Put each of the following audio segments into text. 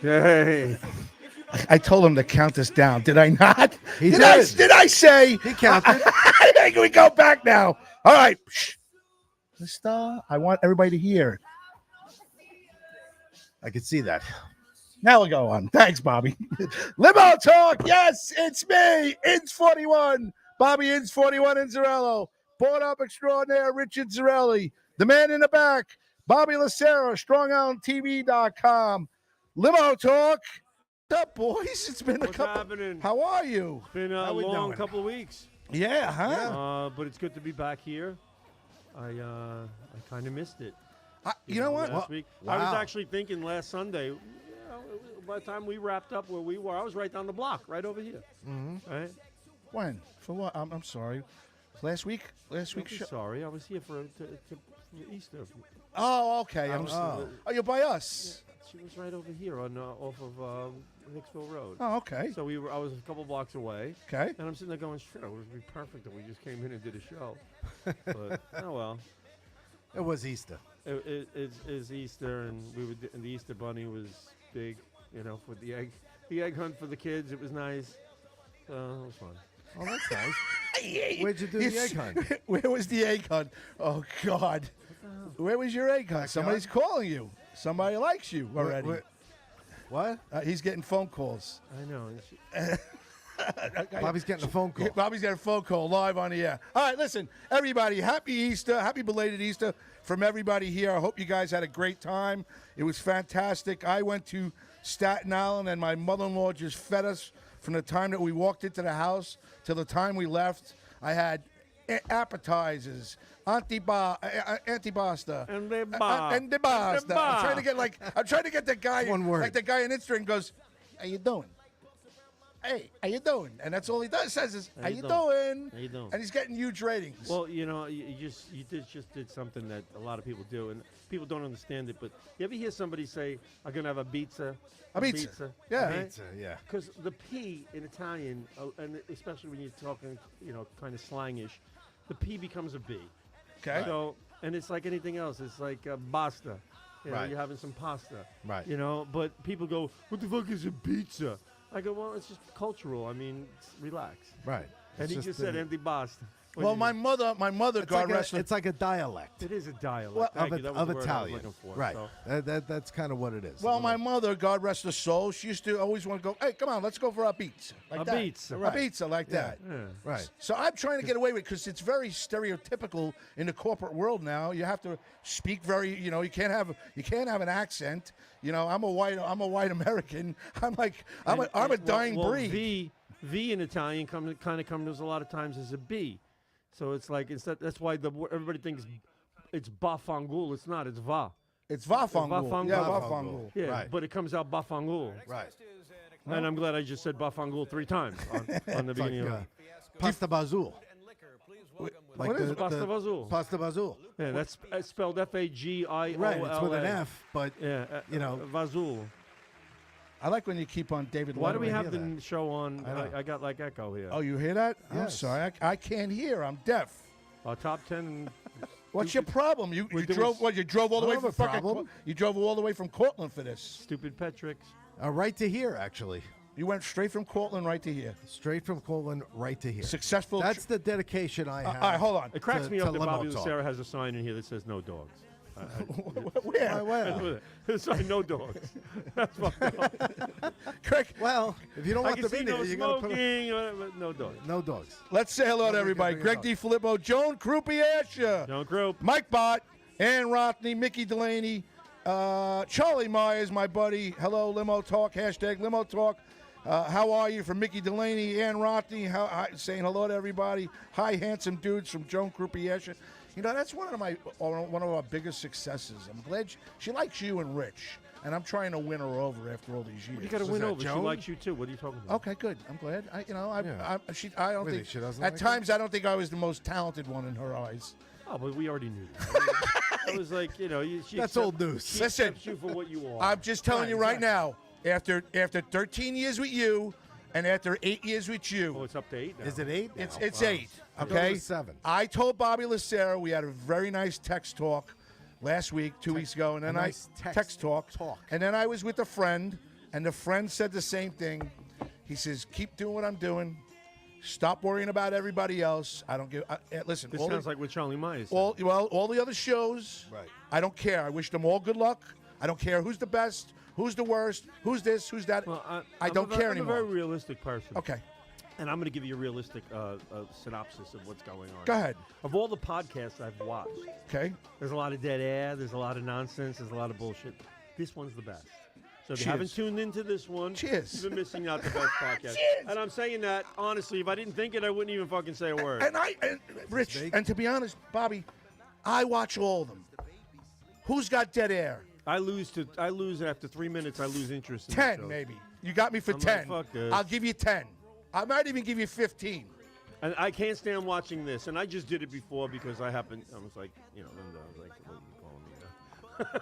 Hey. I told him to count us down. Did I not? He did. did. I say? He counted. I think we go back now. All right. Shh. Mister, I want everybody to hear. I could see that. Now we'll go on. Thanks, Bobby. Limo Talk. Yes, it's me. Ins 41. Bobby Ins 41 Inzarello. Board up extraordinaire Richard Zarelli. The man in the back. Bobby Lacera. StrongOutTV.com. Limo Talk. What's up, boys? It's been a What's couple. happening? How are you? It's been a How we long doing? couple of weeks. Yeah, huh? But it's good to be back here. I kind of missed it. You know what? Last week. Wow. I was actually thinking last Sunday, by the time we wrapped up where we were, I was right down the block, right over here. Mm-hmm. Right? When? For what? I'm sorry. Last week? Last week? Sorry, I was here for Easter. Oh, okay. Oh. You're by us. She was right over here on off of Hicksville Road. Oh, okay. So I was a couple blocks away. Okay. And I'm sitting there going, shit, it would be perfect if we just came in and did a show. But, oh well. It was Easter. It's Easter, and and the Easter bunny was big, for the egg hunt for the kids. It was nice. So it was fun. Oh, that's nice. Where'd you do the egg hunt? Where was the egg hunt? Oh, God. Where was your egg hunt? Somebody's calling you. Somebody likes you already. What? He's getting phone calls. I know. Bobby's getting a phone call. Bobby's got a phone call live on the air. All right, listen, everybody, happy Easter, happy belated Easter from everybody here. I hope you guys had a great time. It was fantastic. I went to Staten Island, and my mother-in-law just fed us from the time that we walked into the house till the time we left. I had appetizers, antipasta, And the antipasta. I'm trying to get the guy, One word. like the guy in Instagram goes, "How you doing? Hey, how you doing?" And that's all he says is, "How you doing?" How you doing? And he's getting huge ratings. Well, you just did something that a lot of people do, and people don't understand it. But you ever hear somebody say, "I'm gonna have a pizza"? A pizza. Yeah. Right? Pizza, yeah. Because the P in Italian, and especially when you're talking, kind of slangish, the P becomes a B. Okay. So, and it's like anything else. It's like basta. Right. You're having some pasta. Right. But people go, "What the fuck is a pizza?" I go, "Well, it's just cultural. I mean, relax." Right. And he just said empty pasta. Well, my mother, God rest her. It's like a dialect It is a dialect. Well, Thank you. That was of the word I was Italian. looking for. Right. So. That's kind of what it is. Well, my mother, God rest her soul, she used to always want to go, "Hey, come on, let's go for a pizza." Like A that. pizza. A pizza like that. Yeah. Right. So I'm trying to get away with it because it's very stereotypical in the corporate world now. You have to speak very, you can't have an accent. I'm a white American. I'm a dying breed. V in Italian kind of comes a lot of times as a B. So it's like that's why everybody thinks it's bafangul. It's not. It's va. It's vafangul. Vafangul. Yeah, Vafangul. vafangul. Yeah, Right. but it comes out bafangul. Right. And I'm glad I just said bafangul 3 times on the It's like beginning of it. pasta bazool. Like What is pasta vazul? Pasta vazul. Yeah, that's spelled F-A-G-I-O-L-A. Right. It's with an F, but Yeah, vazul. I like when you keep on David. Why do we Letterman. have hear the show on? I know. I got like echo here. Oh, you hear that? I'm Yes. sorry. I can't hear. I'm deaf. Top 10. What's your problem? You doing drove what? You drove all the I way don't from have a fucking. problem. You drove all the way from Cortland for this. Stupid pet tricks. right to here, actually. You went straight from Cortland right to here. Straight from Cortland right to here. Successful. That's the dedication I have. all right, hold on. It cracks to- me to up that limo Bobby talk. Sarah has a sign in here that says no dogs. Where? Well, The sign, no dogs. That's fucked up. Craig, well, if you don't I want can them see in no there, you gotta put smoking, but no dogs. no dogs. let's say hello to Nobody everybody. can Greg bring D. Filippo, Joan Croupiascia, Don't group. Mike Bott, Ann Rothney, Mickey Delaney, Charlie Myers, my buddy. Hello, Limo Talk. Hashtag Limo Talk. How are you? From Mickey Delaney, Ann Rothney, saying hello to everybody. Hi, handsome dudes from Joan Croupiascia. That's one of our biggest successes. I'm glad she likes you and Rich, and I'm trying to win her over after all these years. You got to win that over. She Joan? likes you too. What are you talking about? Okay, good. I'm glad. I don't Really, think she doesn't at like times I don't think I was the most talented one in her eyes. Oh, but we already knew that. It was like, she That's old news. She Listen, accepts you for what you are. I'm just telling Right, you right now. After 13 years with you, and after 8 years with you, it's up to 8 now. Is it 8? it's now? 8. I thought it Okay, was 7. I told Bobby Lacera we had a very nice text talk last week, 2 weeks ago, and then nice text talk, and then I was with a friend And the friend said the same thing. He says, keep doing what I'm doing. Stop worrying about everybody else. I don't give. Listen, This all sounds the, like what Charlie Myers said. all the other shows. Right. I don't care. I wish them all good luck. I don't care who's the best, who's the worst, who's this, who's that. Well, I don't care I'm anymore. a very realistic person. Okay, And I'm going to give you a realistic synopsis of what's going on. go ahead. Of all the podcasts I've watched, Okay. there's a lot of dead air, there's a lot of nonsense, there's a lot of bullshit. This one's the best. So if you haven't Cheers. tuned into this one, Cheers. you've been missing out the best podcast. And I'm saying that, honestly, if I didn't think it, I wouldn't even fucking say a word. And Rich, and to be honest, Bobby, I watch all of them. Who's got dead air? I lose after 3 minutes, I lose interest in the 10, shows. maybe. You got me for I'm like, 10. fuck this. I'll give you 10. I might even give you 15. And I can't stand watching this. And I just did it before because I was like, Linda, I was like, what are you calling me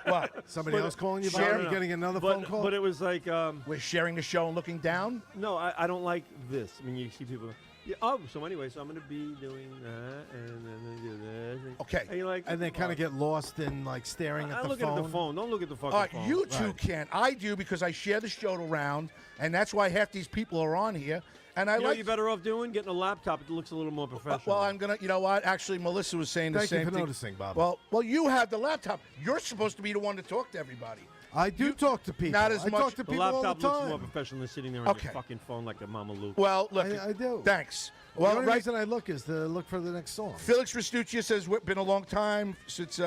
now? What? Somebody else calling you Sharon- about? Are you getting another phone call? But it was like, We're sharing the show and looking down? no, I don't like this. I mean, you see people. Yeah, oh, so anyway, so I'm going to be doing that, and then I'm gonna do this. Okay. And you're like, and they kind of get lost in like staring I at the look phone. at the phone. Don't look at the fucking All right, phone. you two Right. can't. I do because I share the show around, and that's why half these people are on here. And I You know what like. you're better off doing? Getting a laptop. It looks a little more professional. Well, I'm gonna. You know what? Actually, Melissa was saying the Thank you same for thing. noticing, Bob. Well, you have the laptop. You're supposed to be the one to talk to everybody. I do talk to people. not as I much- talk to the people all the laptop looks time. more professional than sitting there on Okay. your fucking phone like a Mama Luke. Well, look. I do. Thanks. The Well, only right. reason I look is to look for the next song. Felix Restuccia says it's been a long time since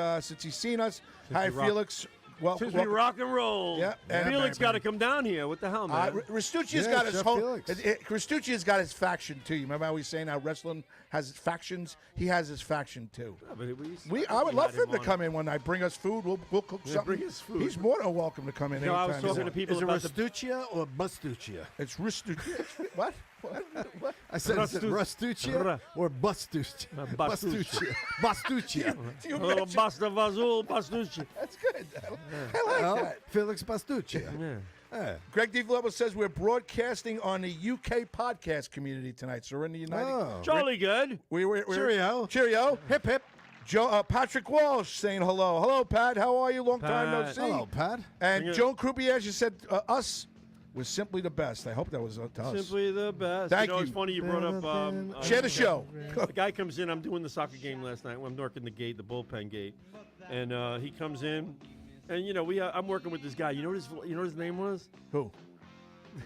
he's seen us. Hi, we rock- Felix. Well, Since we rock and roll, Yeah, and- Felix got to come down here. What the hell, man? Restuccia's Yeah, got his Chef whole. Felix. Restuccia's got his faction too. You remember how we saying how wrestling has factions? He has his faction too. Yeah, but I would love for him to on. come in one night, bring us food. We'll cook something. bring us food. He's more than welcome to come in. You know, I was anytime talking he's to people Is it about the Restuccia or Bustuccia? It's Restuccia. What? What? I said, is it Restuccia Ra- or Bustuccia? Bustuccia. Bustuccia. Do you A little mention- Basta Vazul, Bastucci. That's good. I like Well, that. Felix Bustuccia. Yeah. Yeah. Greg DeFilippo says we're broadcasting on the UK podcast community tonight. So we're in the United. Oh. Jolly good. We're Cheerio. Cheerio. Hip hip. Joe, Patrick Walsh saying hello. Hello, Pat. How are you? Long time no Pat. see. Hello, Pat. And Bring it- Joan Croupier just said us was simply the best. I hope that was to us. Simply the best. Thank It's you. funny you brought up. Share the show. The guy comes in. I'm doing the soccer game last night. I'm working the gate, the bullpen gate, and he comes in, and I'm working with this guy. You know what his name was? Who?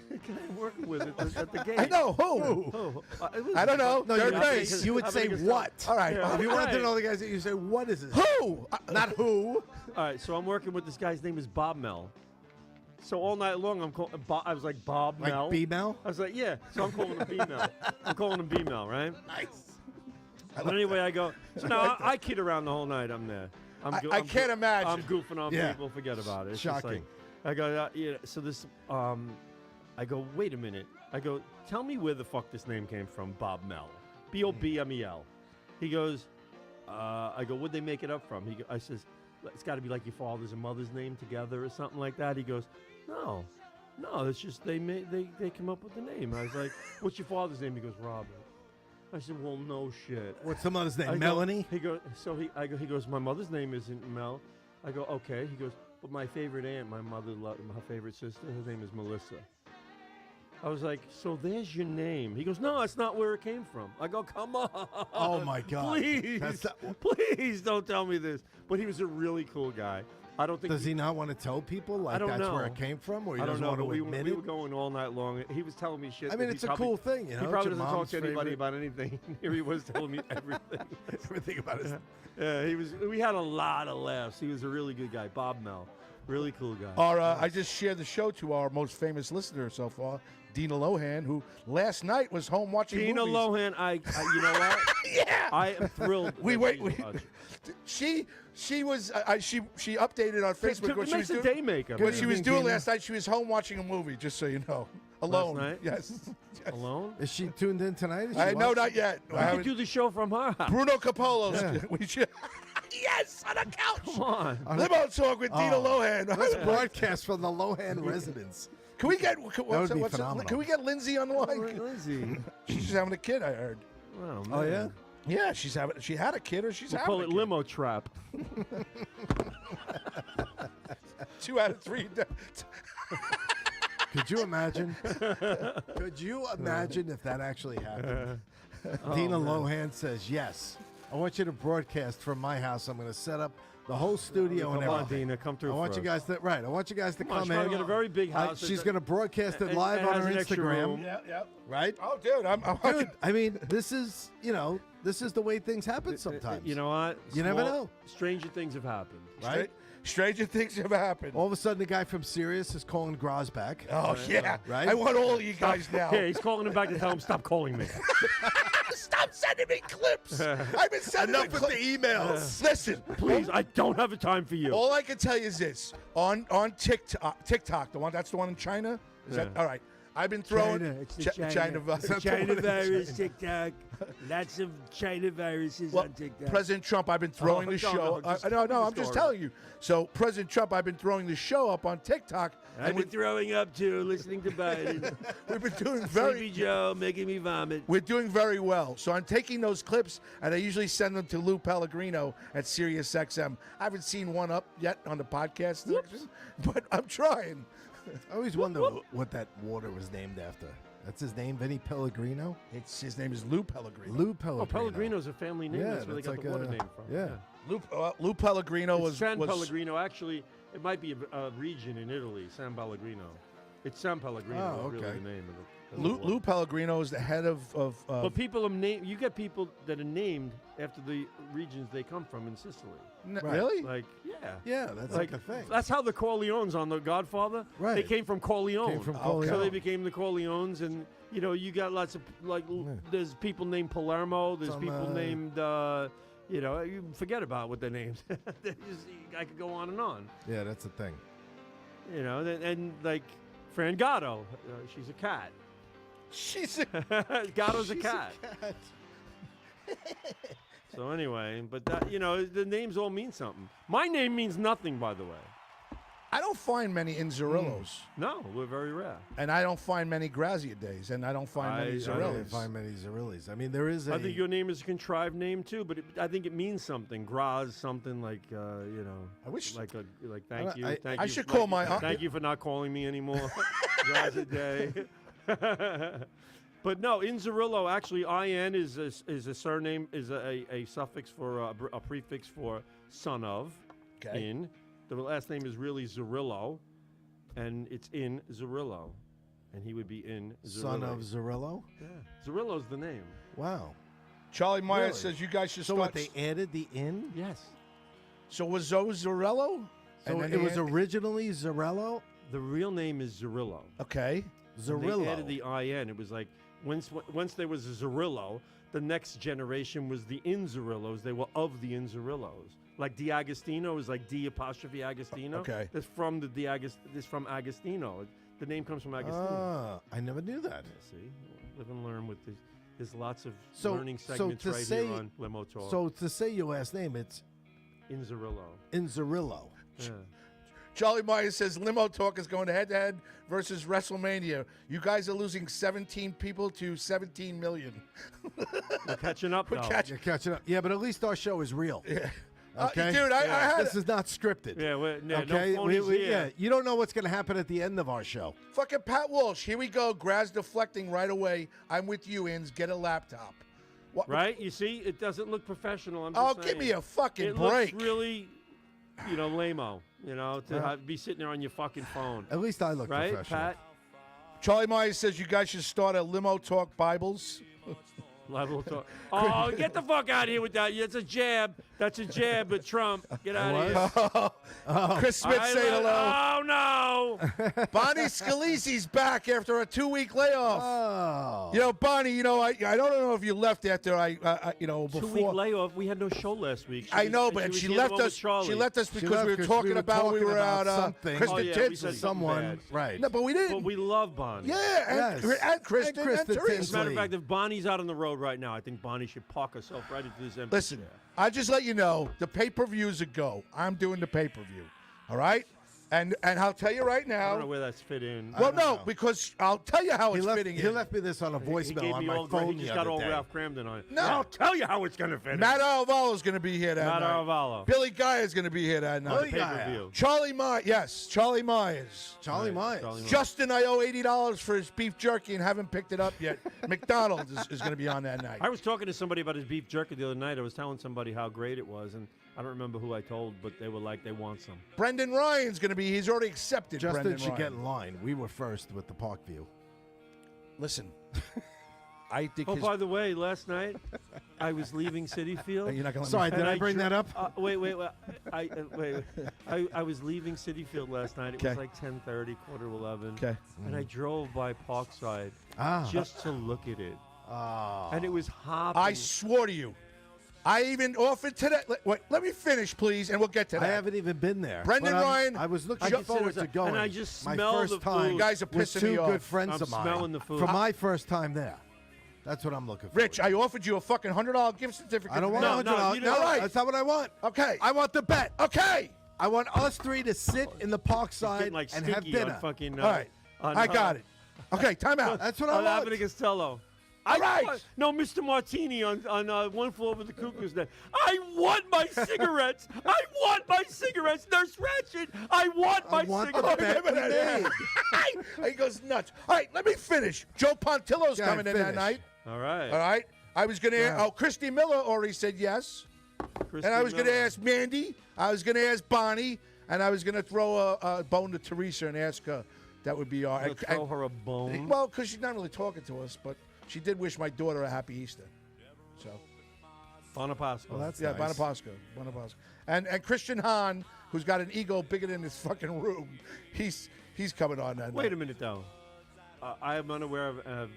The guy I'm working with at the gate. I know who. Oh, it was- I don't know. No, Third you, base. you would How say big is what? All right. Yeah. If you wanted to Right. know the guys, you say what is it? Who? Not who. All right, so I'm working with this guy's name is Bob Mel. So all night long, I was like Bob Like Mel. B-Mel? I was like, yeah. So I'm calling him B Mel. I'm calling him B Mel, right? Nice. But anyway, I go. So now I kid around the whole night. I'm there. I can't imagine. I'm goofing on Yeah. people. Forget about it. It's just Shocking. like, I go, yeah. So this, I go, wait a minute. I go, tell me where the fuck this name came from, Bob Mel. Bobmel. He goes, I go, what'd they make it up from? I says, it's got to be like your father's and mother's name together or something like that. He goes, no, it's just they came up with the name. I was like, what's your father's name? He goes, Robert. I said, well, no shit. What's the mother's name? I go- Melanie? He goes, he goes, my mother's name isn't Mel. I go, okay. He goes, but my favorite aunt, my favorite sister, her name is Melissa. I was like, so there's your name. He goes, no, that's not where it came from. I go, come on. Oh, my God. Please, That's not- please don't tell me this. But he was a really cool guy. I don't think Does he not want to tell people like don't that's where know. it came from, or he I don't doesn't know, want but to we admit were it? going all night long. He was telling me shit. I that mean, he it's a probably- cool thing, you know. He it's probably your doesn't talk mom's to anybody favorite. about anything. Here he was telling me everything. Everything about his. Yeah, he was. We had a lot of laughs. He was a really good guy, Bob Mel, really cool guy. I just shared the show to our most famous listener so far, Dina Lohan, who last night was home watching Dina movies. Lohan, you know what? Yeah. I am thrilled. She was she updated on Facebook what It she was makes a doing. day maker. What man. she was evening, doing Dina. last night, she was home watching a movie. Just so you know, alone. night? Yes. Yes. Alone? Is she tuned in tonight? Is she No, watching? not yet. I We could haven't- do the show from her house. Bruno Capolo's. Yeah. We should. Yes, on a couch. Come on. Limo talk with Dina Oh. Lohan. Let's broadcast from the Lohan residence. Can we get would be phenomenal. Can we get Lindsay on the line? Lindsay. She's just having a kid, I heard. Oh, Oh, yeah? man. Yeah, she had a kid or she's We'll having call a it kid. limo trap. 2 out of 3. Could you imagine? Could you imagine if that actually happened? Dina Lohan says, yes. I want you to broadcast from my house. I'm going to set up the whole studio and Come on, everything. Dina, come through. I want for you us. guys to I want you guys to Come on, come she's trying in. to get a very big house. She's going to broadcast it live and on has her an extra Instagram. room. Yeah. Right? Oh, dude, I'm Dude, I mean, this is the way things happen sometimes. You know what? You never know. Stranger things have happened. right? Stranger things have happened. All of a sudden, the guy from Sirius is calling Graz back. Oh, yeah. Right? I want all of you guys now. Yeah, he's calling him back to tell him stop calling me. Stop sending me clips. I've been sending Enough with the emails. Listen, Please, I don't have the time for you. all I can tell you is this: on TikTok, that's the one in China. Is that Yeah. all right? I've been throwing China, it's the China China. virus. China virus, TikTok. Lots of China viruses Well, on TikTok. President Trump, I've been throwing Oh, the no, show. no, just no, tell the I'm just story. telling you. So, President Trump, I've been throwing the show up on TikTok, I've and been throwing up too, listening to Biden. we've been doing Sleepy very. Joe making me vomit. We're doing very well. So I'm taking those clips and I usually send them to Lou Pellegrino at SiriusXM. I haven't seen one up yet on the podcast section, but I'm trying. I always wonder what that water was named after. That's his name, Vinny Pellegrino? His name is Lou Pellegrino. Lou Pellegrino. Oh, Pellegrino's a family name. Yeah, that's where they that's got the like water a- name from. yeah. Lou Pellegrino It's was San was Pellegrino. Actually, it might be a region in Italy, San Pellegrino. It's San Pellegrino. Oh, is really okay. the name of the water. Lou Pellegrino is the head of But people are named. You get people that are named after the regions they come from in Sicily. Right. Really? Like, yeah. Yeah, that's like a thing. That's how the Corleones on The Godfather. Right. They came from Corleone. Came from Okay. Corleone. So they became the Corleones, and you got lots of There's people named Palermo. There's Some, people named. You forget about what their names. I could go on and on. Yeah, that's the thing. And like Fran Gatto, she's a cat. She's a, Gatto's a cat. So anyway, but that the names all mean something. My name means nothing, by the way. I don't find many Inzerillos, No, we're very rare. and I don't find many Grazia days, and I don't find many I I Zerillos. didn't find many Zerillis. I mean, there is a. I think your name is a contrived name too, but I think it means something. Graz, something like I wish- like I- thank you. I- Thank I you should for- call my aunt- Thank you for not calling me anymore. Graz a day. But no, Inzerillo actually, in is a surname, is a suffix for a prefix for son of. Okay. In the last name is really Zerillo, and it's in Zerillo, and he would be in Zerillo. son of Zerillo. Yeah. Zerillo's the name. Wow. Charlie Meyer Really? says you guys should So start. what? They added the in. Yes. So was Zoe Zarello? So And then it was they add- originally Zarello. The real name is Zerillo. Okay. And Zerillo. They added the in. It was like once there was a Zerillo, the next generation was the Inzerillos. They were of the Inzerillos. Like D'Agostino is like D apostrophe Agostino. Okay. That's from this from Agostino. The name comes from Agostino. I never knew that. Yeah, see, live and learn with this. There's lots of So- learning so segments to right say- here on Limo Talk. So to say your last name, it's Inzerillo. Inzerillo. Yeah. Charlie Meyer says Limo Talk is going head-to-head versus WrestleMania. You guys are losing 17 people to 17 million. We're catching up now. You're catching up. Yeah, but at least our show is real. Yeah. Okay, Dude, I had this is not scripted. Yeah, Okay, no phonies here. yeah, you don't know what's going to happen at the end of our show. fucking Pat Walsh. Here we go. Graz deflecting right away. I'm with you, Inz. Get a laptop. What? Right? You see, it doesn't look professional. I'm Oh, just give me saying. a fucking It break. looks really, lame-o, to be sitting there on your fucking phone. At least I look Right, professional. Pat? Charlie Meyer says you guys should start a Limo Talk Bibles. Level talk. Oh, get the fuck out of here with that. That's a jab. That's a jab at Trump. Get out of here. Chris Smith say hello. Oh, no. Bonnie Scalisi's back after a 2-week layoff. Oh. Bonnie, I don't know if you left after before. 2-week layoff. We had no show last week. I know, but she left us. She left us because left we were 'cause talking about we were about out something. Kristen Oh, yeah, we Tinsley. said Someone, bad. right. No, but we didn't. But we love Bonnie. Yeah, and, Yes. and Kristen And Kristen and Teresa. As a matter of Tinsley. fact, if Bonnie's out on the road right now, I think Bonnie should park herself right into this empty Listen, chair. I just let you know the pay-per-view's a go. I'm doing the pay-per-view. All right? And I'll tell you right I don't know now. where that's fit in. Well, don't no, know. because I'll tell you how He it's left, fitting he in. left me this on a He voicemail gave on me my all phone he the just other got all day. Ralph Cramden on it. No. I'll tell you how it's going to fit in. Matt Alvalo is going to be here that Matt night. Alvalo. Billy Guy is going to be here that night. Billy Guy. Pay-per-view. Charlie Myers. Yes, Charlie Myers. Charlie Myers. Charlie Myers. Justin, I owe $80 for his beef jerky and haven't picked it up yet. McDonald's is going to be on that night. I was talking to somebody about his beef jerky the other night. I was telling somebody how great it was, and I don't remember who I told, but they were like, they want some. Brendan Ryan's going to be. He's already accepted. Justin Brendan should Ryan. get in line. We were first with the Parkview. Listen, I think. Oh, his, by the way, last night I was leaving City Field. you're not going to Sorry, let me. did I bring that up? Wait. I was leaving City Field last night. It was Okay. like 10:30, quarter to 11. Okay. And I drove by Parkside Ah. just to look at it, Oh. and it was hopping. I swore to you. I even offered today. Wait, let me finish, please, and we'll get to I that. haven't even been there. Brendan but Ryan- I was I looking consider forward to that- going. and I just my smell first the time food. You guys are with pissing two me good off. friends I'm of mine. smelling the food. For my first time there. That's what I'm looking for. Rich, I offered you a fucking $100 gift certificate. I don't want No, $100. no, you No, don't. Right. that's not what I want. Okay. I want the bet. Okay. I want us three to sit in the Parkside Getting like and have stinky on dinner. fucking. All right. I got it. Okay, time out. That's what I On want. Abbott and Costello. All right. No, Mr. Martini on One Floor Over the Cuckoo's Nest. I want my cigarettes. I want my cigarettes. They're scratching. I want my I want the cigarettes. bet we made. He goes nuts. All right, let me finish. Joe Pontillo's Yeah, coming in that finish. night. All right. All right. I was going to Yeah. Oh, Christy Miller already said yes. Christy And I was going to Miller. ask Mandy. I was going to ask Bonnie. And I was going to throw a bone to Teresa and ask her. That would be our. Gonna throw her a bone. Well, because she's not really talking to us, but she did wish my daughter a happy Easter. So, Bonapasco. Well, that's yeah, nice. Bonapasco. And Christian Hahn, who's got an ego bigger than his fucking room, he's coming on that Wait night. a minute, though. I am unaware of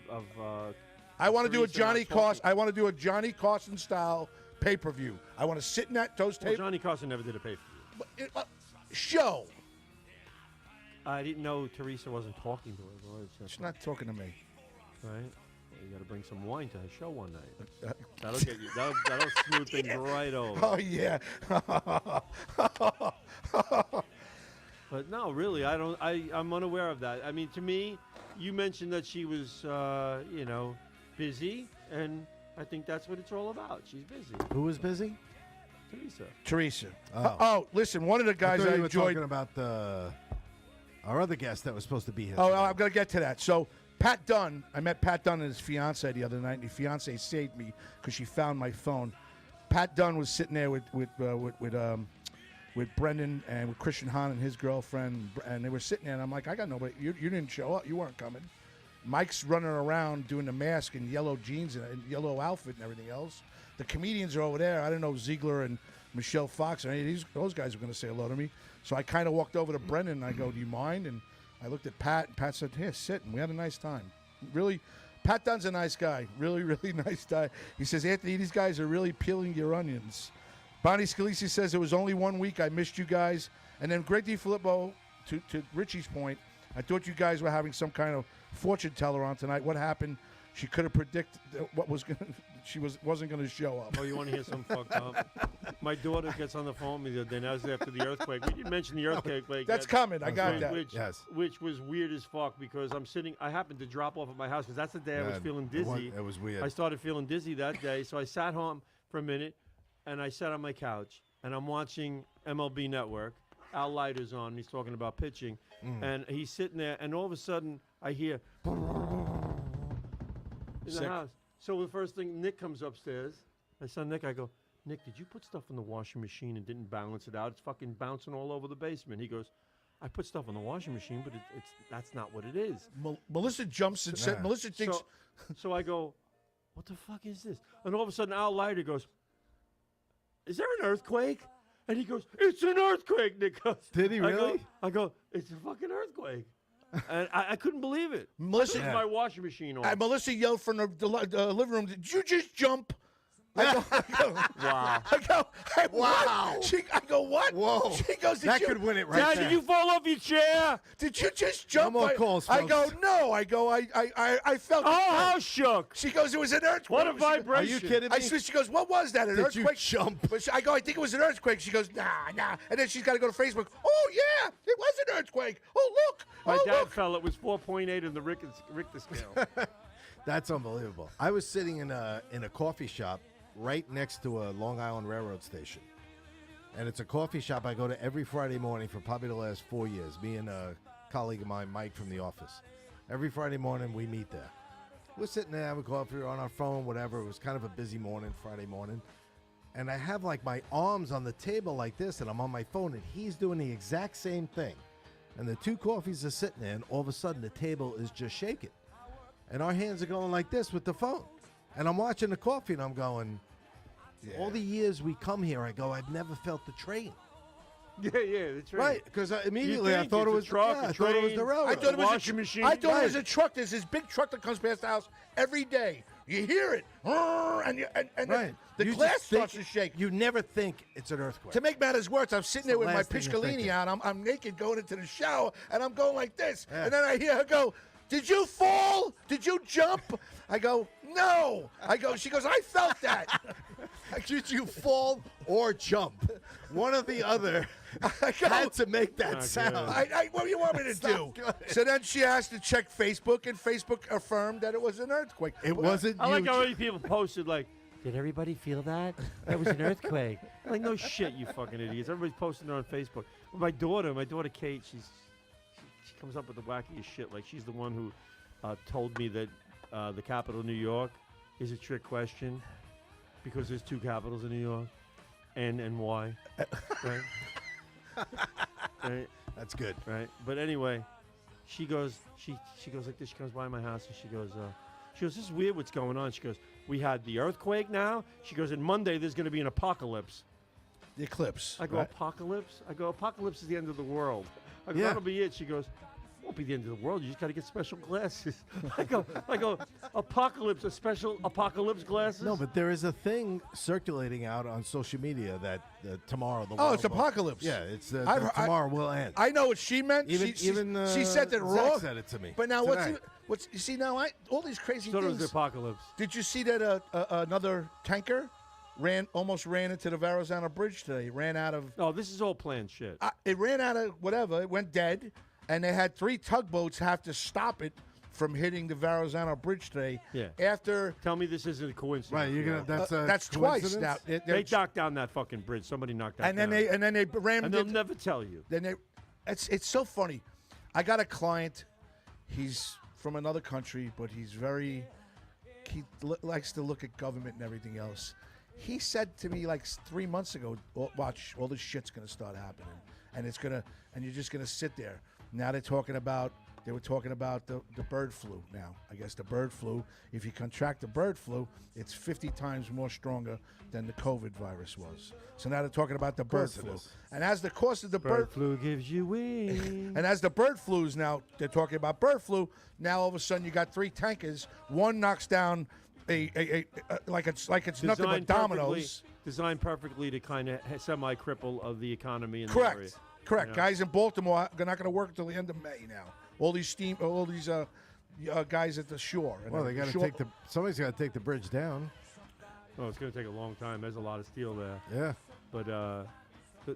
I want to do a Teresa not Johnny talking. Carson. I want to do a Johnny Carson style pay-per-view. I want to sit in those well, tape Johnny Carson never did a pay-per-view. show. I didn't know Teresa wasn't talking to her. Well, it's She's not talking to me. right. Well, you got to bring some wine to her show one night. That'll get you. That'll smooth things right over. Oh yeah. But no, really, I don't. I'm unaware of that. I mean, to me, you mentioned that she was, busy, and I think that's what it's all about. She's busy. Who was busy? Teresa. Teresa. Oh. Listen, one of the guys I thought I you were enjoyed. talking about our other guest that was supposed to be here. Oh, tonight. I'm going to get to that. So, Pat Dunn, I met Pat Dunn and his fiance the other night, and the fiance saved me because she found my phone. Pat Dunn was sitting there with Brendan and with Christian Hahn and his girlfriend, and they were sitting there, and I'm like, I got nobody. You didn't show up. You weren't coming. Mike's running around doing the mask and yellow jeans and yellow outfit and everything else. The comedians are over there. I didn't know Ziegler and Michelle Fox or any of those guys were going to say hello to me. So I kind of walked over to Brendan and I go, do you mind? And I looked at Pat, and Pat said, here, sit. And we had a nice time. Really, Pat Dunn's a nice guy. Really, really nice guy. He says, Anthony, these guys are really peeling your onions. Bonnie Scalisi says, it was only 1 week. I missed you guys. And then Greg DiFilippo, to Richie's point, I thought you guys were having some kind of fortune teller on tonight. What happened? She could have predicted what was going to, wasn't going to show up. Oh, you want to hear something fucked up? My daughter gets on the phone with me the other day. That was after the earthquake. We didn't mention the earthquake. That's coming. I got that. Which was weird as fuck because I'm sitting. I happened to drop off at my house because that's the day I was feeling it was- dizzy. it was weird. I started feeling dizzy that day, so I sat home for a minute, and I sat on my couch and I'm watching MLB Network. Al Leiter's on. He's talking about pitching, and he's sitting there, and all of a sudden I hear in Sick. the house. So the first thing, Nick comes upstairs. I saw Nick. I go, Nick, did you put stuff in the washing machine and didn't balance it out? It's fucking bouncing all over the basement. He goes, I put stuff in the washing machine, but that's not what it is. Melissa jumps and said, Yeah. Melissa thinks, So I go, what the fuck is this? And all of a sudden, Al Leiter goes, is there an earthquake? And he goes, it's an earthquake, Nick goes. Did he really? I go, it's a fucking earthquake. And I couldn't believe it. Melissa- I took my washing machine on. Melissa yelled from the living room, did you just jump? Wow. I go, hey, Wow. what? I go, what? Whoa. She goes, That could win it right Dad, there. did you fall off your chair? Did you just jump? No more calls, I go, folks. no. I go, I felt. Oh, how shook. She goes, it was an earthquake. What a She- vibration. Are you kidding me? She goes, what was that? An Did you earthquake? jump? But I go, I think it was an earthquake. She goes, nah. And then she's got to go to Facebook. Oh, yeah, it was an earthquake. Oh, look. My oh, dad look. fell. It was 4.8 in the Richter scale. That's unbelievable. I was sitting in a coffee shop right next to a Long Island Railroad station. And it's a coffee shop I go to every Friday morning for probably the last 4 years. Me and a colleague of mine, Mike, from the office. Every Friday morning, we meet there. We're sitting there having coffee, on our phone, whatever. It was kind of a busy morning, Friday morning. And I have like my arms on the table like this, and I'm on my phone, and he's doing the exact same thing. And the two coffees are sitting there, and all of a sudden the table is just shaking. And our hands are going like this with the phone. And I'm watching the coffee, and I'm going, all the years we come here, I go, I've never felt the train. Yeah, that's Right, because immediately I think thought it it's a was truck, yeah, a I thought it was train, the railroad. I thought it was washing machine. I thought it was Right. a truck. There's this big truck that comes past the house every day. You hear it, and Right. the You glass just think- starts to shake. You never think it's an earthquake. To make matters worse, I'm sitting there the with my last thing you're Piscolini thinking. on. I'm naked going into the shower, and I'm going like this. Yeah. And then I hear her go, "Did you fall? Did you jump?" I go, "No." She goes, "I felt that." Did you fall or jump? One or the other had to make that Not sound. good. What do you want me to It's do? not good. So then she asked to check Facebook, and Facebook affirmed that it was an earthquake. It wasn't I like you. how many people posted like, did everybody feel that? That was an earthquake. I'm like, no shit, you fucking idiots. Everybody's posting it on Facebook. But my daughter Kate, she comes up with the wackiest shit. Like she's the one who told me that the capital of New York is a trick question because there's two capitals in New York, N and Y. Right? Right? That's good. Right. But anyway, she goes like this. She comes by my house and she goes, this is weird what's going on. She goes, we had the earthquake now. She goes, and Monday there's going to be an apocalypse. The eclipse. I go, right? apocalypse? I go, apocalypse is the end of the world. I go, Yeah. that'll be it. She goes, won't be the end of the world. You just got to get special glasses. I go, apocalypse, a special apocalypse glasses? No, but there is a thing circulating out on social media that tomorrow the Oh, world it's will- apocalypse. Yeah, it's I've- tomorrow will end. I know what she meant. Even she even said that Zach wrong. said it to me. But now today. what's you see now? All these crazy Thought it was things. the apocalypse. Did you see that another tanker almost ran into the Verrazano Bridge today? It ran out of. Oh, this is all planned shit. It ran out of whatever. It went dead, and they had 3 tugboats have to stop it from hitting the Verrazano Bridge today. Yeah. After Tell me this isn't a coincidence. Right, you're you gonna. know? That's twice now. coincidence? They knocked down that fucking bridge. Somebody knocked that and then down. they rammed And they'll it. never tell you. Then they, it's so funny. I got a client. He's from another country, but he likes to look at government and everything else. He said to me like 3 months ago, "Watch, all this shit's gonna start happening, and and you're just gonna sit there." Now they were talking about the bird flu. Now I guess the bird flu. If you contract the bird flu, it's 50 times more stronger than the COVID virus was. So now they're talking about the bird course it flu. is. And as the cost of the Bird flu gives you wings. and as the bird flu's now, they're talking about bird flu. Now all of a sudden you got 3 tankers. One knocks down like it's nothing but dominoes. Designed perfectly to kind of semi-cripple of the economy in the area. Correct. Yeah. Guys in Baltimore, they're not going to work until the end of May now. All these guys at the shore. And Well, they got to shore- take somebody's got to take the bridge down. Oh, it's going to take a long time. There's a lot of steel there. Yeah. But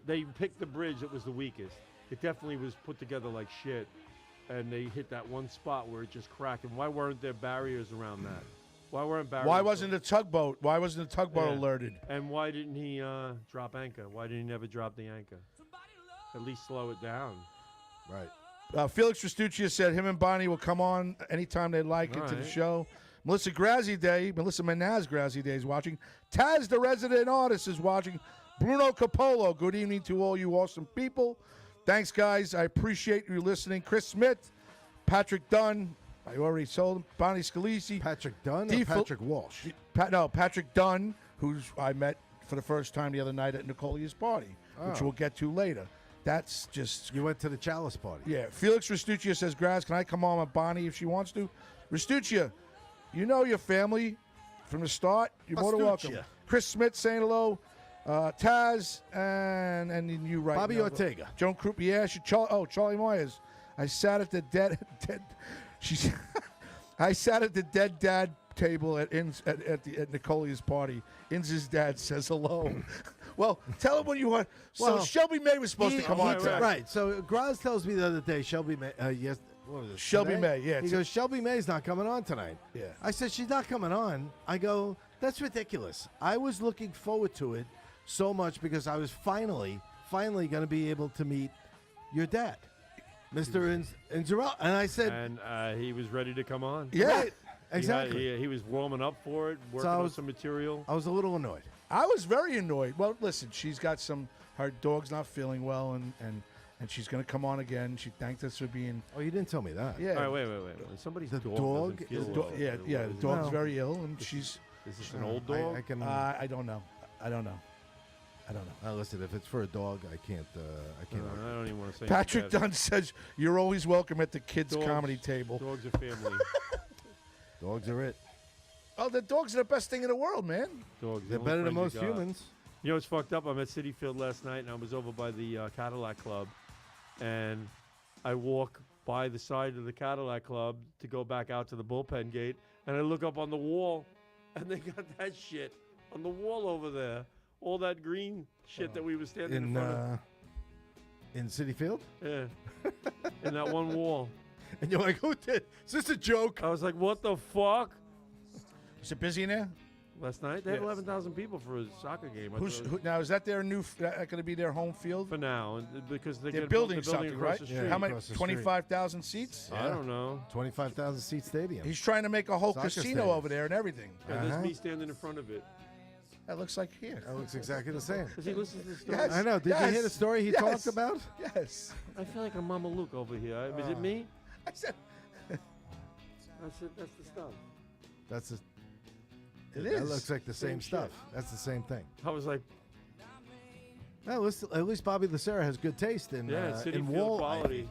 they picked the bridge that was the weakest. It definitely was put together like shit. And they hit that one spot where it just cracked. And why weren't there barriers around that? Why weren't barriers? Why wasn't the tugboat? Why wasn't the tugboat Yeah. alerted? And why didn't he drop anchor? Why didn't he never drop the anchor? At least slow it down. Right. Felix Restuccia said him and Bonnie will come on anytime they like All into the right. show. Melissa Manaz Grazzi Day is watching. Taz, the resident artist, is watching. Bruno Capolo, good evening to all you awesome people. Thanks, guys. I appreciate you listening. Chris Smith, Patrick Dunn, I already told him. Bonnie Scalisi. Patrick Dunn or Default- Patrick Walsh? Patrick Dunn, who's I met for the first time the other night at Nicolia's party, which Oh. we'll get to later. That's just You went to the Chalice party. yeah. Felix Restuccia says, Graz, can I come on with Bonnie if she wants to? Restuccia, you know your family from the start. You're more than welcome. Restuccia. Chris Smith saying hello. Taz and then you right. Bobby now. Ortega. Joan Croupier. Charlie Myers. I sat at the dead. She's. I sat at the dead dad table at Nicolia's party. Inz's dad says hello. Well, tell him what you want. So Well, Shelby May was supposed to come on tonight. Right. So Graz tells me the other day, Shelby May. Yes. What was it? Shelby today? May, yeah. He goes, Shelby May's not coming on tonight. Yeah. I said, she's not coming on. I go, that's ridiculous. I was looking forward to it so much because I was finally going to be able to meet your dad, Mr. Inzarella. And I said, And he was ready to come on. Yeah. right, exactly. He was warming up for it, working on some material. I was a little annoyed. I was very annoyed. Well, listen, she's got her dog's not feeling well, and she's going to come on again. She thanked us for being. Oh, you didn't tell me that. Yeah. All right, wait. Somebody's The dog dog doesn't feel is- well. Yeah. The dog's No. very ill, and she's. Is this an old dog? I can. I don't know. Listen, if it's for a dog, I can't. I don't even want to say. Patrick anything bad. Dunn says you're always welcome at the kids' Dogs- comedy table. Dogs are family. Dogs are it. Oh, the dogs are the best thing in the world, man. Dogs. They're the only better than friend you most got. humans. You know what's fucked up? I'm at City Field last night, and I was over by the Cadillac Club, and I walk by the side of the Cadillac Club to go back out to the bullpen gate, and I look up on the wall, and they got that shit on the wall over there. All that green shit that we were standing in front of. In City Field, Yeah. In that one wall. and you're like, "Who did? Is this a joke?" I was like, what the fuck? Is it busy in there? Last night, they had Yes. 11,000 people for a soccer game. I thought it was- Now? Is that their new? Going to be their home field? for now, and because They're they're building across something, right? the Yeah. street. How many? Across the street. 25,000 seats. I don't know. 25,000 seat stadium. He's trying to make a whole Soccer casino stadium. over there and everything. Yeah, there's Uh-huh. me standing in front of it. That looks like here. That looks exactly the same. Does he listen to the story? Yes. I know. Did you hear the Yes. story he Yes. talked about? Yes. I feel like a Mama Luke over here. Is it me? I said That's it. That's the stuff. That's a, it that is. looks like the Same same stuff. shit. That's the same thing. I was like, Well, at least Bobby Lucera has good taste in yeah, City in Field wall quality.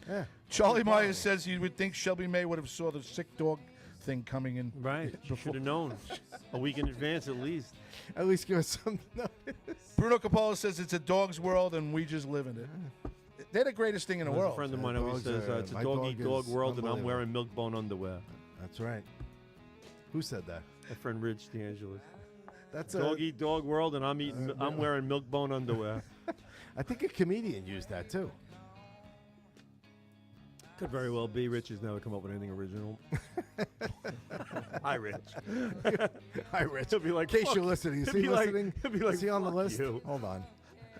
Yeah. Charlie Good Myers quality. says you would think Shelby May would have saw the sick dog thing coming in. Right. You should have known a week in advance at least. At least give us some notice. Bruno Capolo says it's a dog's world and we just live in it. They're the greatest thing in the There's world. a friend of Yeah, mine always dogs says are- it's a my dog dog eat dog is world, and I'm unbelievable. wearing milk bone underwear. That's right. Who said that? My friend Rich DeAngelis. That's Dog eat dog world, and I'm wearing milk bone underwear. I think a comedian used that too. Could very well be. Rich has never come up with anything original. Hi, Rich. Hi, Rich. He'll be like, In case "Fuck." you're listening, is He'll he be like- listening? he'll be like, is he on the "Fuck list? you." Hold on.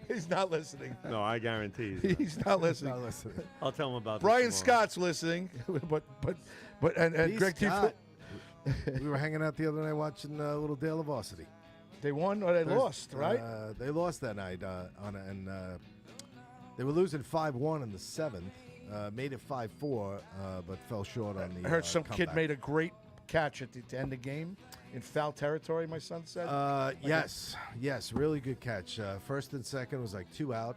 He's not listening. No, I guarantee. He's not listening. Not listening. I'll tell him about Brian this tomorrow. Scott's listening, but and Pete Greg T. Scott. We were hanging out the other night watching Little Dale of Varsity. They won or they lost, right? They lost that night they were losing 5-1 in the seventh. Made it 5-4, but fell short on the. I heard some kid comeback. made a great catch at the end of the game in foul territory. My son said. Yes, really good catch. First and second was like 2 out.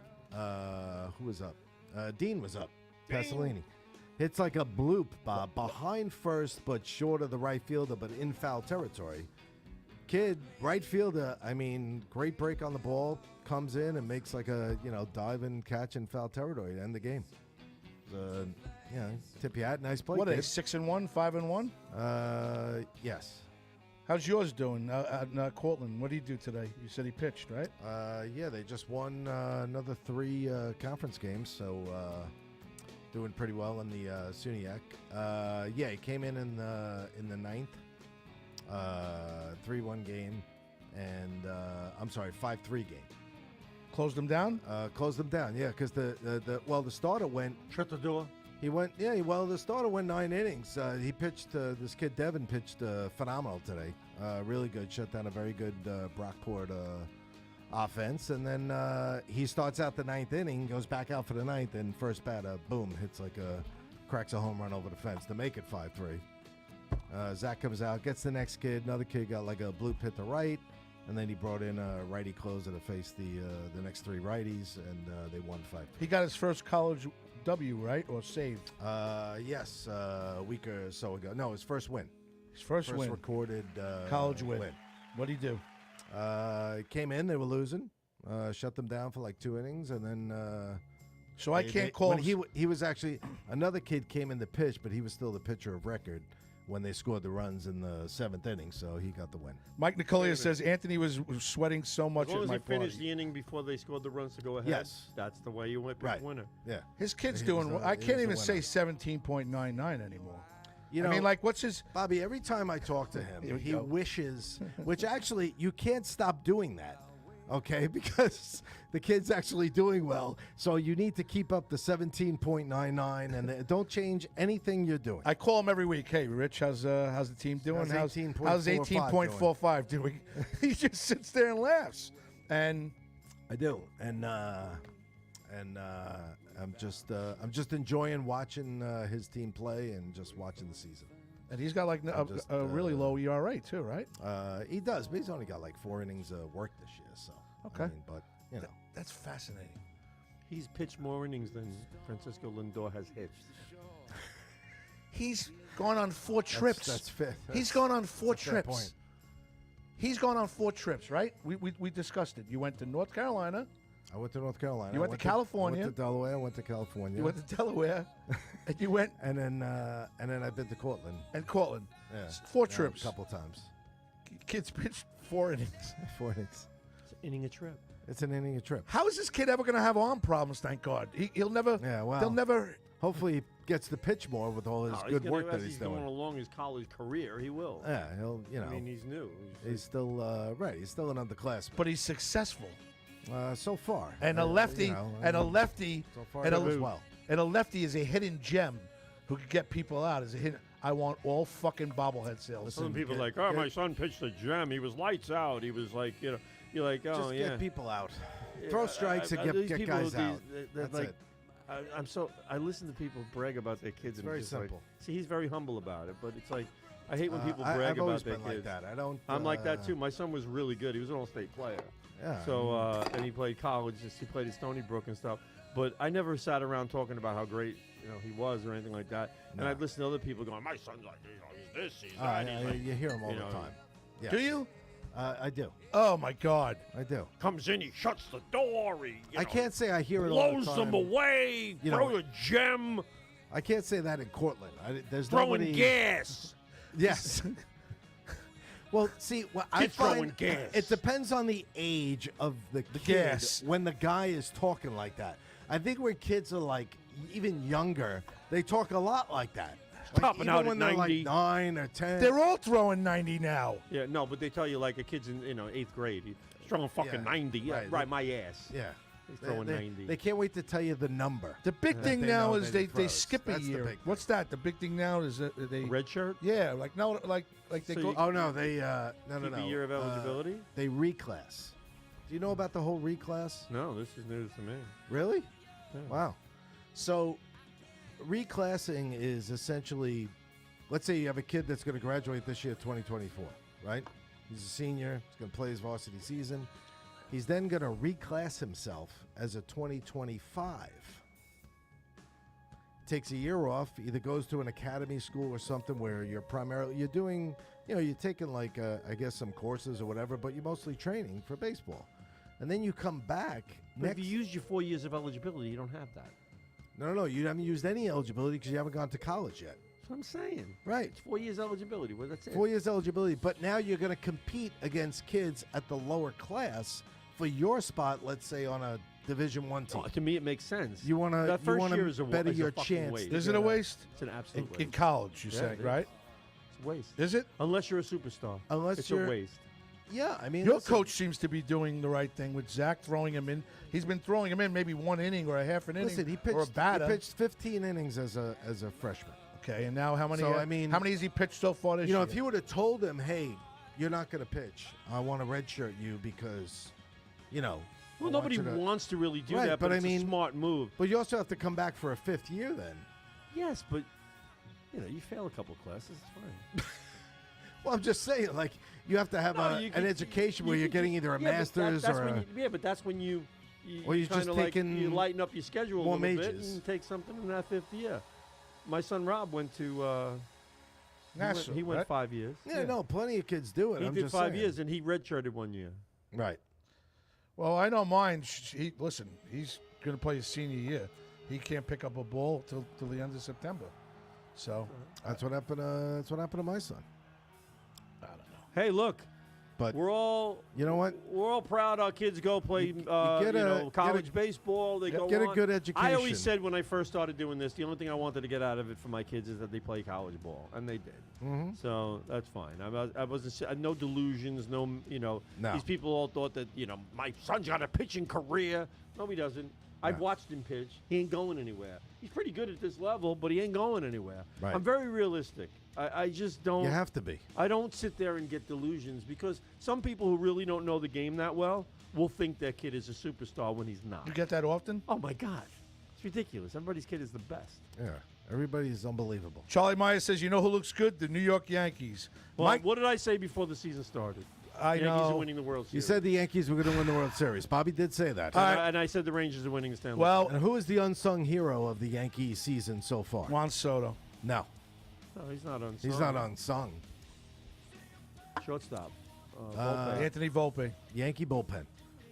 Who was up? Dean was up. Pasolini. Hits like a bloop, Bob, behind first, but short of the right fielder, but in foul territory. Kid, right fielder, I mean, great break on the ball, comes in and makes like a, dive and catch in foul territory to end the game. Tip your hat, nice play. What are they? kid. 6-1, 5-1. Yes. How's yours doing at Cortland? What did he do today? You said he pitched, right? Yeah, they just won another 3 conference games, so doing pretty well in the SUNYAC. Yeah, he came in the ninth, 3-1 game, and I'm sorry, 5-3 game. Closed them down. Closed them down, yeah, because the starter went. Shut the door. He went, yeah. Well, the starter went 9 innings. He pitched. This kid Devin pitched phenomenal today. Really good. Shut down a very good Brockport offense, and then he starts out the 9th inning, goes back out for the 9th, and first batter, boom, hits like cracks a home run over the fence to make it 5-3. Zach comes out, gets the next kid. Another kid got like a bloop hit to right, and then he brought in a righty closer to face the next 3 righties, and they won 5-3. He got his first college W, right, or save? Yes, a week or so ago. No, his first win. His first win. recorded College win. What did he do? Came in, they were losing. Shut them down for like 2 innings, and then. So I can't call. When he was actually another kid came in the pitch, but he was still the pitcher of record when they scored the runs in the 7th inning, so he got the win. Mike Nicolia says Anthony was sweating so much As long at as my he finished party. the inning before they scored the runs to go ahead. Yes. That's the way you went pick Right. winner. Yeah, His kid's He doing. was the- I he can't was even the say winner. 17.99 anymore. you know, I mean, like, what's his? Bobby. Every time I talk to him, Here we he go. wishes, which actually you can't stop doing that. Okay, because the kid's actually doing well, so you need to keep up the 17.99 and don't change anything you're doing. I call him every week. Hey, Rich, how's the team doing? How's how's 18.45 18.45 doing? He just sits there and laughs. And I do, and I'm just enjoying watching his team play and just watching the season. he's got like a really low ERA too, right? He does, but he's only got like 4 innings of work this year, so Okay. I mean, but you know, That's fascinating. He's pitched more innings than Francisco Lindor has hit. He's gone on 4 trips. That's fifth. He's gone on 4 that's a fair trips. point. He's gone on 4 trips, right? We discussed it. You went to North Carolina. I went to North Carolina. You I went to California. I went to Delaware. I went to California. You went to Delaware. And you went and then I've been to Cortland. and Cortland. Yeah, 4 yeah, trips. a couple times. Kids pitched 4 innings. 4 innings. It's an inning a trip. It's an inning a trip. How is this kid ever going to have arm problems? Thank God. He'll never. Yeah, well, They'll never. Hopefully, he gets to pitch more with all his good work that as he's going doing. along his college career, he will. Yeah, he'll. You know, I mean, he's new. he's still right. He's still an underclassman. But he's successful. So far, And a lefty. you know, And a lefty. So far, and it a, goes well. And a lefty is a hidden gem, who could get people out. Is a hidden. I want all fucking bobblehead sales. Some people get- are like, oh, get- my son pitched a gem. He was lights out. He was like, you know, you're like, oh, Just yeah. get people out. Yeah, Throw strikes and these get people, guys out. That's That's like, it. I listen to people brag about their kids. It's and very just like- simple. see, he's very humble about it, but it's like, I hate when people I've brag always about their been kids. like that. I don't. I'm like that too. My son was really good. He was an all-state player. Yeah. So and he played college. He played at Stony Brook and stuff. But I never sat around talking about how great he was or anything like that. And No. I'd listen to other people going, "My son's like, he's this, he's Oh, that." yeah, he's like, you hear him all you the know, time. Yeah. Do you? I do. Oh my God. I do. comes in, he shuts the door. He, I can't say I hear it all the blows time. them away. You throw know, a gem. I can't say that in Cortland. There's Throwing nobody. gas. Yes. Well, see, I Kid throwing find gas. it depends on the age of the kid gas. when the guy is talking like that. I think when kids are like even younger, they talk a lot like that. Like, Topping even out when at they're 90. like 9 or 10. They're all throwing 90 now. Yeah, no, but they tell you like a kid's in 8th grade. He's throwing fucking Yeah, 90. Yeah, right. right, my ass. yeah. He's throwing 90. They can't wait to tell you the number. The big that thing they now know is that he they throws. skip a That's the year. big What's that? The big thing now is that they. Red shirt. Yeah, like no, like they So go. you- Oh no, they no Keep no. a year of eligibility? They reclass. Do you know about the whole reclass? No, this is news to me. Really? Yeah. Wow. So, reclassing is essentially, let's say you have a kid that's going to graduate this year, 2024, right? He's a senior. He's going to play his varsity season. He's then going to reclass himself as a 2025. Takes a year off, either goes to an academy school or something where you're doing, you're taking like, I guess some courses or whatever, but you're mostly training for baseball. And then you come back But next. if you used your 4 years of eligibility, you don't have that. No, you haven't used any eligibility because you haven't gone to college yet. That's what I'm saying. Right. It's 4 years eligibility. Well, that's it. 4 years eligibility, but now you're going to compete against kids at the lower class for your spot, let's say on a Division One team. Oh, to me, it makes sense. You want to That first year to is a better is a your fucking chance. waste. Is it a waste? It's an absolute In waste. college, you Yeah, say, it is. right? It's a waste. Is it? Unless you're a superstar. Unless it's you're- a waste. Yeah, I mean, Your listen, coach seems to be doing the right thing with Zach, throwing him in. He's been throwing him in maybe 1 inning or a half an inning Listen, he or a pitched. batter. He pitched 15 innings as a freshman. Okay, and now how many? So, I mean- how many has he pitched so far this You know, year? if you would have told him, "Hey, you're not going to pitch. I want to redshirt you because, Well, I want nobody you to-" wants to really do Right, that, but I it's mean- a smart move. But you also have to come back for a 5th year then. Yes, but you fail a couple classes, it's fine. Well, I'm just saying, like, you have to have No, an you can- education you where you're can getting just- either a yeah, but master's that's or when a. you, but that's when you Or you're just kinda like, taking you lighten up your schedule a more little bit majors. and take something in that 5th year. My son Rob went to Nassau, He went right? 5 years. Yeah, no, plenty of kids do it. He I'm did just 5 saying. years, and he redshirted 1 year. Right. Well, I know mine. Listen, he's going to play his senior year. He can't pick up a ball till the end of September. So That's what happened. That's what happened to my son. I don't know. Hey, look, But we're all you know what? we're all proud our kids go play college baseball. They go get a on. good I education. always said when I first started doing this, the only thing I wanted to get out of it for my kids is that they play college ball, and they did. Mm-hmm. So that's fine. I wasn't no delusions. No. No. These people all thought that my son's got a pitching career. No, he doesn't. I've watched him pitch. He ain't going anywhere. He's pretty good at this level, but he ain't going anywhere. Right. I'm very realistic. I just don't. You have to be. I don't sit there and get delusions because some people who really don't know the game that well will think their kid is a superstar when he's not. You get that often? Oh my God, it's ridiculous. Everybody's kid is the best. Yeah. Everybody's unbelievable. Charlie Myers says, "You know who looks good? The New York Yankees." Well, Mike, what did I say before the season started? I Yankees are know. winning the World You Series. said the Yankees were going to win the World Series. Bobby did say that. All right. And I said the Rangers are winning the Stanley. Well, And who is the unsung hero of the Yankee season so far? Juan Soto. No, no, he's not on. he's not unsung. Shortstop. Uh, Anthony Volpe. Yankee bullpen.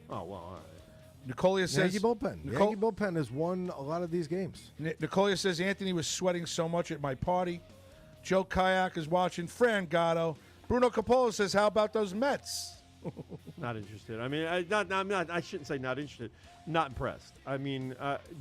Oh well. All right. Nicolia says Yankee bullpen. Nicole- Yankee bullpen has won a lot of these games. Nicolia says Anthony was sweating so much at my party. Joe Kayak is watching. Fran Gatto. Bruno Capola says, "How about those Mets?" Not interested. I mean, I'm not. I shouldn't say not interested. Not impressed. I mean,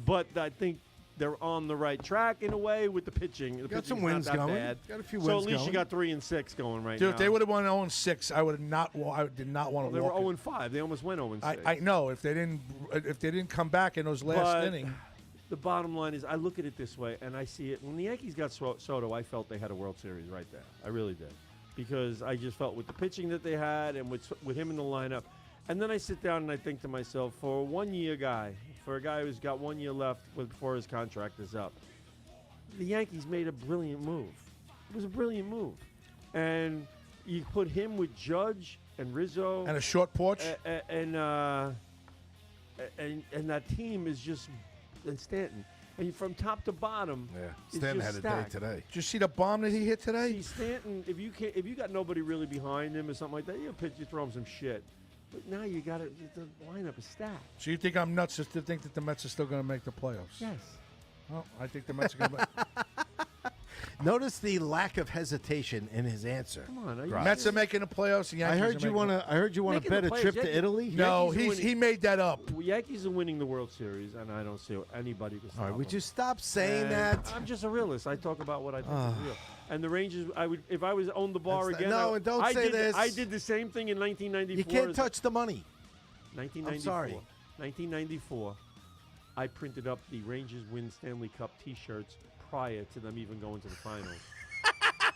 but I think they're on the right track in a way with the pitching. The Got some pitching's not wins that going. bad. Got a few So wins at least going. you got 3-6 going right Dude, now. if they would have won 0-6, I would have not. I did not want Well, to they were walk. 0-5. They almost went 0-6. I know if they didn't come back in those last But inning. the bottom line is, I look at it this way, and I see it. When the Yankees got Soto, I felt they had a World Series right there. I really did, because I just felt with the pitching that they had and with him in the lineup. And then I sit down and I think to myself, for a one-year guy, for a guy who's got 1 year left before his contract is up, the Yankees made a brilliant move. It was a brilliant move, and you put him with Judge and Rizzo And a short porch. and that team is just and Stanton, and from top to bottom. Yeah, it's Stanton had just a day stacked. today. Did you see the bomb that he hit today? See, Stanton, if you got nobody really behind him or something like that, you throw him some shit. But now you got it. The lineup is stacked. So you think I'm nuts just to think that the Mets are still going to make the playoffs? Yes. Well, I think the Mets are going to make. Notice the lack of hesitation in his answer. Come on. Right. Mets are making the playoffs. The I Yankees heard are you want to. I heard you want to Making bet the a trip playoffs, to Italy. No, Yankees are winning. he made that up. Well, Yankees are winning the World Series, and I don't see anybody can stop All right, would them. you stop saying And that? I'm just a realist. I talk about what I think is real. And the Rangers, I would, if I was owned the bar That's again. no, and don't I say did, this. I did the same thing in 1994. You can't touch the money. 1994. I'm sorry. 1994. I printed up the Rangers win Stanley Cup T-shirts prior to them even going to the finals.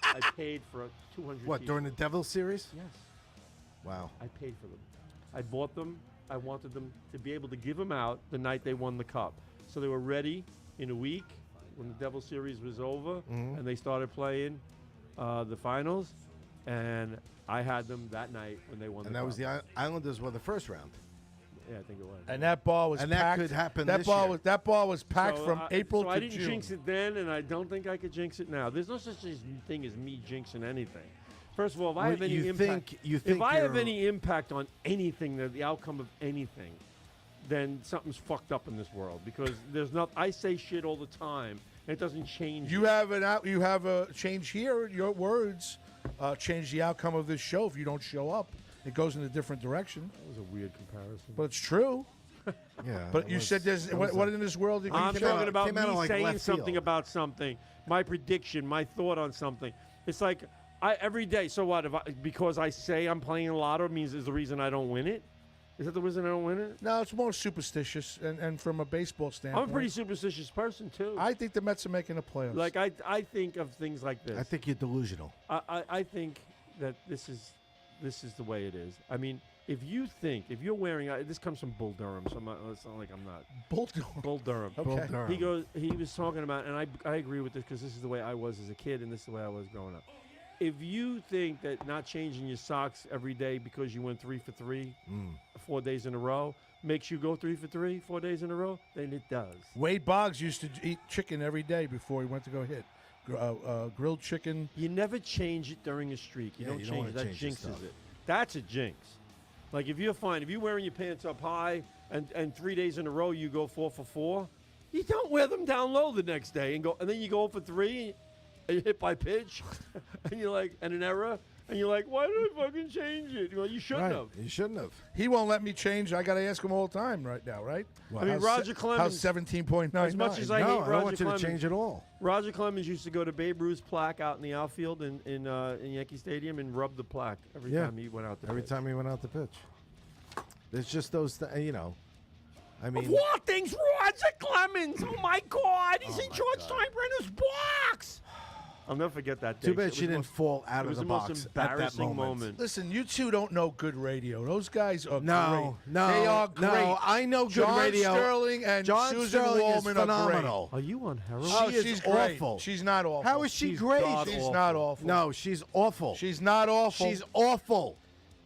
I paid for 200. What, during the T-shirts. Devils series? Yes, Wow. I paid for them. I bought them. I wanted them to be able to give them out the night they won the cup, so they were ready in a week when the Devils series was over and they started playing the finals, and I had them that night when they won. And the that cup. was the Islanders were the first round. Yeah, I think it was. And that ball was And that packed. could happen That this ball year. was packed from April so to I didn't June. jinx it then, and I don't think I could jinx it now. There's no such thing as me jinxing anything. First of all, if I have any impact, if I have any impact on anything, the outcome of anything, then something's fucked up in this world, because there's not. I say shit all the time, and it doesn't change. You have a change here. Your words change the outcome of this show. If you don't show up, it goes in a different direction. That was a weird comparison. But it's true. Yeah. But you said there's what in this world? I'm came talking out- about came out me of, like, saying left something field. about something, my prediction, my thought on something. It's like every day. So what? Because I say I'm playing a lotto means is the reason I don't win it? Is that the reason I don't win it? No, it's more superstitious, and from a baseball standpoint, I'm a pretty superstitious person too. I think the Mets are making the playoffs. Like I think of things like this. I think you're delusional. I think that this is the way it is. I mean, if you're wearing this comes from Bull Durham, so it's not like I'm not Bull. Bull Durham. Okay. Durham. He was talking about, and I agree with this because this is the way I was as a kid, and this is the way I was growing up. If you think that not changing your socks every day because you went 3 for 3 4 days in a row makes you go 3 for 3 4 days in a row, then it does. Wade Boggs used to eat chicken every day before he went to go hit. grilled chicken. You never change it during a streak. You Yeah, don't you don't change it. wanna That change the jinxes stuff. it. That's a jinx. Like if you're wearing your pants up high and 3 days in a row you go 4 for 4, you don't wear them down low the next day and then you go for 3 and you hit by pitch and you're like, and an error. And you're like, why did I fucking change it? Well, you shouldn't have. You shouldn't have. He won't let me change. I got to ask him all the time right now, right? I mean, Roger Clemens. How's 17.99? As much as I No, hate I don't Roger want you Clemens. to change it all. Roger Clemens used to go to Babe Ruth's plaque out in the outfield in Yankee Stadium and rub the plaque every Yeah. time he went out to Every pitch. time he went out to pitch. There's just those, I mean. Of all things, Roger Clemens. Oh my God, he's in George Steinbrenner's box. I'll never forget that day. Too bad she didn't fall out It of was the the box most at that embarrassing moment. moment. Listen, you two don't know good radio. Those guys are No, great. no, They are great. no. I know good John radio. Sterling and John Susan Sterling Wallman is are phenomenal. Are you on heroin? great. Oh, She is she's great. awful. She's not awful. How is she She's great? god She's awful. not awful. No, she's awful. She's not awful. She's awful.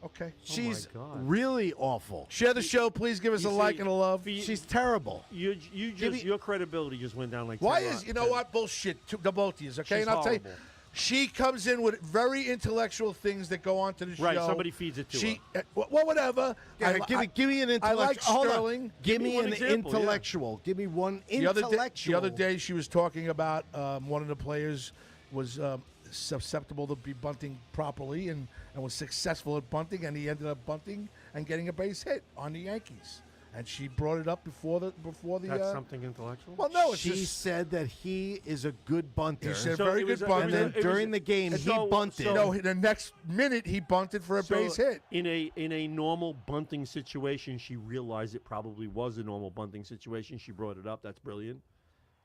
okay. She's God. really awful. Share the show. Please give us You a like see, and a love. She's terrible. You just your credibility just went down like Why 10 is you know what bullshit? The both of you, okay? She's and I'll tell you, horrible. she comes in with very intellectual things that go on to the show. Right, somebody feeds it to she, her. Well, whatever. Yeah, give me an intellectual. I like Hold on. Sterling. Give me one an example, yeah. intellectual. Give me one The intellectual. other day, she was talking about one of the players was susceptible to be bunting properly and was successful at bunting, and he ended up bunting and getting a base hit on the Yankees. And she brought it up before the. That's something intellectual. Well, no, it's She just said that he is a good bunter. he's a So very it was good a- it was and bunter. then it was- during the game, he so- bunted. so- No, the next minute he bunted for a So base hit. in a normal bunting situation, she realized it probably was a normal bunting situation. She brought it up. That's brilliant.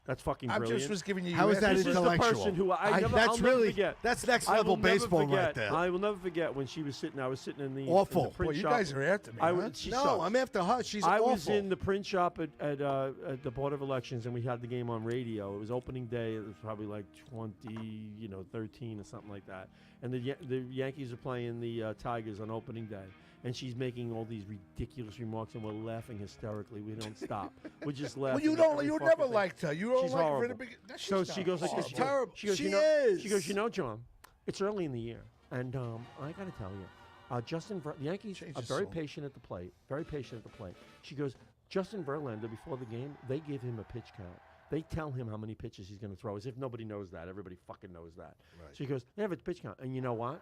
That's fucking I brilliant. just was giving you. How is that This is the intellectual? person who I'll that's never really forget. that's next I level will never baseball forget. right there. I will never forget when she was sitting. I was sitting in the Awful. In the print Boy, you shop. guys are after me. I huh? would. She no, sucks. I'm after her. She's I awful. was in the print shop at the Board of Elections, and we had the game on radio. It was opening day. It was probably like 13 or something like that. And the Yankees are playing the Tigers on opening day. And she's making all these ridiculous remarks, and we're laughing hysterically. We don't stop. We're just laughing. Well, you at don't. every You fucking never thing. liked her. You don't She's like her horrible. in the beginning. So she goes like this. She's terrible. She goes, She you know, is. She goes, you know, John, it's early in the year, and I got to tell you, the Yankees Change are the very song. patient at the plate. Very patient at the plate. She goes, Justin Verlander before the game, they give him a pitch count. They tell him how many pitches he's going to throw, as if nobody knows that. Everybody fucking knows that. Right. So he goes, they have a pitch count, and you know what?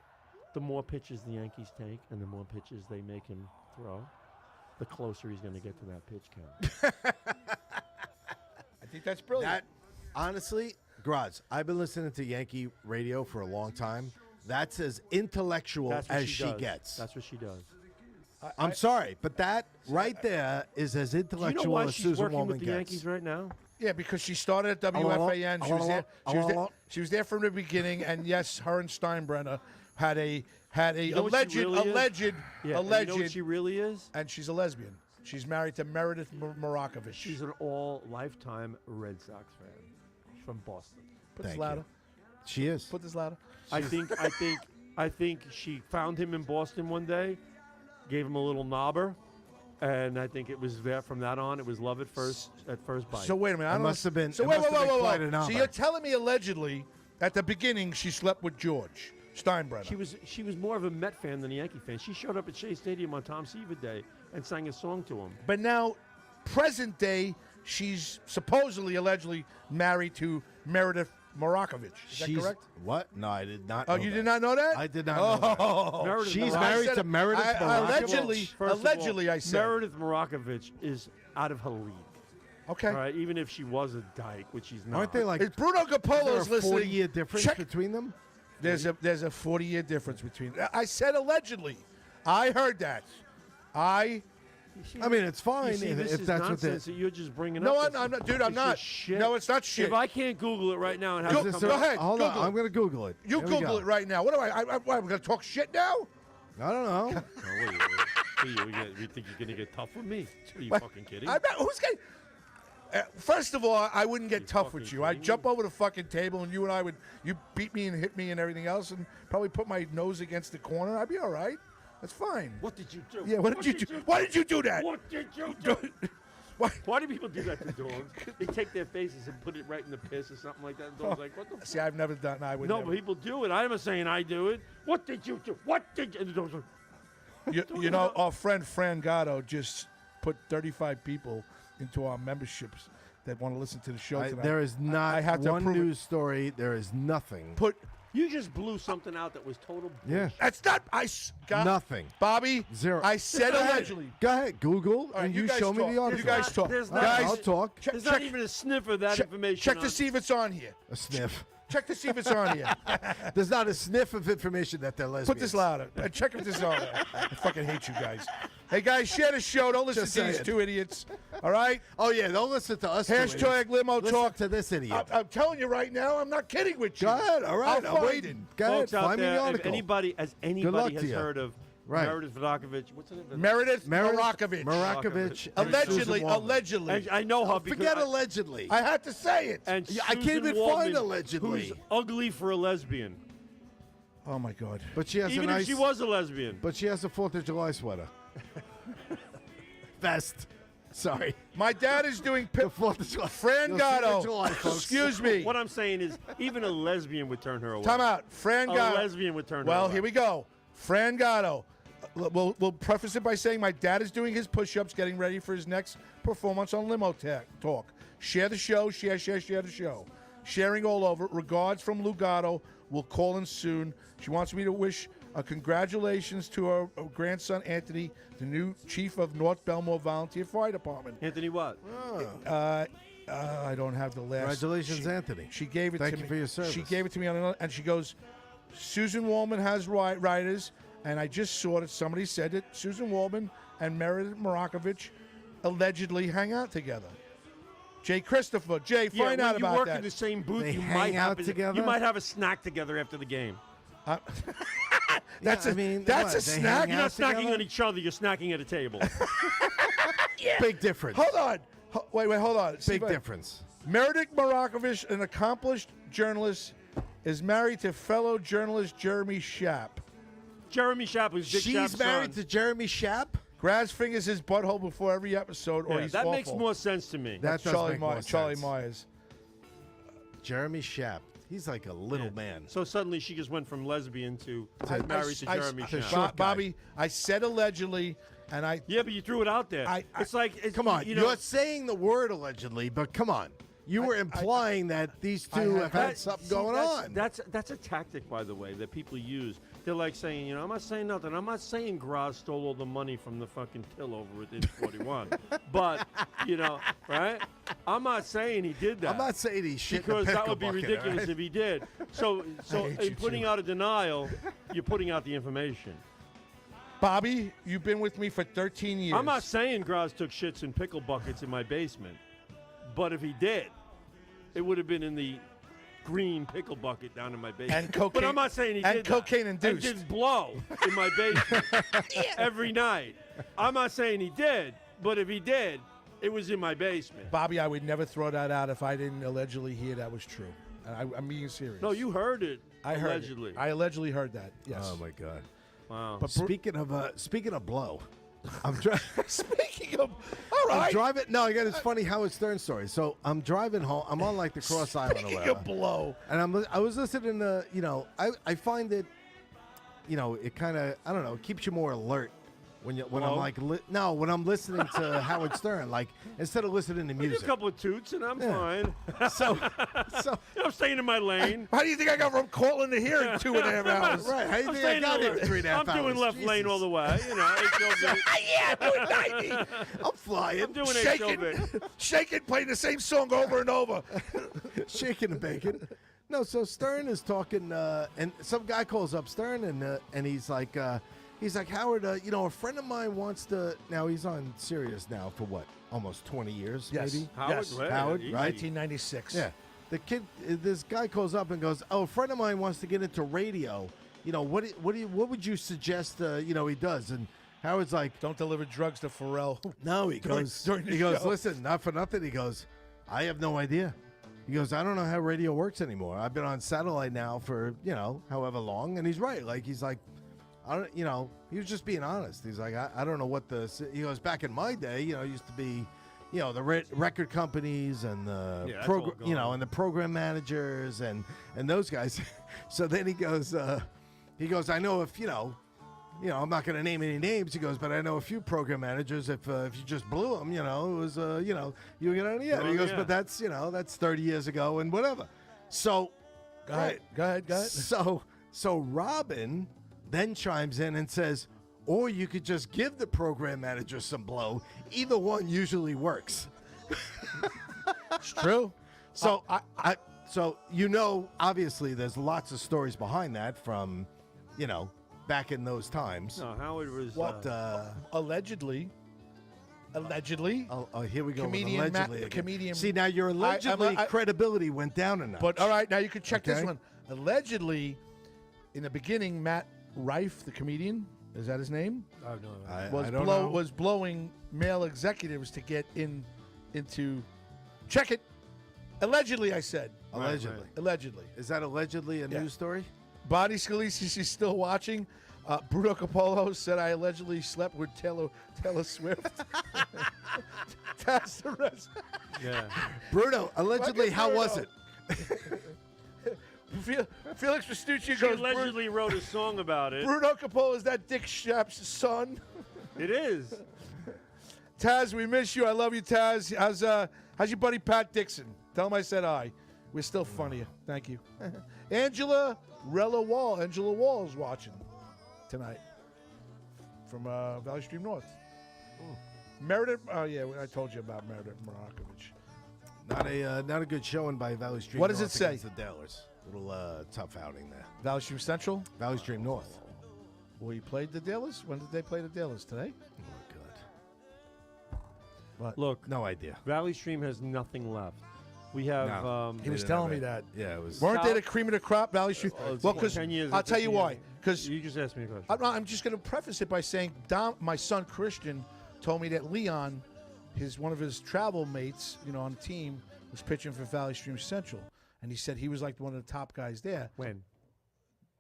The more pitches the Yankees take, and the more pitches they make him throw, the closer he's going to get to that pitch count. I think that's brilliant. That honestly, Graz, I've been listening to Yankee radio for a long time. That's as intellectual That's what as she does. gets. That's what she does. I'm sorry, but that right there is as Do you intellectual know why as she's Susan working Wallman with the gets. Yankees right now? Yeah, because she started at WFAN. She was there. She was there from the beginning, and yes, her and Steinbrenner had a You know what she alleged really is? alleged Yeah, and alleged, you know what she really is? and she's a lesbian. She's married to Meredith Morakovich. She's an all-lifetime Red Sox fan. She's from Boston. Put this Thank louder. She is. Put this louder. I think she found him in Boston one day, gave him a little knobber, and I think it was there from that on. It was love at first bite. So wait a minute. I It don't must have been- So it wait, must wait, have wait, been wait, quite wait. an So honor. you're telling me allegedly at the beginning she slept with George Steinbrenner. she was more of a Met fan than a Yankee fan. She showed up at Shea Stadium on Tom Seaver Day and sang a song to him. But now, present day, she's supposedly, allegedly married to Meredith Morakovich. Is that She's correct? what? No, I did not. Oh, know you that. did not know that? I did not know that. Oh, Meredith She's Morakovich- married I to said- Meredith I- Morakovich? allegedly, First of all, allegedly, I said. Meredith Morakovich is out of her league. Okay. All right, even if she was a dyke, which she's not. Aren't they like? If Bruno Is there Capolo's a listening, 40-year difference check- between them? There's a 40-year difference between. I said allegedly. I heard that. I mean, it's fine You see, if, this if is that's what nonsense they. that you're just bringing No, up. I'm not, dude. I'm It's not. just shit. No, it's not shit. If I can't Google it right now and have Go- it Is come this go up- ahead. Hold on, Google it. I'm going to Google it. You Here we Google go. it right now. What am I'm going to talk shit now? I don't know. Oh, wait, you think you're gonna get tough with me? Are you What? fucking kidding? I'm not, who's getting? First of all, I wouldn't get You tough with fucking you. I'd kidding jump me? over the fucking table, and you and I would. You beat me and hit me and everything else, and probably put my nose against the corner. I'd be all right. That's fine. What did you do? Yeah. What did you do? Why did you do that? What did you do? Why do people do that to dogs? They take their faces and put it right in the piss or something like that. And dogs like, what the? See, I've never done. I would. No, never. but people do it. I'm not saying I do it. What did you do? What did you? And the dog's like, You know, our friend Fran Gatto just put 35 people into our memberships that want to listen to the show tonight. There is not I had to one approve it. news story. There is nothing. you just blew something out that was total Yeah. bullshit. That's not. Nothing. Bobby. Zero. I said Go ahead. allegedly. Go ahead. Google All right, and you guys show me talk. the article. You guys talk. There's All right, not- I'll talk. There's not even a sniff of that information. Check on to it. see if it's on here. A sniff. Check to see if it's on here. There's not a sniff of information that they're lesbians. Put this louder. Check if this is on there. I fucking hate you guys. Hey guys, share the show. Don't listen Just to these saying. two idiots. All right. Oh yeah, don't listen to us. two Hashtag idiots. limo Listen talk. to this idiot. I'm telling you right now. I'm not kidding with you. Go ahead. All right. I'll I'm find waiting. Go ahead. Folks out Find me there, the if article. anybody luck has to you. heard of Right. Meredith Vodakovich, what's her name? Meredith Morakovich. Morakovich. and Allegedly. Susan Waldman. Allegedly. And I know her because Forget allegedly. I had to say it. and Yeah, I can't Susan even Waldman, find allegedly. who's ugly for a lesbian. Oh my God. But she has Even a nice. if she was a lesbian. But she has a 4th of July sweater. Vest. Sorry. My dad is doing. The 4th of July. Fran You'll see it in Gatto. July, folks. Excuse me. What I'm saying is, even a lesbian would turn her away. Time out. Fran A Gatto. lesbian would turn her Well, away. here we go. Fran Gatto. We'll preface it by saying my dad is doing his push-ups, getting ready for his next performance on Limo Talk. Share the show. Share the show. Sharing all over. Regards from Lou Gatto. We'll call in soon. She wants me to wish congratulations to her grandson, Anthony, the new chief of North Belmore Volunteer Fire Department. Anthony what? I don't have the last. Congratulations, Anthony. She gave it Thank to you me. for your service. She gave it to me on another, and she goes, Susan Waldman has writers, and I just saw that somebody said that Susan Waldman and Meredith Morakovich allegedly hang out together. Jay Christopher, Jay, Yeah, find when out you about work that. in the same booth, They you hang might out have together? You might have a snack together after the game. That's Yeah, a I mean, that's what, a they snack. hang You're not out snacking together? on each other. You're snacking at a table. Big difference. Hold on. Wait, hold on. See Big if I- difference. Meredith Morakovich, an accomplished journalist, is married to fellow journalist Jeremy Schaap. Jeremy Schaap was Dick She's Schaap's married son. to Jeremy Schaap? Graz fingers his butthole before every episode, or Yeah, he's that awful. makes more sense to me. That does Charlie make more Charlie sense. Myers. Jeremy Schaap. He's like a little man. So suddenly she just went from lesbian to married to I- Jeremy I- Schaap. short guy. Bobby, I said allegedly, and I Yeah, but you threw it out there. It's like Come on. you know, You're saying the word allegedly, but come on. You were implying that these two have had something going on. That's a tactic, by the way, that people use. They're like saying, you know, I'm not saying nothing. I'm not saying Graz stole all the money from the fucking till over at Inch 41. But, you know, right? I'm not saying he did that. I'm not saying he's shit because in a that would be pickle bucket, ridiculous all right? if he did. So hate you in putting too. out a denial, you're putting out the information. Bobby, you've been with me for 13 years. I'm not saying Graz took shits in pickle buckets in my basement. But if he did, it would have been in the green pickle bucket down in my basement. And cocaine- But I'm not saying he and did cocaine that. induced. And did blow in my basement every night. I'm not saying he did, but if he did, it was in my basement. Bobby, I would never throw that out if I didn't allegedly hear that was true. I'm being serious. No, you heard it. I heard it. allegedly. I allegedly heard that. Yes. Oh my God! Wow. But Speaking of blow, I'm driving. speaking of, all right. I'm driving. No, again, it's funny Howard Stern story. So I'm driving home. I'm on like the Cross Island or Speaking whatever. of blow, And I was listening to, you know, I find that, you know, it kind of, I don't know, it keeps you more alert when I'm Hello? like, when I'm listening to Howard Stern, like instead of listening to I do a music. couple of toots and I'm Yeah. fine. So, I'm staying in my lane. how do you think I got from Cortland to here in 2.5 hours? right? How do you I'm think I staying got in here the in 3.5 hours? I'm doing left lane Jesus. all the way. You know, HLB. Yeah, doing 90. I'm flying. I'm doing Shaking, HLB. shaking, playing the same song over and over. shaking the bacon. No, so Stern is talking, and some guy calls up Stern, and he's like, Howard, you know, a friend of mine wants to. Now he's on Sirius now for what, almost 20 years, Yes. maybe. Howard, Yes. hey, Howard, easy. right? 1996. Yeah. This guy calls up and goes, "Oh, a friend of mine wants to get into radio. You know, what would you suggest? You know, he does." And Howard's like, Don't deliver drugs to Pharrell. "No," he During- goes. during the he goes, show. "Listen, not for nothing." He goes, "I have no idea." He goes, "I don't know how radio works anymore. I've been on satellite now for, you know, however long." And he's right. Like he's like, I don't, you know, he was just being honest. He's like, I don't know what he goes, back in my day, you know, it used to be, the record companies and the Yeah, that's all gone. and the program managers and those guys. So then he goes, I know if I'm not going to name any names. He goes, but I know a few program managers. If you just blew them, it was you get on the air. He goes, but that's 30 years ago and whatever. So Go ahead. So Robin then chimes in and says, or you could just give the program manager some blow. Either one usually works. It's true. So obviously there's lots of stories behind that from, back in those times. No, Howard was. What? Allegedly. Oh, here we go. with Comedian allegedly Matt- again. comedian- See, now your allegedly I- credibility went down a notch. But all right, now you can check this Okay. one. Allegedly, in the beginning, Matt Rife, the comedian, is that his name? Oh no. I Was don't know. was blowing male executives to get into. Check it. Allegedly, I said. Allegedly. Right. Allegedly. Is that allegedly a Yeah. news story? Bonnie Scalise, she's still watching. Bruno Capolo said I allegedly slept with Taylor Swift. That's the rest. Yeah. Bruno, allegedly, Fucking how Bruno. was it? Felix Festucci She goes, allegedly wrote a song about it. Bruno Capolo is that Dick Shap's son. It is. Taz, we miss you. I love you, Taz. How's your buddy Pat Dixon? Tell him I said hi. We're still funny. Thank you. Angela Wall is watching tonight from Valley Stream North. Meredith. Oh yeah, I told you about Meredith Marakovich. Not a good showing by Valley Stream. What does North it say? against the Dallas. Little tough outing there. Valley Stream Central. Valley Stream North. Well, you played the Dallas. When did they play the Dallas? Today? Oh What? Look, no idea. Valley Stream has nothing left. We have. No. He was didn't telling me have that. Yeah, it was. Weren't they South- the cream of the crop, Valley Stream? It's Well, like because 10 years, I'll tell you 15 why. years. Because You just asked me a question. I'm just going to preface it by saying my son Christian told me that Leon, one of his travel mates, on the team, was pitching for Valley Stream Central, and he said he was like one of the top guys there. When?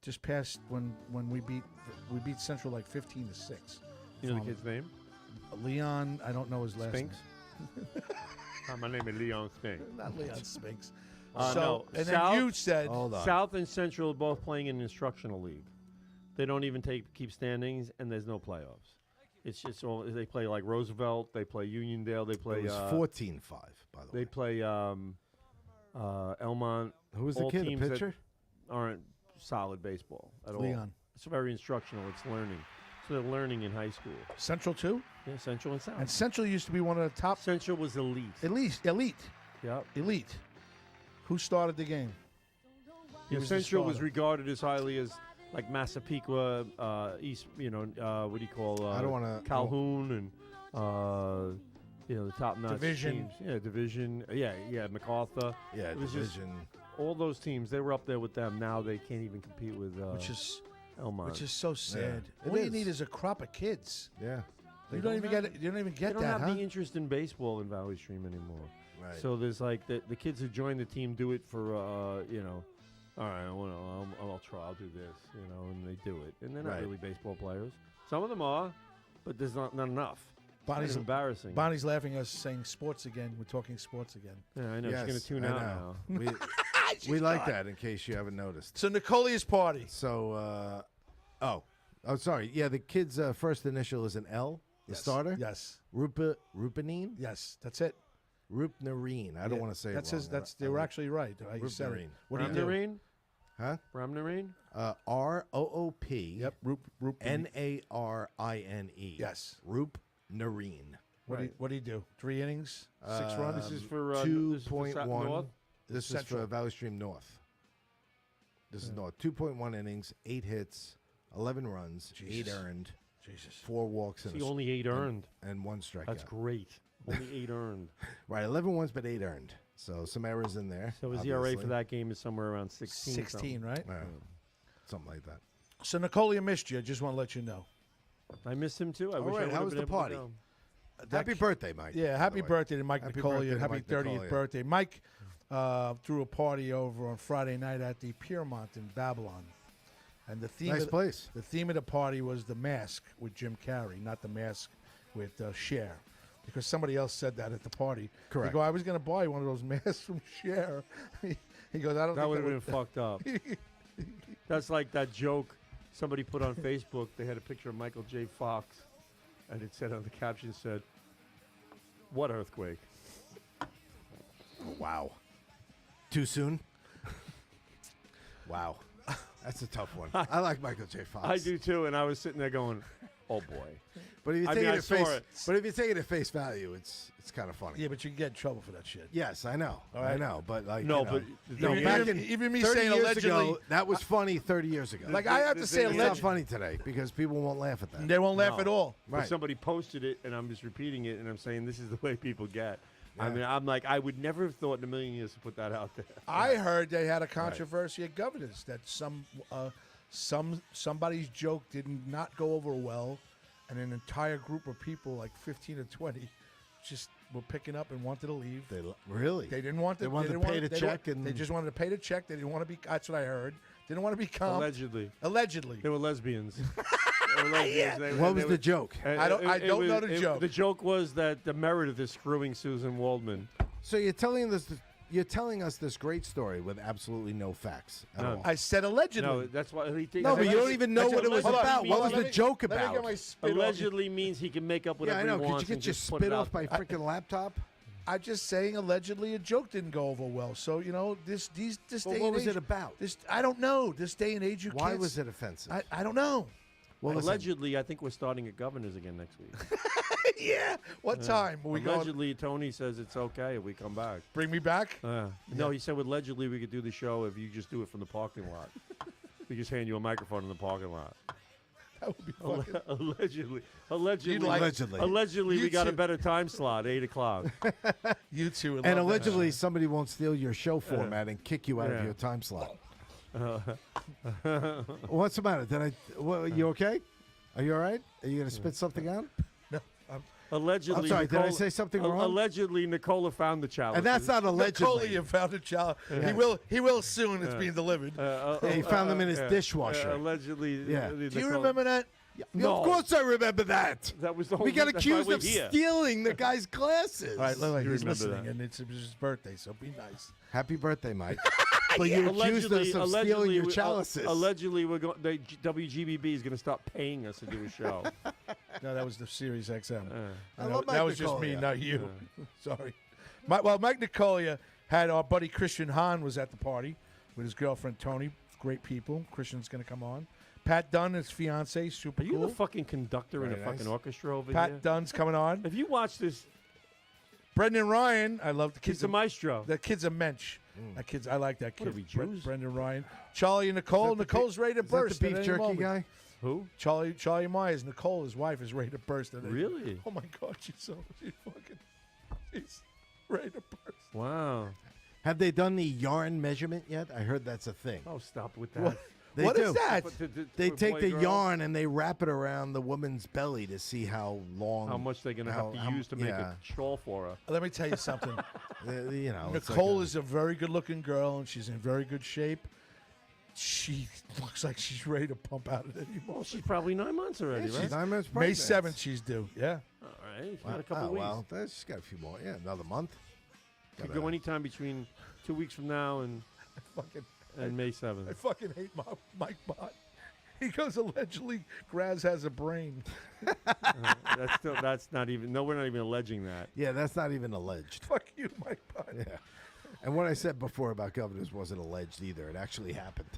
Just past when we beat Central like 15-6. You know the kid's name? Leon, I don't know his last Spinks? name. My name is Leon Spinks. Not Leon Spinks. No, and South- then you said Hold on. South and Central are both playing in an instructional league. They don't even keep standings, and there's no playoffs. It's just all they play like Roosevelt. They play Uniondale. They play. It was 14-5, by the way. They play Elmont. Who was the all kid? The teams that pitcher? aren't solid baseball at all. Leon. It's very instructional. It's learning. So they're learning in high school. Central too, Yeah, Central and South. and Central used to be one of the top Central was elite. elite. Yep. Who started the game? He Yeah, was the Central was starter. regarded as highly as like Massapequa, East. What do you call? I don't wanna- Calhoun and the top-notch Division. teams. Yeah, division. Yeah, MacArthur. Yeah, It was just- division. All those teams, they were up there with them. Now they can't even compete with Which is Elmont. so sad. It All you is. need is a crop of kids. Yeah. You don't even get it. You don't even they get don't that, have huh? the interest in baseball in Valley Stream anymore. Right. So there's like the kids who join the team do it for all right, I'll try, I'll do this, and they do it, and they're not Right. really baseball players. Some of them are, but there's not enough. Bonnie's It's embarrassing. Bonnie's laughing at us saying sports again. We're talking sports again. Yeah, I know. Yes, She's gonna tune I out know. now. We like that, in case you haven't noticed. So Nicolia's party. So, sorry. Yeah, the kid's first initial is an L, the starter. Yes. Rupanine? Yes. That's it. Rupnarine. I don't want to say That's it wrong. his. That's they were actually right. You said it. Rupnarine. What do you do? Ramnarine? Huh? Ramnarine? ROOP. Yep. Roop. Narine. Yes. Rupnarine. What do you do? 3 innings, 6 runs. This is for 2.1. North. This is Central. for Valley Stream North. This is North. 2.1 innings, 8 hits, 11 runs, 8 Jesus. earned, Jesus. 4 walks, and, See, only 8 earned. and 1 strikeout. That's great. Only 8 earned. Right, 11 ones, but 8 earned. So some errors in there. So his ERA for obviously. that game is somewhere around 16. 16, right? Yeah, something like that. So Nicolia missed you. Just want to let you know. I missed him too. I All wish right, I how would was have the been able to party? go. Happy birthday, Mike. Yeah, by happy the way. birthday to Mike Happy Nicolia. birthday to Happy Mike 30th Nicolia. birthday. Mike threw a party over on Friday night at the Piermont in Babylon. And the theme Nice of, place. The theme of the party was The Mask with Jim Carrey, not The Mask with Cher. because somebody else said that at the party. Correct. He go, I was going to buy one of those masks from Cher. He goes, I don't That think would have been fucked up. That's like that joke somebody put on Facebook. They had a picture of Michael J. Fox, and it said on the caption said, "What earthquake?" Wow. Too soon? Wow. That's a tough one. I like Michael J. Fox. I do too, and I was sitting there going, "Oh boy." But if you I take mean, it I at saw face, it. but if you take it at face value, it's kind of funny. Yeah, but you can get in trouble for that shit. Yes, I know. All I right. know, but like No, you know, but no, even- back even- in even me 30 saying years allegedly- ago, that was funny 30 years ago. Like, I have to say it's not allegedly. funny today because people won't laugh at that. They won't laugh No. at all. But Right. somebody posted it, and I'm just repeating it, and I'm saying this is the way people get. I Yeah. mean, I'm like, I would never have thought in a million years to put that out there. I heard they had a controversy at Governor's that somebody's joke did not go over well, and an entire group of people, like 15 or 20, just were picking up and wanted to leave. Really? They didn't want to. They wanted to didn't pay want- the they check don't- They and- just wanted to pay the check. They didn't want to be. That's what I heard. Didn't want to be comped. Allegedly, Allegedly. they were lesbians. They were lesbians. What was the joke? I don't know the joke. The joke was that the Meredith is screwing Susan Waldman. So you're telling us this great story with absolutely no facts at None. all. I said allegedly. No, that's why he thinks. No, but you don't even know what it was Hold on, about. What was let the me- joke let me about? get my spit off. Allegedly means he can make up Yeah, whatever I know. he Could wants. you get and your just put spit it off out my there. freaking laptop? I'm just saying, allegedly, a joke didn't go over well. So this Well, day what and was age, it about? I don't know. This day and age, you Why can't. was it offensive? I don't know. Well, listen, Allegedly, I think we're starting at Governors again next week. Yeah. What time? Are we going? Allegedly, Tony says it's okay if we come back. Bring me back. No, he said allegedly we could do the show if you just do it from the parking lot. We just hand you a microphone in the parking lot. That would be fucking. Allegedly, You'd like- allegedly, You we got a too. better time slot, 8 o'clock. You two. would and love that allegedly shit. somebody won't steal your show format and kick you out Yeah. of your time slot. What's the matter? You okay? Are you all right? Are you going to spit something out? Allegedly, I'm sorry, did I say something wrong? Allegedly, Nicola found the chalice. And that's not allegedly. Nicolia found a child. He will soon. It's being delivered. He found them in his dishwasher. Allegedly, Yeah. Do you remember that? No. Of course I remember that. That was the whole. We got that's why accused we're of here. stealing the guy's glasses. All right, look, You he's remember listening, that. and it's his birthday, so be nice. Happy birthday, Mike. But you accused us of stealing your chalices. Allegedly, we're going. WGBB is going to stop paying us to do a show. No, that was the Sirius XM. I love that Mike was just me, Nicolia. not you. Sorry. Mike Nicolia had our buddy Christian Hahn was at the party with his girlfriend Tony. Great people. Christian's going to come on. Pat Dunn, his fiance, super Are you cool. the fucking conductor in Very a fucking nice. orchestra over Pat here? Dunn's coming on. If you watch this, Brendan Ryan, I love the he's kids. the maestro. That kid's a mensch. That kid's, I like that kid. What are we, Jews? Brendan Ryan, Charlie and Nicole. Nicole's ready to Is that burst. the at beef any jerky moment. guy? Who? Charlie Myers. Nicole, his wife, is ready to burst. At any- Really? Oh my God, she's ready to burst. Wow. Have they done the yarn measurement yet? I heard that's a thing. Oh, stop with that. They What do. is that? They For take boy, the girl, yarn and they wrap it around the woman's belly to see how long. How much they're going to have to how- use to make yeah. a shawl for her. Let me tell you something. You know, it's Nicole like is a very good-looking girl, and she's in very good shape. She looks like she's ready to pump out at any Well, moment. she's probably 9 months already, she's right? 9 months May pregnant. 7th, she's due. Yeah. All right. She's got a Wow. couple Oh, weeks. well, she's got a few more. Yeah, another month. Could go anytime between 2 weeks from now and May 7th. I fucking hate Mike Bott. He goes, allegedly, Graz has a brain. That's not even. No, we're not even alleging that. Yeah, that's not even alleged. Fuck you, Mike Bott. Yeah. And what I said before about governors wasn't alleged either. It actually happened.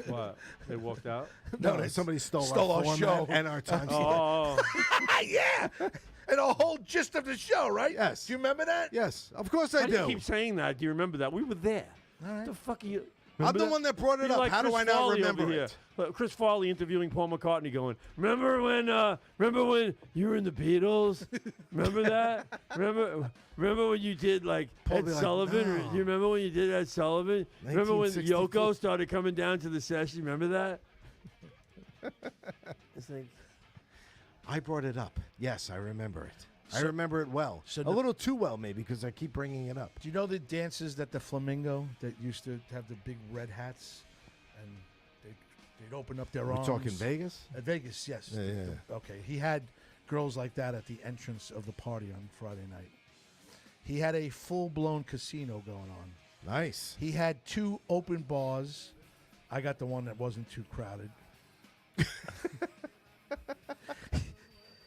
What? They walked out. No, somebody stole our our format show. and our time slot. Oh, Yeah. And the whole gist of the show, right? Yes. Do you remember that? Yes, of course I how do you do. keep saying that? Do you remember that? We were there. All right. The fuck are you? I'm Remember the that? one that brought it You're up. like How do Chris I not Farley remember over it? here. Chris Farley interviewing Paul McCartney, going, Remember when you were in the Beatles? Remember that? Remember when you did like Paul Ed be like, Sullivan? "No." You remember when you did Ed Sullivan? Remember when 1964. Yoko started coming down to the session? Remember that? It's like, I brought it up. Yes, I remember it. I remember it well. so A the- little too well, maybe, because I keep bringing it up. Do you know the dances that the Flamingo that used to have the big red hats, and they'd open up their We're arms? talking Vegas? At Vegas, yes. Yeah. Okay, he had girls like that at the entrance of the party on Friday night. He had a full-blown casino going on. Nice. He had 2 open bars. I got the one that wasn't too crowded.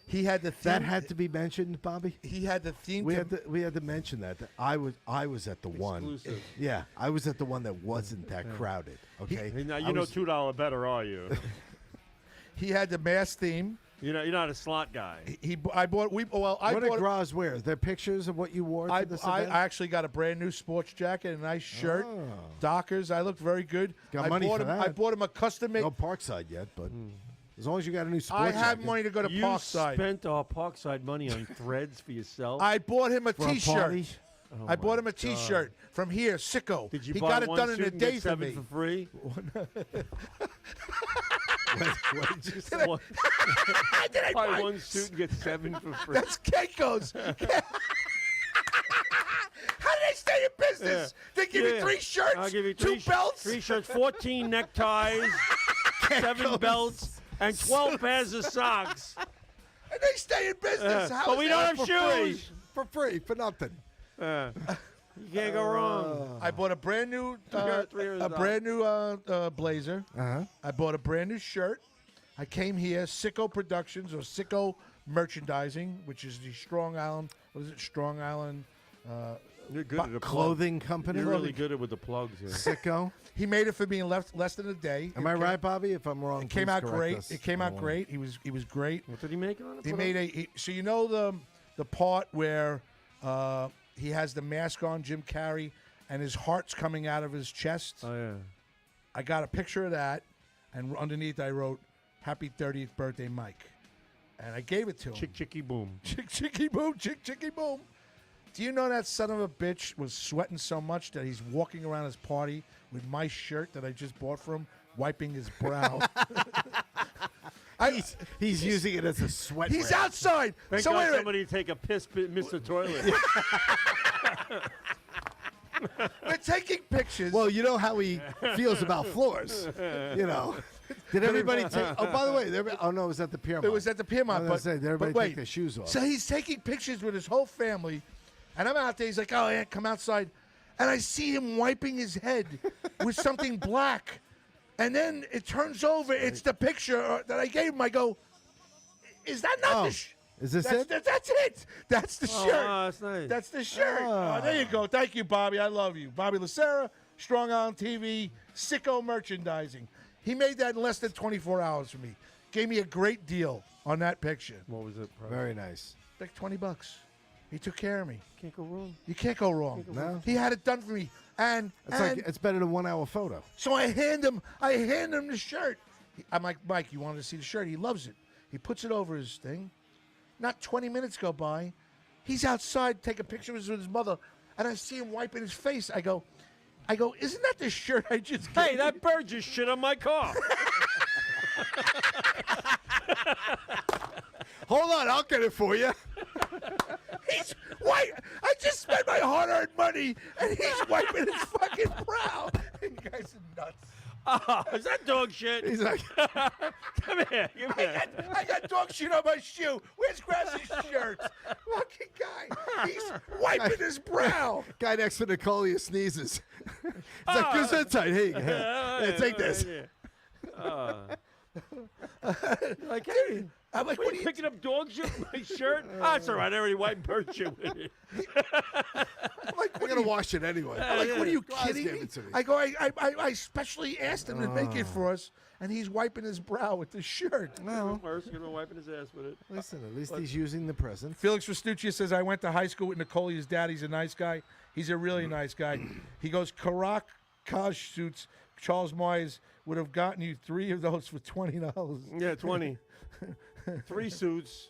He had the theme. That had to be mentioned, Bobby. He had the theme. We had to mention that. I was at the one. Exclusive. Yeah, I was at the one that wasn't that crowded. Okay. Hey, now I you know was- $2 better, are you? He had the mass theme. You're not a slot guy. I bought. I what did bought. Graz wear? Are there pictures of what you wore I to this I event? actually got a brand new sports jacket, a nice shirt, Oh. Dockers. I looked very good. Got I money bought for him. that. I bought him a custom made. No Parkside yet, but as long as you got a new I sports have jacket. money to go to You Parkside. spent our Parkside money on threads for yourself. I bought him a for a T-shirt. party. Oh I bought my him a T-shirt from here, Sicko. Did you he buy got it one done in suit a and day get for 7 me. for free? What did you say? What? Did I Buy buy- one suit and get 7 for free. That's Keiko's. How did they stay in business? They give you 3 shirts, I'll give you 2 belts. 3 shirts, 14 neckties, 7 belts, and 12 pairs of socks. And they stay in business. How But is we that don't for have free? shoes. For free, for nothing. You can't go wrong. I bought a brand new, blazer. Uh-huh. I bought a brand new shirt. I came here, Sicko Productions or Sicko Merchandising, which is the Strong Island. What is it? Strong Island. You're good at the Clothing company. You're really good at with the plugs here. Sicko. He made it for me in less than a day. Am I right, Bobby? If I'm wrong, It came please out correct great. us. It came out Oh. great. He was great. What did he make on it? He made so you know the part where he has the mask on, Jim Carrey, and his heart's coming out of his chest. Oh, yeah. I got a picture of that, and underneath I wrote, "Happy 30th birthday, Mike," and I gave it to him. Chick, chicky, boom. Chick, chicky, boom, chick, chicky, boom. Do you know that son of a bitch was sweating so much that he's walking around his party with my shirt that I just bought for him, wiping his brow? He's using it as a sweat. He's rack. outside. Thank So God wait a minute. somebody take a piss, miss the toilet. We're taking pictures. Well, you know how he feels about floors. You know. Did everybody take? Oh, by the way, oh no, it was at the Piermont. it was at the Piermont. I was But, gonna say, did everybody but wait. take their shoes off? So he's taking pictures with his whole family, and I'm out there. He's like, "Oh, yeah, come outside," and I see him wiping his head with something black, and then it turns over. It's the picture that I gave him. I go, "Is that not Oh, the?" is this that's, it? That's it. That's the shirt. that's nice. That's the shirt. Ah. Oh, there you go. Thank you, Bobby. I love you. Bobby Lucera, Strong Island TV, Sicko Merchandising. He made that in less than 24 hours for me. Gave me a great deal on that picture. What was it? Very nice. Like $20. He took care of me. Can't go wrong. You can't go wrong. No. He had it done for me. And, It's like it's better than 1 hour photo. so I hand him the shirt. I'm like, "Mike, you wanted to see the shirt?" He loves it. He puts it over his thing. Not 20 minutes go by. He's outside taking pictures with his mother, and I see him wiping his face. I go, "Isn't that the shirt I just gave Hey, you?" that bird just shit on my car. Hold on, I'll get it for you. He's white. I just spent my hard-earned money, and he's wiping his fucking brow. You guys are nuts. Oh, is that dog shit? He's like, Come here. Give me that. I got dog shit on my shoe. Where's Grass's shirt? Fucking guy. He's wiping his brow. guy next to Nicolia sneezes. He's like, "Good insight. Hey, hey, take this." Like, hey, I'm like, what "What are are you you?" picking up dog shit with my shirt? That's all right. I already wiped bird shit with it. I'm like, I'm "What are gonna you?" wash it anyway. I'm like, "What are you Glass kidding gave me?" it to me. I go, I specially asked him to make it for us, and he's wiping his brow with the shirt. Well, Worse, you're wiping his ass with it. listen, at least he's using the present. Felix Restuccia says, "I went to high school with Nicolia's dad. He's a nice guy. He's a really nice guy." He goes, "Karak Kaj suits, Charles Myers would have gotten you 3 of those for $20. Yeah, 20. 3 suits.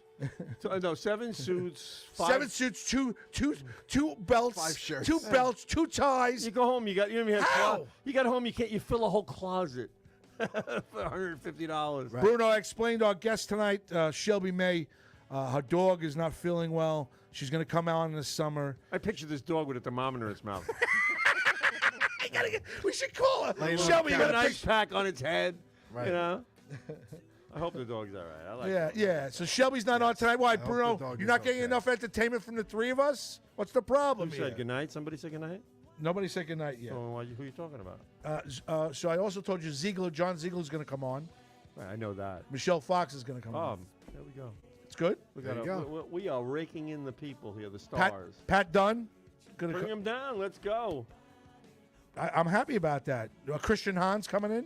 No, 7 suits. 5. 7 suits, two belts, 5 shirts. 2 belts, 2 ties. You go home. You don't even have. How? You got home. You fill a whole closet for $150. Right. Bruno, I explained our guest tonight, Shelby May. Her dog is not feeling well. She's going to come out in the summer. I picture this dog with a thermometer in its mouth. We should call her. Laying on Shelby, the you Got got an a ice pack on its head. Right. You know. I hope the dog's all right. I like Yeah, dogs. yeah. So Shelby's not on tonight. Why, hope the Bruno? dog You're is not getting okay. enough entertainment from the three of us? What's the problem Who here? said goodnight? Somebody said goodnight? Nobody said goodnight yet. So who are you talking about? So I also told you John Ziegler's going to come on. Right, I know that. Michelle Fox is going to come Oh, on. there we go. It's good. There you go. We are raking in the people here, the Pat, stars. Pat Dunn. Gonna Bring them down. Let's go. I'm happy about that. Christian Hans coming in.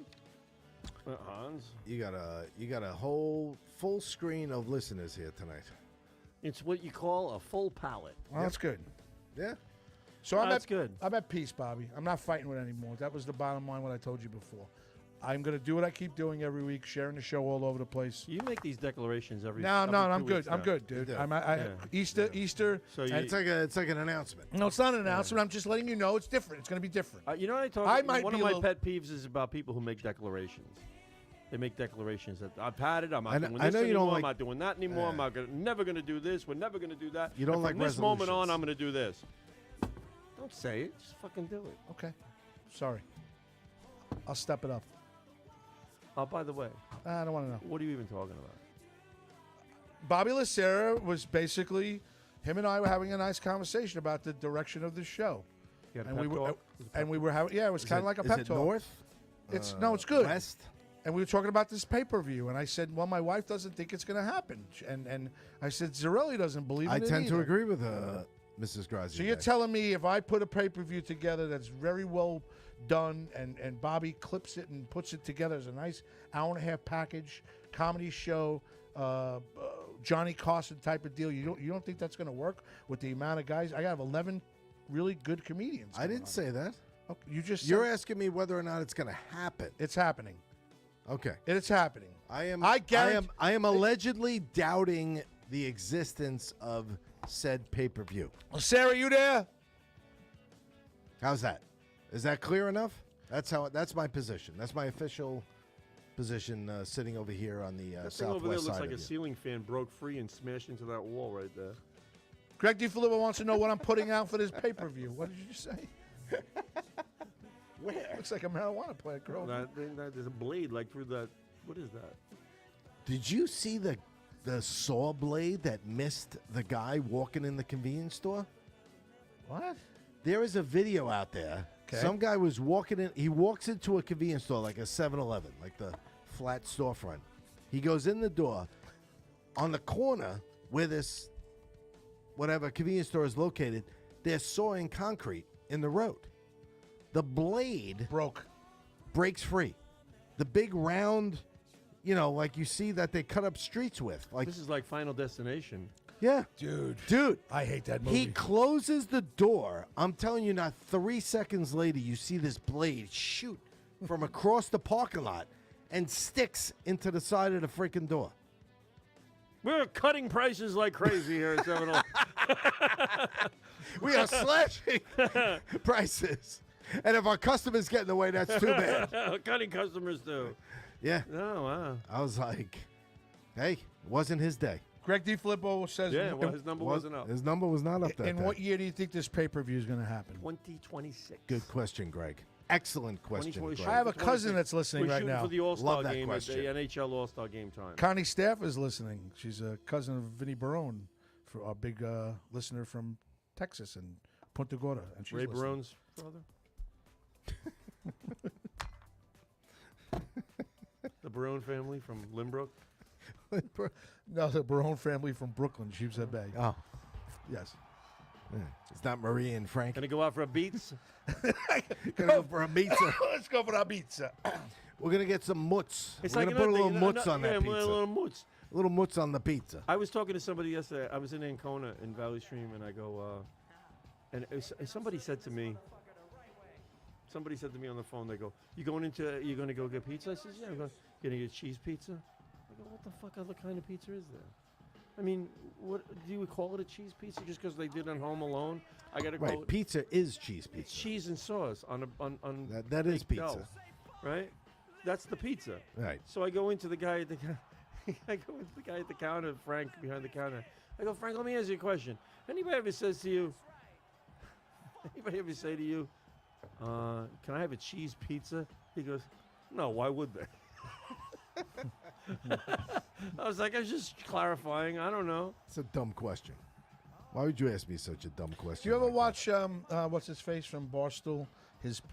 Hans. You got a whole full screen of listeners here tonight. It's what you call a full palette. Well, that's good. Yeah. So I'm That's at, good. I'm at peace, Bobby. I'm not fighting with it anymore. That was the bottom line, what I told you before. I'm going to do what I keep doing every week, sharing the show all over the place. You make these declarations every. No, every no, 2 I'm good. weeks I'm now. good, dude. do. Easter. So you, It's like an announcement. No, it's not an announcement. I'm just letting you know it's different. It's going to be different. you know what I told I you? might One be of a my little- pet peeves is about people who make declarations. They make declarations that I've had it. I'm not doing I this know you anymore. don't I'm like- not doing that anymore. I'm not never going to do this. We're never going to do that. You don't And like from this moment on, resolutions. I'm going to do this. Don't say it. Just fucking do it. Okay. Sorry. I'll step it up. Oh, by the way, I don't want to know. what are you even talking about? Bobby Lacerra was basically, him and I were having a nice conversation about the direction of the show. You got a And pep we were, talk? and we were having, it was kind of like a Is pep it talk. north? It's no, it's good. West? And we were talking about this pay-per-view, and I said, well, my wife doesn't think it's going to happen. And I said, Zarelli doesn't believe I in it tend to either. agree with Mrs. Grazi. So you're telling me if I put a pay-per-view together that's very well done and Bobby clips it and puts it together as a nice hour-and-a-half package, comedy show, Johnny Carson type of deal, you don't think that's going to work with the amount of guys? I have 11 really good comedians. I coming didn't on. say that. Okay, you just You're said asking me whether or not it's going to happen. it's happening. Okay. It's happening. I guarantee- am allegedly doubting the existence of said pay-per-view. Well, Sarah, you there? How's that? Is that clear enough? That's my position. That's my official position sitting over here on the That thing over there southwest looks side like a of you. ceiling fan broke free and smashed into that wall right there. Greg DiFilippo wants to know what I'm putting out for this pay-per-view. What did you say? Where? Looks like a marijuana plant, girl. That thing, there's a blade like through that. What is that? Did you see the saw blade that missed the guy walking in the convenience store? What? There is a video out there. Okay. Some guy was walking in. He walks into a convenience store like a 7-Eleven, like the flat storefront. He goes in the door. On the corner where this whatever convenience store is located, they're sawing concrete in the road. The blade breaks free. The big round, like you see that they cut up streets with. Like, This is like Final Destination. yeah. Dude. I hate that movie. He closes the door. I'm telling you, not 3 seconds later, you see this blade shoot from across the parking lot and sticks into the side of the freaking door. We're cutting prices like crazy here at 7-Eleven. We are slashing prices. And if our customers get in the way, that's too bad. Cutting customers too. Yeah. Oh wow. I was like, hey, it wasn't his day. Greg DiFilippo says, Yeah, well, his number wasn't up. His number was not up that in day. what year do you think this pay-per-view is going to happen? 2026. Good question, Greg. Excellent question, 2026. Greg. I have a cousin 2026. that's listening We're right shooting now. for the All-Star Love that game question. at the NHL All-Star game time. Connie Staff is listening. She's a cousin of Vinny Barone, for our big listener from Texas and Punta Gorda. And she's Ray listening. Barone's brother. The Barone family from Limbrook. No, the Barone family from Brooklyn, Sheepshead Bay. Oh, Yes. it's not Marie and Frank. Gonna go out for a beats. Gonna go for a pizza. Let's go for our pizza. We're gonna get some mutz. It's We're like gonna put a little another mutz thing, on that yeah, pizza. A little mutz. A little mutz on the pizza. I was talking to somebody yesterday. I was in Ancona in Valley Stream, and I go, and somebody said to me on the phone, they go, you going to go get pizza? I says, yeah, I'm going to get cheese pizza. I go, what the fuck other kind of pizza is there? I mean, what do you call it a cheese pizza just because they did on Home Alone? I got to call Right, it. pizza is cheese It's pizza. cheese and sauce on That is baked dough, pizza. right? That's the pizza. Right. So I go into the guy at the I go into the guy at the counter, Frank, behind the counter. I go, Frank, let me ask you a question. Anybody ever says to you, anybody ever say to you, can I have a cheese pizza? He goes, no, why would they? I was like, I was just clarifying. I don't know. It's a dumb question. Why would you ask me such a dumb question? Do you ever like that? watch what's his face from Barstool?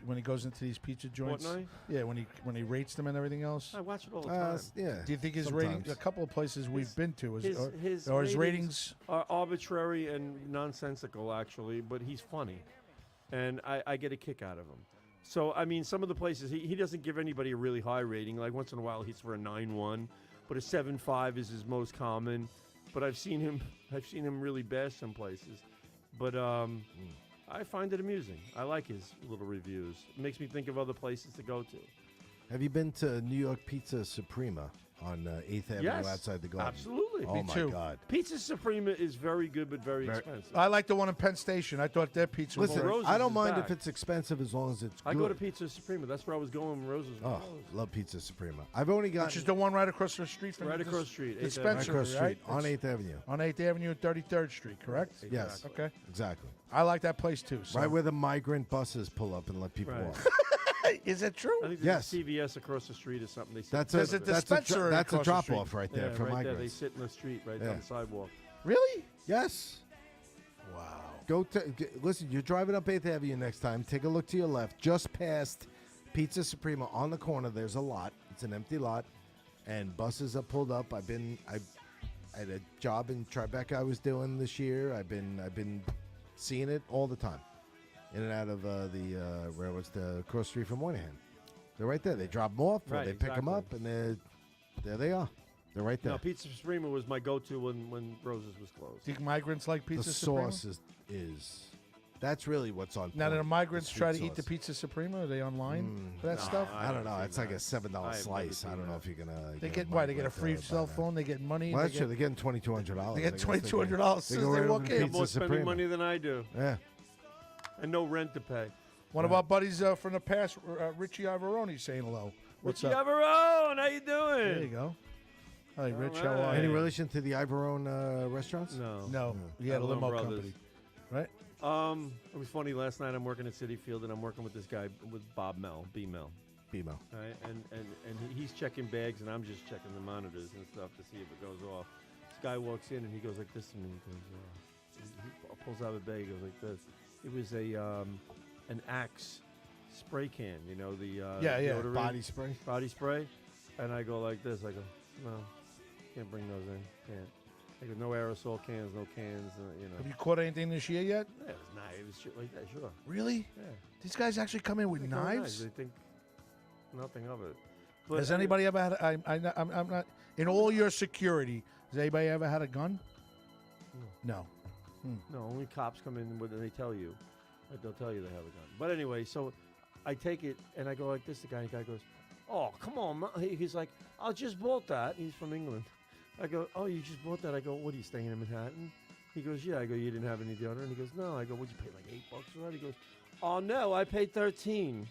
When he goes into these pizza joints. Portnoy? Yeah, when he rates them and everything else. I watch it all the time. Yeah. Do you think his sometimes. rating? A couple of places we've been to, His or his ratings ratings. are arbitrary and nonsensical, actually, but he's funny, and I get a kick out of him. So I mean, some of the places he doesn't give anybody a really high rating. Like once in a while, he's for a 9.1, but a 7.5 is his most common. But I've seen him really bash some places, but I find it amusing. I like his little reviews. It makes me think of other places to go to. Have you been to New York Pizza Suprema on 8th Avenue Yes, outside the Garden? absolutely. Oh, Me my too. God. Pizza Suprema is very good, but very expensive. I like the one in Penn Station. I thought their pizza was Listen, Roses I don't is mind back. if it's expensive as long as it's good. I go to Pizza Suprema. That's where I was going when Roses was Oh, closed. love Pizza Suprema. I've only got which is the one right across the street from Right the across the street, 8th right dispensary, across the right? street on 8th Avenue. On 8th Avenue and 33rd Street, correct? Yes, Okay. exactly. I like that place too. So. Right where the migrant buses pull up and let people Right. walk. Is it true? I think Yes. there's a CVS across the street or something. They sit That's There's a a that's dispensary that's a across the drop street. off right there for right there. They migrants. sit in the street right Yeah. on the sidewalk. Really? Yes. Wow. Go to listen. You're driving up 8th Avenue next time. Take a look to your left, just past Pizza Suprema on the corner. There's a lot. It's an empty lot, and buses are pulled up. I had a job in Tribeca I was doing this year. I've been seeing it all the time, in and out of the railroads, the cross street from Moynihan. They're right there. They drop them off, or Right, they pick them exactly. up, and there they are. They're right there. No, Pizza Suprema was my go-to when Roses was closed. Do migrants like The pizza Suprema? sauce is that's really what's on. Now, do point, the migrants sweet try to eat the sauce. pizza Suprema? Are they online for that no, stuff? I don't know. seen It's like that. a $7 I have never slice. seen I don't know that. if you're gonna. They get get why? They get a migrant free to buy cell that. phone. They get money. Well, they that's true. get, They're getting $2,200. they get I guess $2,200 as soon as go they right walk over They to in. have more Pizza spending Suprema. money than I do, Yeah. and no rent to pay. One of our buddies from the past, Richie Ivaroni, saying hello. What's Richie up? Ivarone, how you doing? There you go. Hi, Rich. How right. are Any you? relation to the Ivorone restaurants? No. No, he had a Ivarone limo Brothers. company, right? It was funny. Last night I'm working at City Field, and I'm working with this guy, with Bob Mel, B Mel. BMO. Right? And he's checking bags, and I'm just checking the monitors and stuff to see if it goes off. This guy walks in, and he goes like this to me. He goes, he pulls out a bag. He goes like this. It was an Axe spray can. You know the Yeah, yeah. deodorant, Body spray. body spray. And I go like this. I go, no, can't bring those in. Can't. I go, no aerosol cans, no cans. You know. Have you caught anything this year yet? Yeah, it was knives, shit like that. Sure. Really? Yeah. These guys actually come in with They go knives? They think nothing of it. But Has anybody ever had? I'm not. In all your security, has anybody ever had a gun? No. No, only cops come in when they tell you. Like, they'll tell you they have a gun. But anyway, so I take it and I go like this. The guy goes, "Oh, come on." He's like, "I just bought that." He's from England. I go, "Oh, you just bought that?" I go, "What, are you staying in Manhattan?" He goes, "Yeah." I go, "You didn't have any deodorant?" He goes, "No." I go, "Would you pay like $8 for that?" He goes, "Oh no, I paid 13."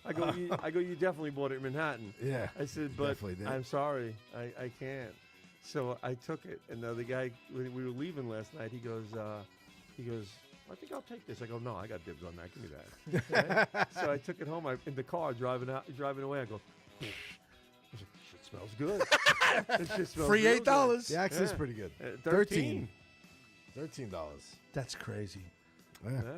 I go, "You definitely bought it in Manhattan." Yeah. I said, "But Definitely did. I'm sorry, I can't." So I took it, and the guy, when we were leaving last night, he goes, "I think I'll take this." I go, "No, I got dibs on that. Give me that." Right? So I took it home. In the car driving away. I go, I was like, "Shit smells good." It shit smells Free real good. $8. The accent's Yeah. pretty good. 13. $13. That's crazy. Yeah. Yeah.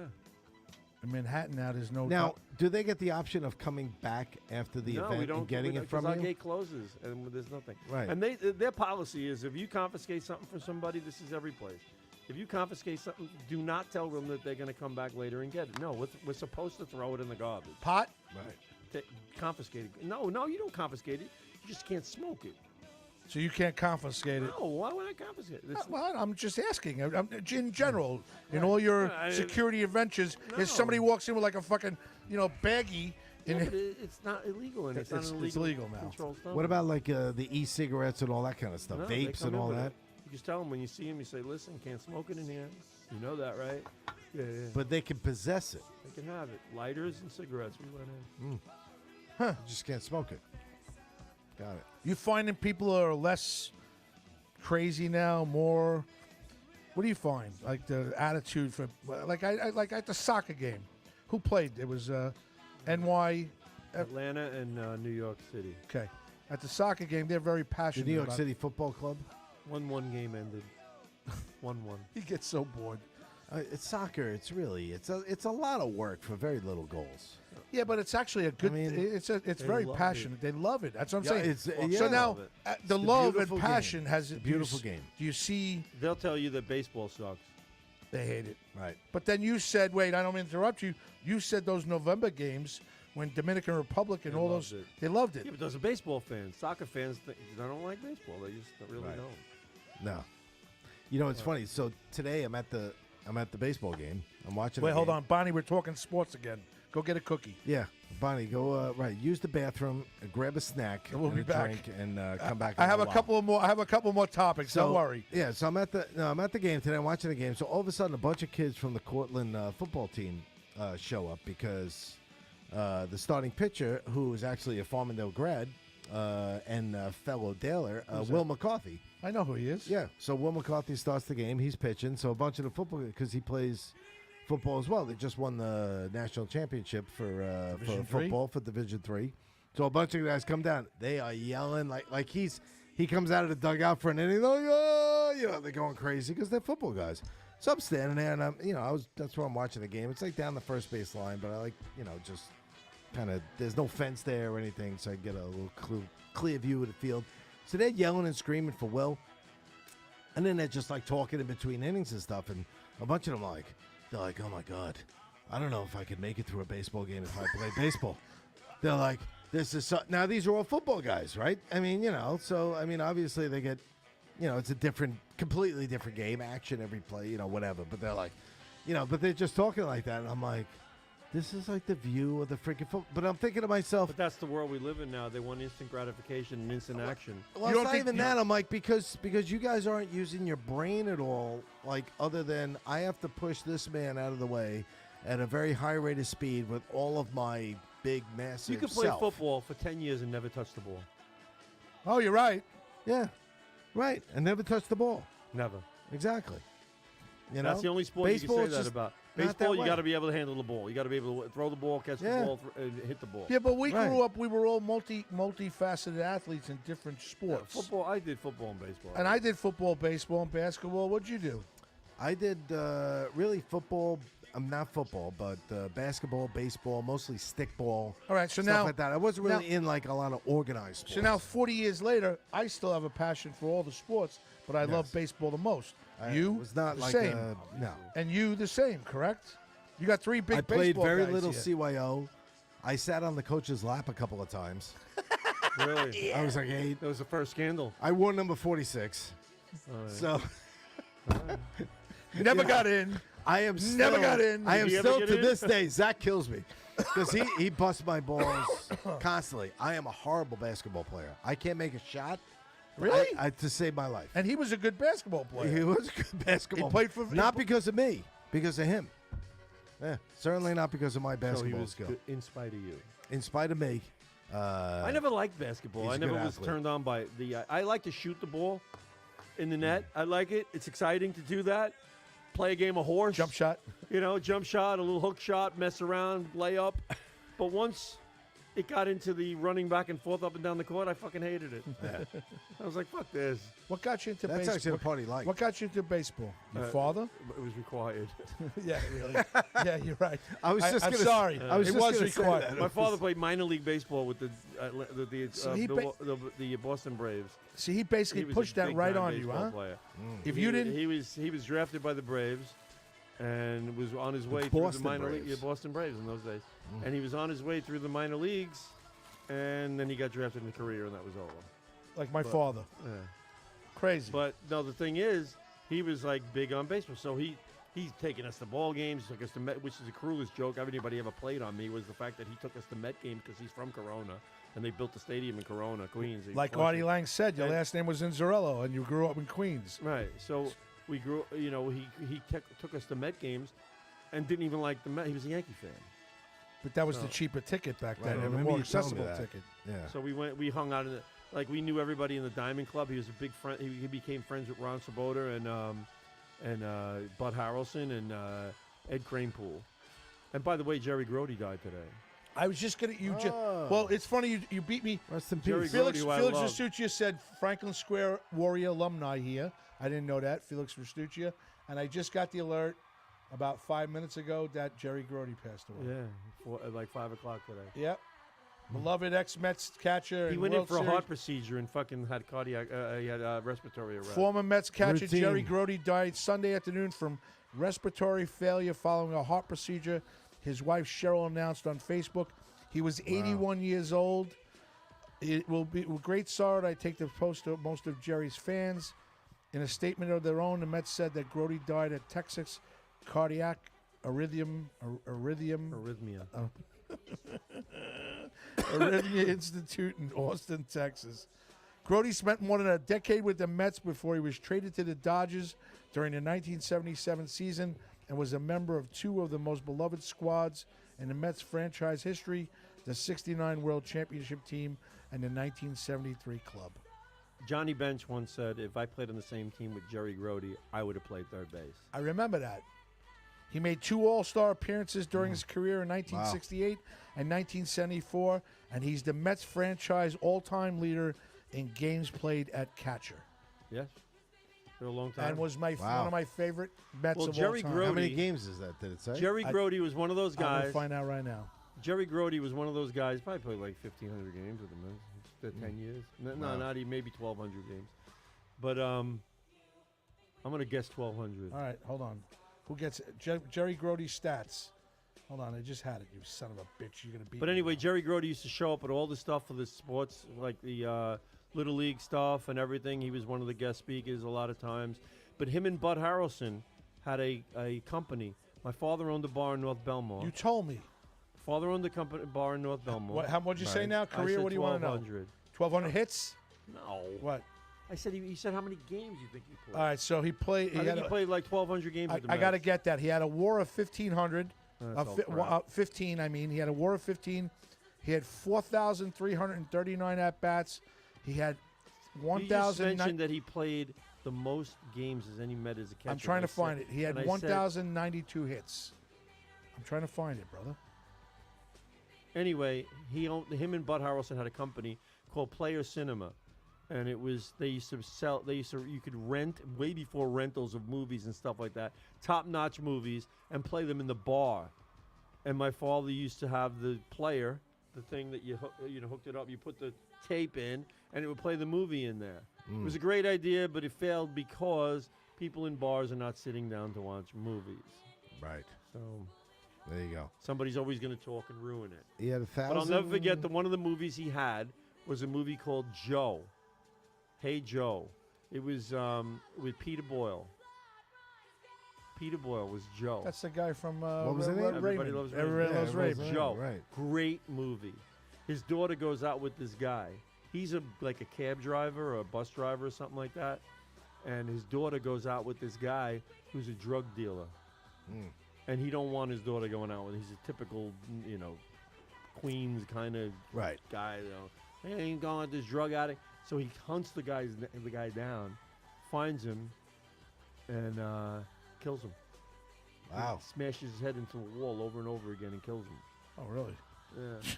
In Manhattan now, there's no. Now, do they get the option of coming back after the No, event we don't and getting it from our you? gate closes and there's nothing. Right. And their policy is if you confiscate something from somebody, this is every place. If you confiscate something, do not tell them that they're going to come back later and get it. No, we're supposed to throw it in the garbage. pot. Right. Confiscate it. No, you don't confiscate it. You just can't smoke it. So you can't confiscate it. No, why would I confiscate it? It's- Well, I'm just asking. In general, in all your I- security adventures, if somebody walks in with like a fucking, baggie, yeah, and but it's not illegal, and it's not It's an illegal legal now. controlled stuff. What about like the e-cigarettes and all that kind of stuff, No, they vapes come and in all with that? it. You just tell them when you see them, you say, "Listen, can't smoke it in here." You know that, right? Yeah. But they can possess it. They can have it. Lighters and cigarettes. We went in. You just can't smoke it. Got it. you finding people are less crazy now, more. What do you find? Like the attitude for like I like at the soccer game. Who played? It was NY. Atlanta and New York City. Okay. At the soccer game, they're very The passionate. New York about City Football Club. 1-1 game ended. 1-1. He gets so bored. It's soccer. It's a lot of work for very little goals. Yeah, but it's actually a good. mean, it's they very love passionate. They love it. That's what I'm Yeah, saying. it's- So yeah. now Love it. the It's a love and beautiful game. passion has It's a beautiful game. Do you see? They'll tell you that baseball sucks. They hate it. Right. But then you said, wait, I don't mean to interrupt you. You said those November games when Dominican Republic and They all loved those, it. they loved it. Yeah, but those are baseball fans. Soccer fans, they don't like baseball. They just really Right. don't. No. You know, it's funny. So today I'm at the baseball game. I'm watching. Wait, the hold game. on, Bonnie. We're talking sports again. Go get a cookie. Yeah, Bonnie, go use the bathroom, grab a snack, And we'll and be a back. drink, and come back. I in have a while. couple of more. I have a couple more topics. So, don't worry. Yeah, so I'm at the game today. I'm watching the game. So all of a sudden, a bunch of kids from the Cortland football team show up because the starting pitcher, who is actually a Farmingdale grad and fellow Daler, Will McCarthy. I know who he is. Yeah, so Will McCarthy starts the game. He's pitching. So a bunch of the football, because he plays football as well. They just won the national championship for Division three? football for Division 3. So a bunch of guys come down. They are yelling like he comes out of the dugout for an inning. They're like, oh, they're going crazy because they're football guys. So I'm standing there and that's where I'm watching the game. It's like down the first base line, but I like just kind of there's no fence there or anything, so I get a little clear view of the field. So they're yelling and screaming for Will, and then they're just like talking in between innings and stuff. And a bunch of them they're like, oh my God, I don't know if I could make it through a baseball game if I played baseball. They're like, this is now these are all football guys, right? I mean, so I mean, obviously they get, it's a completely different game, action every play, whatever. But they're like, but they're just talking like that, and I'm like, this is like the view of the freaking football. But I'm thinking to myself, But that's the world we live in now. They want instant gratification and instant action. well, You it's don't not think even you- that. I'm like, because you guys aren't using your brain at all, like other than I have to push this man out of the way at a very high rate of speed with all of my big, massive You could play self. football for 10 years and never touch the ball. Oh, you're right. Yeah, right. And never touch the ball. Never. Exactly. That's the only sport Baseball you is can say that just about. not Baseball, that you way. got to be able to handle the ball. You got to be able to throw the ball, catch Yeah. the ball, and hit the ball. Yeah, but we Right. grew up. We were all multifaceted athletes in different Yeah, sports. football. I did football and baseball. And I did football, baseball, and basketball. What'd you do? I did really football. I'm not football, but basketball, baseball, mostly stickball. All right, so stuff now, like that. I wasn't really in like a lot of organized sports. so now, 40 years later, I still have a passion for all the sports, but I love Yes. baseball the most. I You was not the like same, no. and you the same, correct? You got three big. I played baseball very guys little here. CYO. I sat on the coach's lap a couple of times. Really? I was like 8. That was the first scandal. I wore number 46. So You never got in. I am still, Never got in. I am Did you ever still get to in? this day. Zach kills me because he busts my balls constantly. I am a horrible basketball player. I can't make a shot. Really? To save my life. And he was a good basketball player. He was a good basketball. He played for- not because of me, because of him. Yeah, certainly not because of my So he basketball was skill. good in spite of you. In spite of me, I never liked basketball. he's I a never good was athlete. turned on by the. I like to shoot the ball in the net. I like it. It's exciting to do that. Play a game of horse. Jump shot. Jump shot, a little hook shot, mess around, lay up. But once it got into the running back and forth up and down the court, I fucking hated it. I was like, fuck this. What got you into That's baseball? actually the part he liked. What got you into baseball? Your Uh, father? It was required. Yeah, really. Yeah, you're right. I was just I'm gonna- sorry. I was it just was gonna say required. that. My father played minor league baseball with So he the Boston Braves. See, he basically He was pushed a that right big-time on you, baseball huh? player. If you didn't, he was drafted by the Braves, and was on his way through the Boston minor league. Braves. Yeah, Boston Braves in those days, and he was on his way through the minor leagues, and then he got drafted in the career, and that was over. like my but- father, Yeah. crazy. But no, the thing is, he was like big on baseball, so he's taking us to ball games, took us to Met, which is the cruelest joke anybody ever played on me was the fact that he took us to Met games because he's from Corona, and they built the stadium in Corona, Queens. He like flushed Artie it. Lang said, your And- last name was Inzarello, and you grew up in Queens. Right. So we grew. He took us to Met games, and didn't even like the Met. He was a Yankee fan. But that was So- the cheaper ticket back Right, then, I and the remember more you telling me accessible that. ticket. Yeah. So we hung out in the, like we knew everybody in the Diamond Club. He was a big friend. He became friends with Ron Swoboda and Bud Harrelson and Ed Kranepool. And by the way, Jerry Grody died today. I was just gonna. Oh. Well, it's funny you beat me. Rest in Jerry peace. Grody, who I Felix love. Restuccia said Franklin Square Warrior alumni here. I didn't know that, Felix Restuccia. And I just got the alert about 5 minutes ago that Jerry Grody passed away. Yeah, at like 5 o'clock today. Yep. Beloved ex-Mets catcher. He and went in World for a Series. heart procedure and fucking had cardiac. He had respiratory arrest. Former Mets catcher Routine. Jerry Grody died Sunday afternoon from respiratory failure following a heart procedure. His wife Cheryl announced on Facebook. He was 81 years old. It will be with great sorrow I take the post of most of Jerry's fans. In a statement of their own, the Mets said that Grody died at Texas cardiac arrhythmia Institute in Austin, Texas. Grody spent more than a decade with the Mets before he was traded to the Dodgers during the 1977 season and was a member of two of the most beloved squads in the Mets franchise history, the 69 World Championship team and the 1973 club. Johnny Bench once said, if I played on the same team with Jerry Grody, I would have played third base. I remember that. He made 2 All-Star appearances during his career in 1968 and 1974, and he's the Mets franchise all-time leader in games played at catcher. Yes, for a long time. And was one Wow. of my favorite Mets Well, of Jerry all time. How many Grody- games is that? Did it say? Jerry Grody was one of those I'm going guys. to find out right now. Jerry Grody was one of those guys. Probably played like 1,500 games with the Mets. For 10 years. No, Wow. not even, maybe 1,200 games. But I'm going to guess 1,200. All right, hold on. Who gets it? Jerry Grody stats. Hold on, I just had it. You son of a bitch. You're going to beat But me anyway, now. Jerry Grody used to show up at all the stuff for the sports, like the Little League stuff and everything. He was one of the guest speakers a lot of times. But him and Bud Harrelson had a company. My father owned a bar in North Belmore. You told me. Father owned a bar in North Belmore. What'd you say Right. now? I Career? said What do you want to know? 1,200. 1,200 hits? No. What? I said he said how many games you think he played? All right, so he played. I think he played like 1,200 games with the I got to Mets. get that. He had a WAR of 1,500. That's all crap. 15, I mean. He had a WAR of 15. He had 4,339 at-bats. He had You just 1,000. mentioned that he played the most games as any Met as a catcher. I'm trying to I said- find it. He had and I said- 1,092 hits. I'm trying to find it, brother. Anyway, him and Bud Harrelson had a company called Player Cinema, and it was you could rent way before rentals of movies and stuff like that, top-notch movies, and play them in the bar. And my father used to have the player, the thing that you hooked it up, you put the tape in, and it would play the movie in there. It was a great idea, but it failed because people in bars are not sitting down to watch movies. Right. So There you go. somebody's always going to talk and ruin it. He had 1,000. But I'll never forget that one of the movies he had was a movie called Joe. Hey Joe. It was with Peter Boyle. Peter Boyle was Joe. That's the guy from What was the name? Everybody Raymond. Loves Everybody Raymond. Loves Yeah, Raymond. Raymond. Joe. Right. Great movie. His daughter goes out with this guy. He's like a cab driver or a bus driver or something like that. And his daughter goes out with this guy who's a drug dealer. And he don't want his daughter going out with him. He's a typical, Queens kind of Right. guy. He ain't going with this drug addict. So he hunts the guy down, finds him, and kills him. Wow. Smashes his head into a wall over and over again and kills him. Oh, really? Yeah.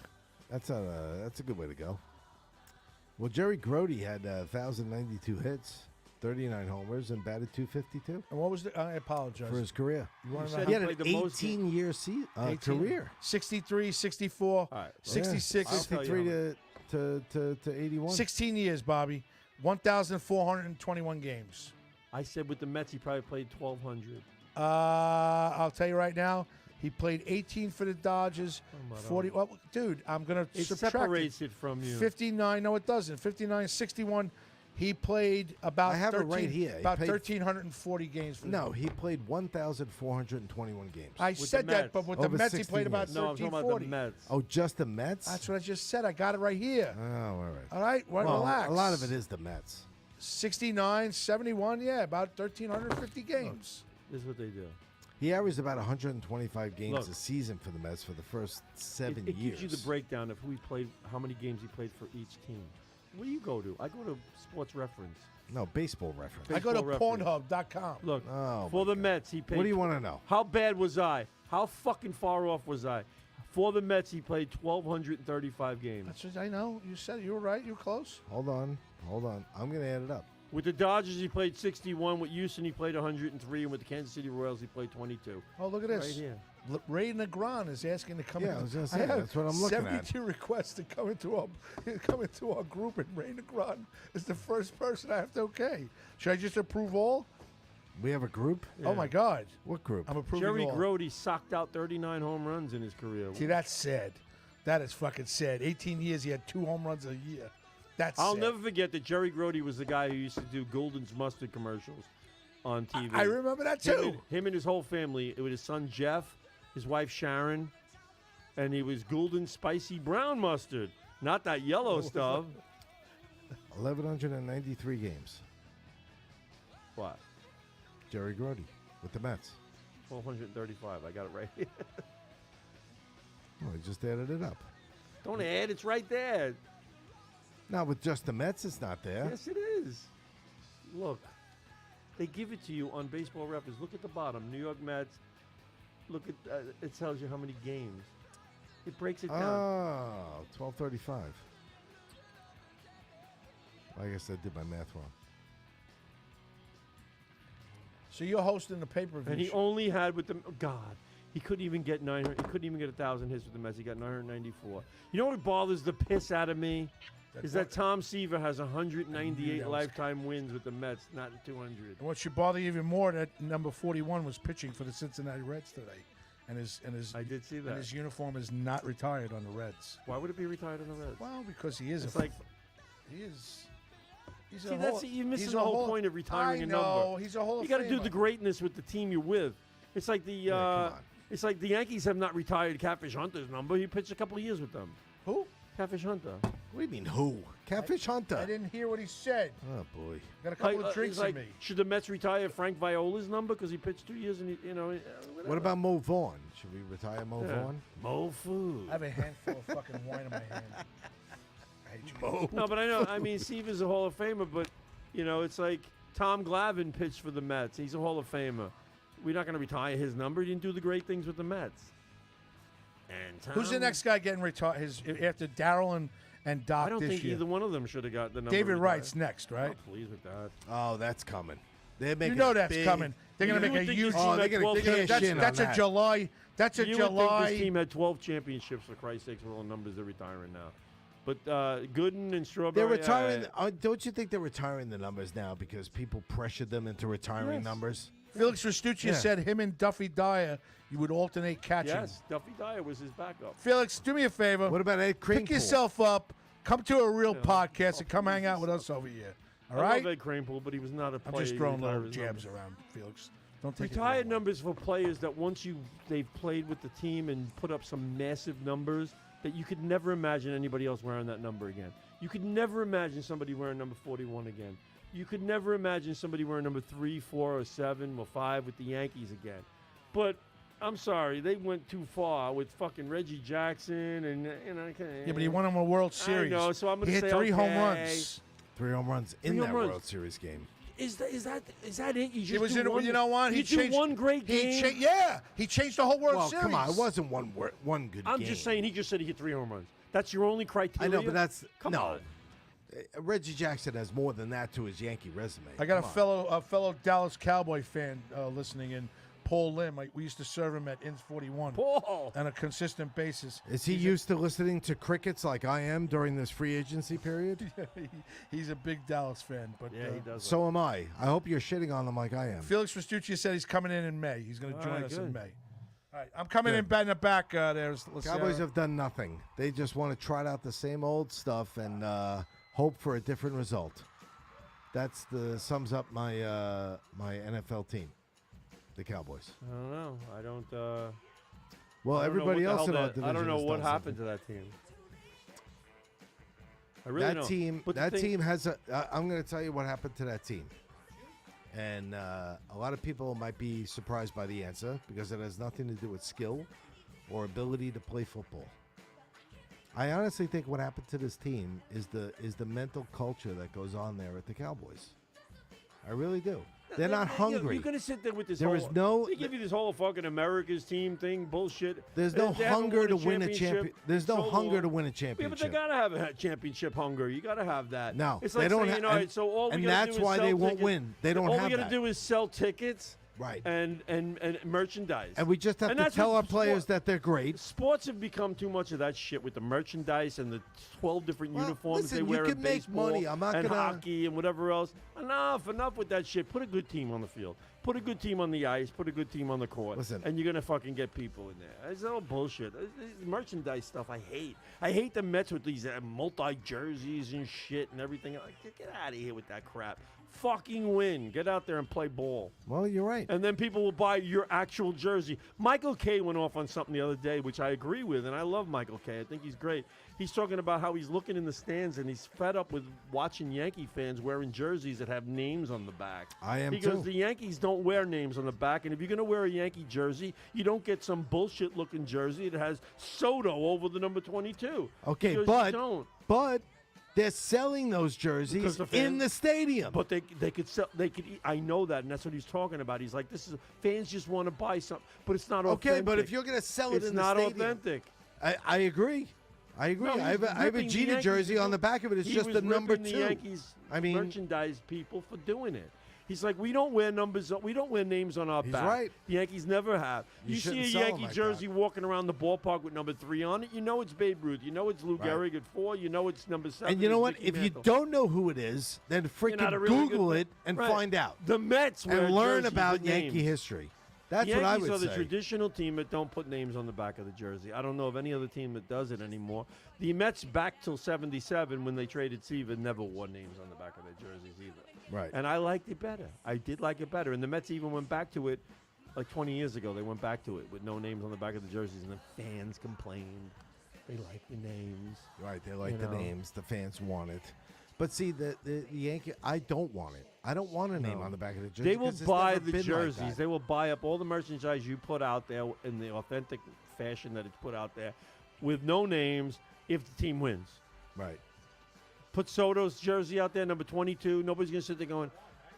That's a good way to go. Well, Jerry Grody had 1,092 hits, 39 homers, and batted .252 And what was the? I apologize. for his career. You want You to know said He how? had an played the most 18-year 18. career. 63, 64, All right. 66. I'll tell you 63 to 81. 16 years, Bobby. 1,421 games. I said with the Mets, he probably played 1,200. I'll tell you right now, he played 18 for the Dodgers. my 40. Well, dude, I'm going to It subtract separates it from you. 59. No, it doesn't. 59, 61. He played about I have it 13, right here. He About played- 1,340 games. For the No, he played 1,421 games. I the said that, Mets. but with the Over Mets, he 16 played about years. No, I'm talking about 1,340. the Mets. Oh, just the Mets? That's what I just said. I got it right here. Oh, all right. All right, well, relax. A lot of it is the Mets. 69, 71, yeah, about 1,350 games. This is what they do. He averaged about 125 games Look. a season for the Mets for the first 7 It years. gives you the breakdown of who he played, how many games he played for each team. Where do you go to? I go to Sports Reference. No, baseball reference. I go to Baseball reference. Pornhub.com. Look, Oh, for my the God. Mets, he paid. What do you want to know? How bad was I? How fucking far off was I? For the Mets, he played 1,235 games. That's what I know. You said it. You were right. You were close. Hold on. I'm going to add it up. With the Dodgers, he played 61. With Houston, he played 103. And with the Kansas City Royals, he played 22. Oh, look at this. Right here. Ray Negron is asking to come in. Yeah, I was going to say, have that's what I'm looking at. 72 requests to come into our group, and Ray Negron is the first person I have to okay. Should I just approve all? We have a group? Oh, my God. What group? I'm approving Jerry all. Grody socked out 39 home runs in his career. See, that's sad. That is fucking sad. 18 years, he had 2 home runs a year. That's I'll sad. never forget that Jerry Grody was the guy who used to do Golden's mustard commercials on TV. I remember that, too. Him and his whole family. It was his son Jeff, his wife Sharon, and he was Golden Spicy Brown Mustard, not that yellow stuff. 1,193 games. What? Jerry Grody with the Mets. 1,235. I got it right here. Oh, I just added it up. Don't add. It's right there. Now, with just the Mets, it's not there. Yes, it is. Look. They give it to you on Baseball Reference. Look at the bottom. New York Mets. Look at it tells you how many games. It breaks it down. Oh, 1,235. I guess I did my math wrong. So you're hosting the pay-per-view And he show. only had with the God. He couldn't even get 900. He couldn't even get 1,000 hits with the Mets. He got 994. You know what bothers the piss out of me is that Tom Seaver has 198 lifetime wins with the Mets, not 200. And what should bother you even more, that number 41 was pitching for the Cincinnati Reds today. And his I did see and that. his uniform is not retired on the Reds. Why would it be retired on the Reds? Well, because he is It's like he is he's see a that's Hall- you're missing he's the a whole Hall- point of retiring I a know, number. he's a Hall You of got to do Famer. the greatness with the team you're with. It's like the come on. it's like the Yankees have not retired Catfish Hunter's number. He pitched a couple of years with them. Who? Catfish Hunter. What do you mean, who? Catfish Hunter. I didn't hear what he said. Oh, boy. Got a couple Like, of drinks it's like, in me. should the Mets retire Frank Viola's number because he pitched 2 years and whatever. What about Mo Vaughn? Should we retire Mo Yeah. Vaughn? Mo Food? I have a handful of fucking wine in my hand. I hate you. No, but I know. I mean, Seaver's a Hall of Famer, but it's like Tom Glavine pitched for the Mets. He's a Hall of Famer. We're not going to retire his number. He didn't do the great things with the Mets. And Tom, Who's the next guy getting retired? After Darryl and Doc I don't this think year? either one of them should have got the number. David retired. Wright's next, right? Oh, please with that. Oh, that's coming. They're You making know that's big, coming. They're going to You make would a think huge. this team they're had gonna 12 cash championships. in on That's a that. July. That's a You would think July. this team had 12 championships, for Christ's sakes, with all the numbers they're retiring now. But Gooden and Strawberry. They're retiring. Don't you think they're retiring the numbers now because people pressured them into retiring Yes. numbers? Felix Restuccia Yeah. said him and Duffy Dyer, you would alternate catching. Yes, Duffy Dyer was his backup. Felix, do me a favor. What about Ed Kranepool? Pick yourself up, come to a real Yeah. podcast, and come hang out with us over here. All I right? love Ed Kranepool, but he was not a I'm player. just He throwing retired little his jabs numbers. around, Felix. Don't take Retired it wrong. numbers for players that once they've played with the team and put up some massive numbers that you could never imagine anybody else wearing that number again. You could never imagine somebody wearing number 41 again. You could never imagine somebody wearing number 3, 4, or 7 or 5 with the Yankees again. But I'm sorry, they went too far with fucking Reggie Jackson and Yeah, but he won him a World I Series. know, so I'm gonna he hit say 3 home okay. runs. 3 home runs in 3 that home runs. World Series game. Is that it? You just It was do in, one, you know what? He you do changed one great game. He changed the whole World Well, Series. come on. It wasn't one good I'm game. just saying he just said he hit 3 home runs. That's your only I criteria. know, but that's Come no. on. Reggie Jackson has more than that to his Yankee resume. I got Come on. a fellow Dallas Cowboy fan listening in, Paul Lim. We used to serve him at Inns 41 Paul. on a consistent basis. Is he used to listening to crickets like I am during this free agency period? He's a big Dallas fan. But Yeah, he does. So am I. I hope you're shitting on him like I am. Felix Restuccia said he's coming in May. He's going to All join right, us in good. May. All right, I'm coming in the back there. Cowboys have done nothing. They just want to trot out the same old stuff and hope for a different result. That's the sums up my my NFL team, the Cowboys. I don't know. I don't. Well, I don't know everybody what the else hell in our that- division I don't know has what done happened something. to that team. I really That don't. team, But the that thing- team has a. I'm going to tell you what happened to that team, and a lot of people might be surprised by the answer because it has nothing to do with skill or ability to play football. I honestly think what happened to this team is the mental culture that goes on there at the Cowboys. I really do. They're not You're hungry. going to sit there with this There whole... is no- They give you this whole fucking America's team thing, bullshit. There's no They haven't hunger won to win a championship champion. There's no so hunger long. to win a Yeah, but championship. they gotta have a championship hunger. You gotta have that. No, it's they like don't saying, ha- all right, and- so all we and gotta that's do is why sell they won't tickets. win. They don't all have we gotta that. do is sell tickets, Right. and merchandise. And we just have And to that's tell what our players sport- that they're great. Sports have become too much of that shit with the merchandise and the 12 different Well, uniforms listen, they you wear in can make baseball money. I'm not and gonna- hockey and whatever else. Enough with that shit. Put a good team on the field. Put a good team on the ice. Put a good team on the court. Listen. And you're going to fucking get people in there. It's all bullshit. This merchandise stuff I hate. I hate the Mets with these multi-jerseys and shit and everything. Like, get out of here with that crap. Fucking win. Get out there and play ball. Well, you're right. And then people will buy your actual jersey. Michael Kay went off on something the other day, which I agree with, and I love Michael Kay. I think he's great. He's talking about how he's looking in the stands and he's fed up with watching Yankee fans wearing jerseys that have names on the back. I am He goes, too. the Yankees don't wear names on the back, and if you're going to wear a Yankee jersey, you don't get some bullshit-looking jersey that has Soto over the number 22. Okay, He goes, but you don't. but they're selling those Because jerseys the in fans- the stadium. But they could sell. They could. I know that, and that's what he's talking about. He's like, this is fans just want to buy something, but it's not authentic. okay, but if you're going to sell it it's in the not stadium, authentic. I agree. I agree. No, I have a ripping the Jeter Yankees jersey on people. the back of it. It's He just was the number ripping 2. The Yankees I mean, merchandise people for doing it. He's like, we don't wear numbers. We don't wear names on our He's back. right. The Yankees never have. You You see shouldn't a sell 'em Yankee like jersey that. walking around the ballpark with number 3 on it. You know it's Babe Ruth. You know it's Lou Right. Gehrig at 4. You know it's number 7. and you know is what? Mickey If you Mantle. don't know who it is, then You're freaking not a really good Google fan. it and Right. find out The Mets wear and learn jerseys about with Yankee names. history. That's Yankees what I would are the say. traditional team that don't put names on the back of the jersey. I don't know of any other team that does it anymore. The Mets back till 77 when they traded Seaver never wore names on the back of their jerseys either. Right. And I liked it better. I did like it better. And the Mets even went back to it like 20 years ago. They went back to it with no names on the back of the jerseys. And the fans complained. They like the names. Right, they like You the know. names. The fans want it. But see, the Yankee, I don't want it. I don't want a name No. on the back of the jersey. They will 'cause it's buy never the been like jerseys. that. They will buy up all the merchandise you put out there in the authentic fashion that it's put out there with no names if the team wins. Right. Put Soto's jersey out there, number 22. Nobody's going to sit there going,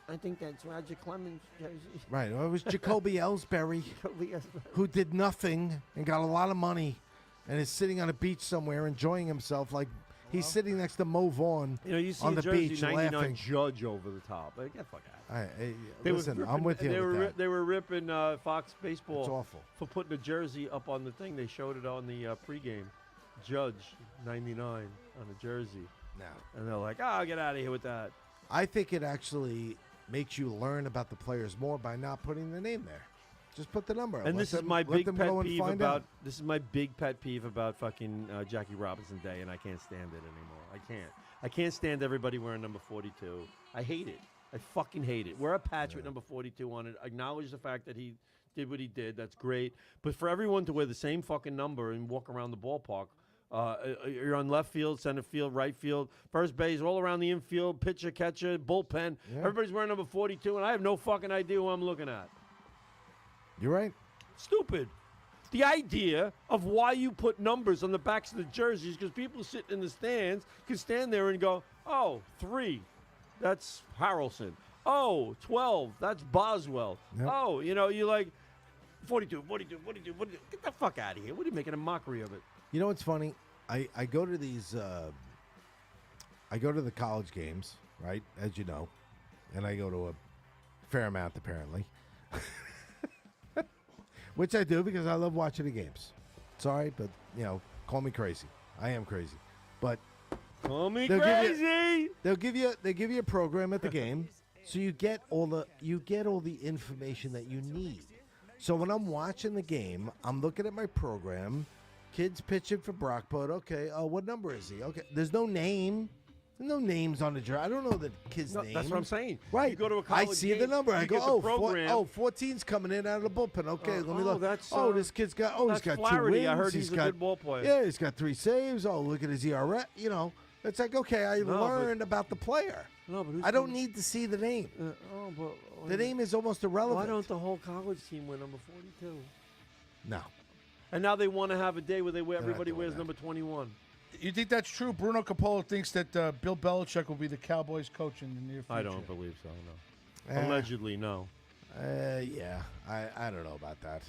I think that's Roger Clemens' jersey. Right. Well, it was Jacoby Ellsbury who did nothing and got a lot of money and is sitting on a beach somewhere enjoying himself like he's sitting next to Mo Vaughn You know, you see on a the jersey, beach 99 laughing. Judge over the top. Like, get the fuck out. They Listen, were I'm with you they with were that. They were ripping Fox Baseball It's awful. for putting a jersey up on the thing. They showed it on the pregame. Judge, 99 on a jersey. No. And they're like, oh, get out of here with that. I think it actually makes you learn about the players more by not putting the name there. Just put the number. And Let this is them- my let big them pet go and peeve find about out. this is my big pet peeve about fucking Jackie Robinson Day, and I can't stand it anymore. I can't stand everybody wearing number 42. I hate it. I fucking hate it. Wear a patch with number 42 on it. Acknowledge the fact that he did what he did. That's great. But for everyone to wear the same fucking number and walk around the ballpark, you're on left field, center field, right field, first base, all around the infield, pitcher, catcher, bullpen. Yeah. Everybody's wearing number 42, and I have no fucking idea who I'm looking at. You're right. Stupid. The idea of why you put numbers on the backs of the jerseys, because people sitting in the stands can stand there and go, oh, 3, that's Harrelson. Oh, 12, that's Boswell. Yep. Oh, you know, you're like, 42. Get the fuck out of here. What are you making a mockery of it? You know what's funny? I go to these. I go to the college games, right? As you know, and I go to a fair amount apparently, which I do because I love watching the games. Sorry, but you know, call me crazy. I am crazy, but Call me They'll give you- crazy. they give you a program at the game, so you get all the information that you need. So when I'm watching the game, I'm looking at my program. Kids pitching for Brockport. Okay. Oh, what number is he? Okay. There's no name. There's no names on the jersey. I don't know the kid's No, name. that's what I'm saying. Right. You go to a I college see game, the number. I you go, get the oh, program. 14's coming in out of the bullpen. Okay, let me oh, look. that's, This kid's got. Oh, he's that's got 2 Flaherty. wins. I heard he's a got, good ball player. Yeah, he's got 3 saves. Oh, look at his ERA. You know, it's like okay, I No, but- learned about the player. No, but who's I don't coming- need to see the name. but The name is almost irrelevant. Why don't the whole college team wear number 42? No. And now they want to have a day where they wear They're not everybody doing wears that. number 21. You think that's true? Bruno Capolo thinks that Bill Belichick will be the Cowboys coach in the near future. I don't believe so. No. Allegedly, no. Yeah. I don't know about that.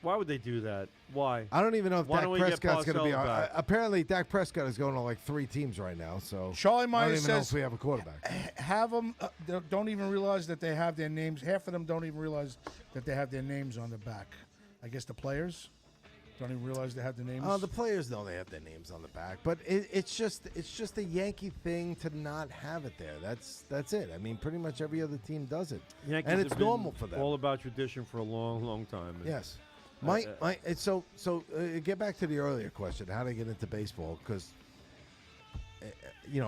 Why would they do that? Why? I don't even know if Why Dak don't we get Prescott's going to be. Parcells back? Apparently, Dak Prescott is going to like 3 teams right now. So Charlie I Myers don't even know says if we have a quarterback. have them. Don't even realize that they have their names. Half of them don't even realize that they have their names on the back. I guess the players don't even realize they have the names. The players know they have their names on the back, but it's just a Yankee thing to not have it there. That's it. I mean, pretty much every other team does it, Yankees and have it's been normal for them. All about tradition for a long, long time. And Yes. Get back to the earlier question, how to get into baseball, because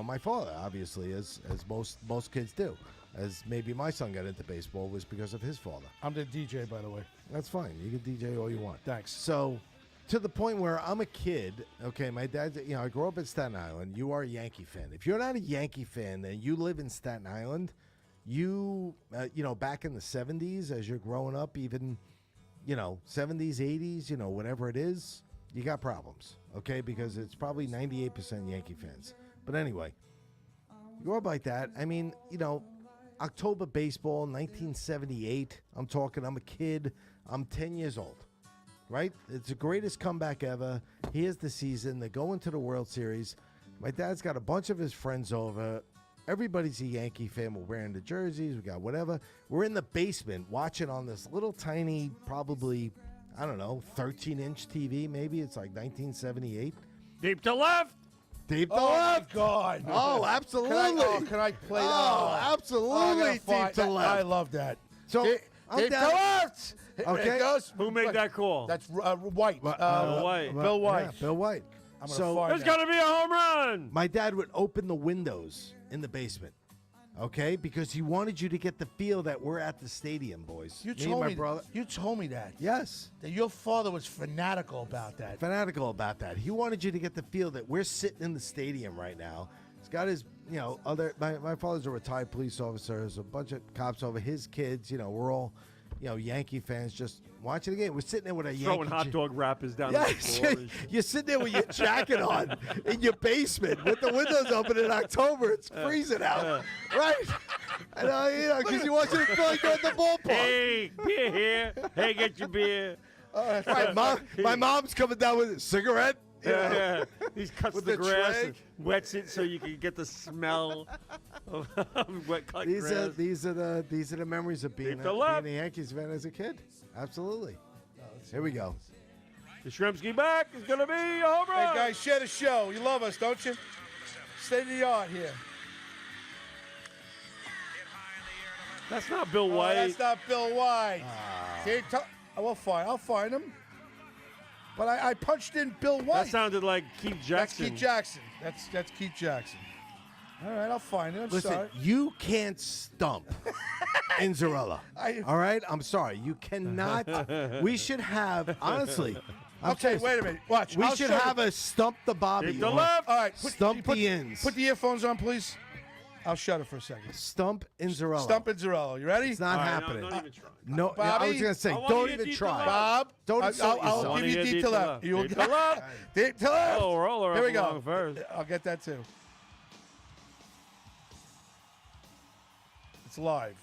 my father, obviously, as most kids do, as maybe my son got into baseball, was because of his father. I'm the DJ, by the way. That's fine. You can DJ all you want. Thanks. So, to the point where I'm a kid, okay, my dad, I grew up in Staten Island. You are a Yankee fan. If you're not a Yankee fan and you live in Staten Island, back in the 70s, as you're growing up, even 70s, 80s, whatever it is, you got problems, okay? Because it's probably 98% Yankee fans. But anyway, you grow up like that. I mean, October baseball, 1978. I'm a kid. I'm 10 years old, right? It's the greatest comeback ever. Here's the season. They go into the World Series. My dad's got a bunch of his friends over. Everybody's a Yankee fan. We're wearing the jerseys. We got whatever. We're in the basement watching on this little tiny, probably, 13-inch TV. Maybe it's like 1978. Deep to left. Deep to Oh left. my God! Oh, absolutely. Can I play? Oh, absolutely. Deep to left. I love that. So I'm Deep to down. left. Okay. It goes. Who made that call? That's White. White. Bill White. Yeah, Bill White. I'm gonna find There's out. got to be a home run. My dad would open the windows in the basement, okay, because he wanted you to get the feel that we're at the stadium, boys. You Me and told my me. brother. You told me that. Yes, That your father was fanatical about that. fanatical about that. He wanted you to get the feel that we're sitting in the stadium right now. He's got his, my father's a retired police officer. There's a bunch of cops over. His kids, we're all, Yankee fans just watching the game. We're sitting there with a Throwing Yankee. hot dog wrappers down Yes, the floor. and shit. you're sitting there with your jacket on in your basement with the windows open in October. It's freezing out, right? And because you want you to feel like you're at the ballpark. Hey, beer here. Hey, get your beer. Right, my mom's coming down with a cigarette. Yeah. He cuts With the the grass tray. and wets it so you can get the smell of wet cut These grass. are the memories of being Deep to a left. Yankees fan as a kid. Absolutely. Here we go. The Shrimpsky back is going to be a home run. Hey guys, share the show. You love us, don't you? State of the art here. That's not Bill Oh, White. that's not Bill White. See, well, fine. I'll find him. But I punched in Bill White. That sounded like Keith That's Jackson. Keith Jackson. That's Keith Jackson. All right, I'll find it. I'm Listen, sorry. you can't stump Inzarella. All right? I'm sorry. You cannot. We should have, honestly. Okay, wait a minute. Watch. We I'll should show have you. a stump the Bobby. Deep to or left. All right. Stump the ins. Put the earphones on, please. I'll shut it for a second. Stump Inzarella. Stump and Zarello. You ready? It's not All right, happening. No, don't even try. No, I Bobby, was gonna say, I wanna don't hear even deep to try. left. Bob, Don't insult I'll yourself. give you Wanna hear deep to left. You'll Deep to left. Deep to left. Oh, roller Here we up go. along first. I'll get that too. It's live.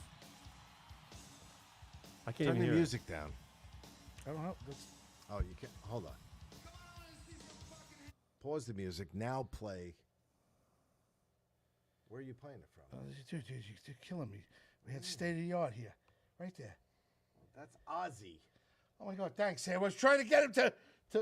I can't Turn even the hear music down. I don't know. That's, Oh, you can't. Hold on. Pause the music. Now play. Where are you playing it from? dude, you're killing me. We had state of the art here, right there. That's Ozzy. Oh my God, thanks. I was trying to get him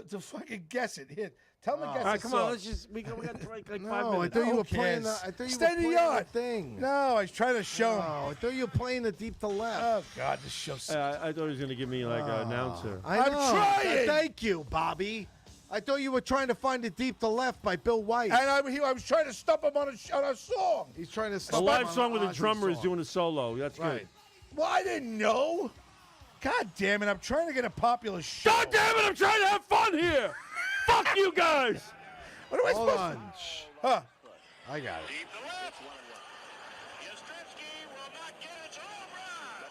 to fucking guess it. Here, tell him to guess All right, the come song. on. Let's just we got like 5 No, I minutes. thought you Who were playing. cares? I thought you State were of the playing art. thing. No, I was trying to show him. Oh, I thought you were playing the deep to left. Oh God, this show's. I thought he was gonna give me like an announcer. I'm know. trying. Thank you, Bobby. I thought you were trying to find the deep to left by Bill White. And I was trying to stump him on a song. He's trying to A stop live on song with a Ozzy drummer is song. doing a solo. That's Right. good. Well, I didn't know. God damn it! I'm trying to get a popular show. God damn it! I'm trying to have fun here. Fuck you guys. What am I Hold supposed on. to? Huh? I got it. Deep to left. Yastrzemski will not get its home run. A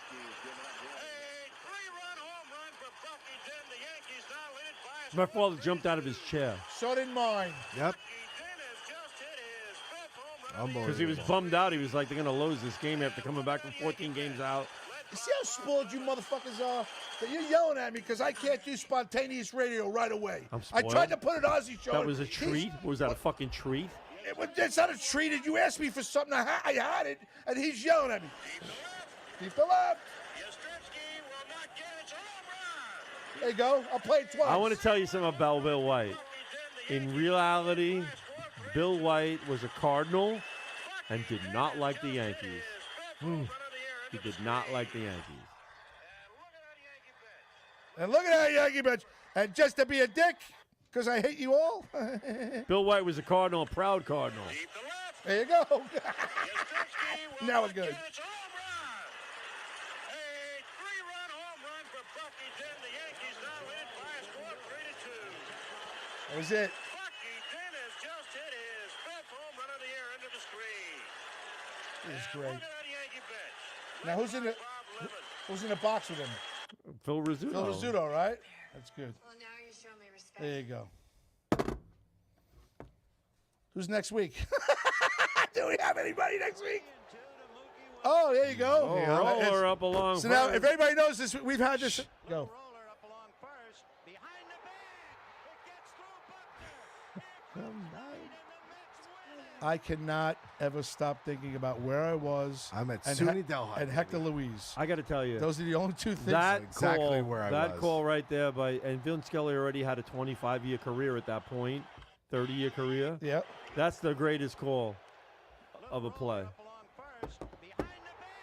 three-run home run for Bucky Dent. The Yankees now lead it by My father jumped out of his chair. So did mine. Yep. Bucky Dent has just hit his fifth home run. because he was bummed out. He was like, they're going to lose this game after coming back from 14 games out. You see how spoiled you motherfuckers are? That you're yelling at me because I can't do spontaneous radio right away. I'm I spoiled. tried to put an Aussie show. That was a treat? Was that a fucking treat? It's not a treat. You asked me for something. I had it, and he's yelling at me. Deep to left. Yastrzemski will not get its home run. There you go. I'll play it twice. I want to tell you something about Bill White. In reality, Bill White was a Cardinal and did not like the Yankees. He did not like the Yankees. And look at that Yankee bench. And just to be a dick, because I hate you all. Bill White was a Cardinal, a proud Cardinal. Deep to left. There you go. Yastrzemski will Now not it's good. get its home run. A 3-run home run for Bucky Dent. The Yankees now lead by a score of 3-2. That was it. Bucky Dent has just hit his 5th home run of the year into the screen. It was And great. look at that Yankee bench. Now who's in the box with him? Phil Rizzuto. Phil Rizzuto, right? That's good. Well, now you show me respect. There you go. Who's next week? Do we have anybody next week? Oh, there you go. Oh, Yeah, roller it's- up along. So now, first. if everybody knows this, we've had this. Go. Roller up along first. Behind the bag. It gets through Buckner. And the Mets win. I cannot ever stop thinking about where I was. I'm at and SUNY Delhi, and Hector baby. Louise. I got to tell you, Those are the only two things. that exactly call, where I that was. call right there and Vince Scully already had a 25-year career at that point, 30-year career. Yep. That's the greatest call of a play. Up along first. Behind the bag.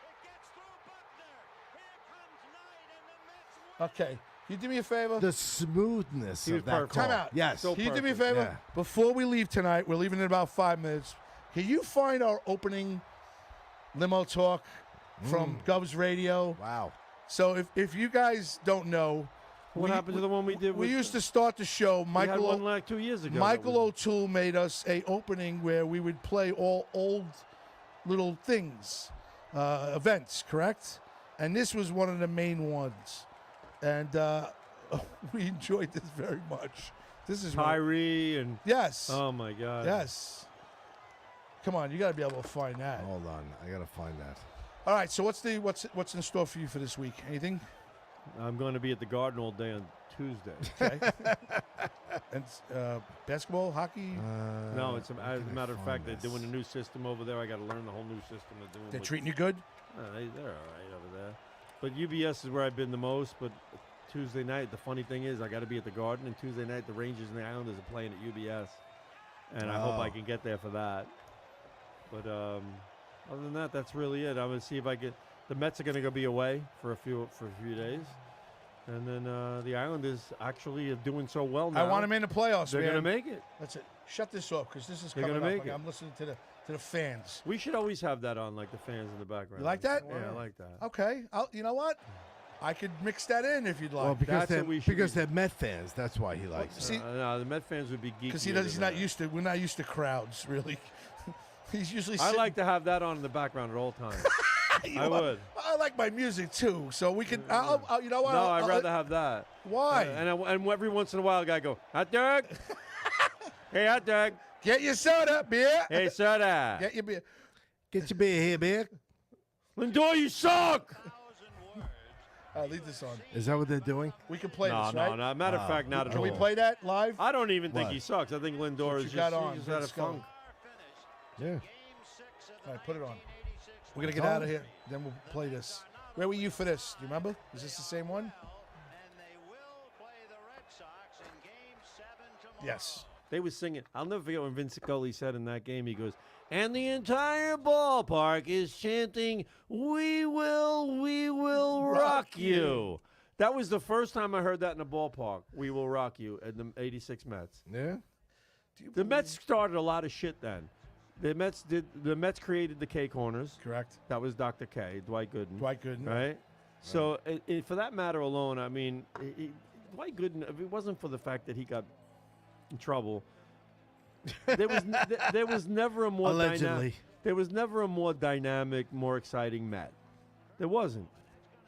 It gets through Buckner. Here comes Knight, and the Mets win. Okay. Can you do me a favor? The smoothness He was of that perfect. call. Time out. Yes. So Can you do me a perfect. favor? Yeah. Before we leave tonight, we're leaving in about 5 minutes. Can you find our opening limo talk from Gov's Radio? Wow. So if you guys don't know, What happened to the one we did? we with, used to start the show. we had Michael one like 2 years ago. that Michael was- O'Toole made us a opening where we would play all old little things, events, correct? And this was one of the main ones, and we enjoyed this very much. This is one- Tyree and yes, oh my God. yes. Come on, you got to be able to find that. Hold on. I got to find that. All right, so what's in store for you for this week? Anything? I'm going to be at the Garden all day on Tuesday. Okay. And basketball, hockey. No, it's as a can I matter of find fact, they're this? doing a new system over there. I got to learn the whole new system they're doing. They're with- treating you good. They're all right over there. But UBS is where I've been the most. But Tuesday night, the funny thing is, I got to be at the Garden, and Tuesday night the Rangers and the Islanders are playing at UBS, and I hope I Oh. can get there for that. But other than that, that's really it. I'm gonna see if I get. The Mets are gonna go be away for a few days, and then the Islanders actually are doing so well now. I want them in the playoffs. They're man. gonna make it. That's it. Shut this off because this is They're coming gonna up. make it. I'm listening to the fans. We should always have that on, like the fans in the background. You like that? Yeah, I like that. Okay. You know what? I could mix that in if you'd Well, like. because That's what we should because do. they're Met fans. That's why he likes it. See- No, the Met fans would be geeky. Because he's not used to. We're not used to crowds, really. He's usually. I Sitting, like to have that on in the background at all times. You I know what? would. I like my music too, so we can. You know what? No, I'd I'd rather have that. Why? And every once in a while, a guy go, hot dog. Hey, hot dog. Get your soda, beer. Hey, soda. Get your beer. Get your beer here, beer. Lindor, you suck. Leave this on. Is that what they're doing? We can play No, this, no, right? no. Matter of fact, not at Can all. we play that live? I don't even think What? he sucks. I think Lindor What is you just, got on, he just had a Vince Scully? funk. Yeah. All right, put it on. We're gonna get out of here. Then we'll play this. Where were you for this? Do you remember? Is this the same one? And they will play the Red Sox in Game 7 tomorrow. Yes. They were singing. I'll never forget when Vince Scully said in that game, he goes, and the entire ballpark is chanting, we will rock you. That was the first time I heard that in a ballpark. We will rock you at the 86 Mets. Yeah. The Mets started a lot of shit then. The Mets created the K corners. Correct. That was Dr. K, Dwight Gooden. Dwight Gooden. Right? So for that matter alone, I mean, Dwight Gooden, if it wasn't for the fact that he got in trouble, there was never a more Allegedly. there was never a more dynamic, more exciting Met. There wasn't.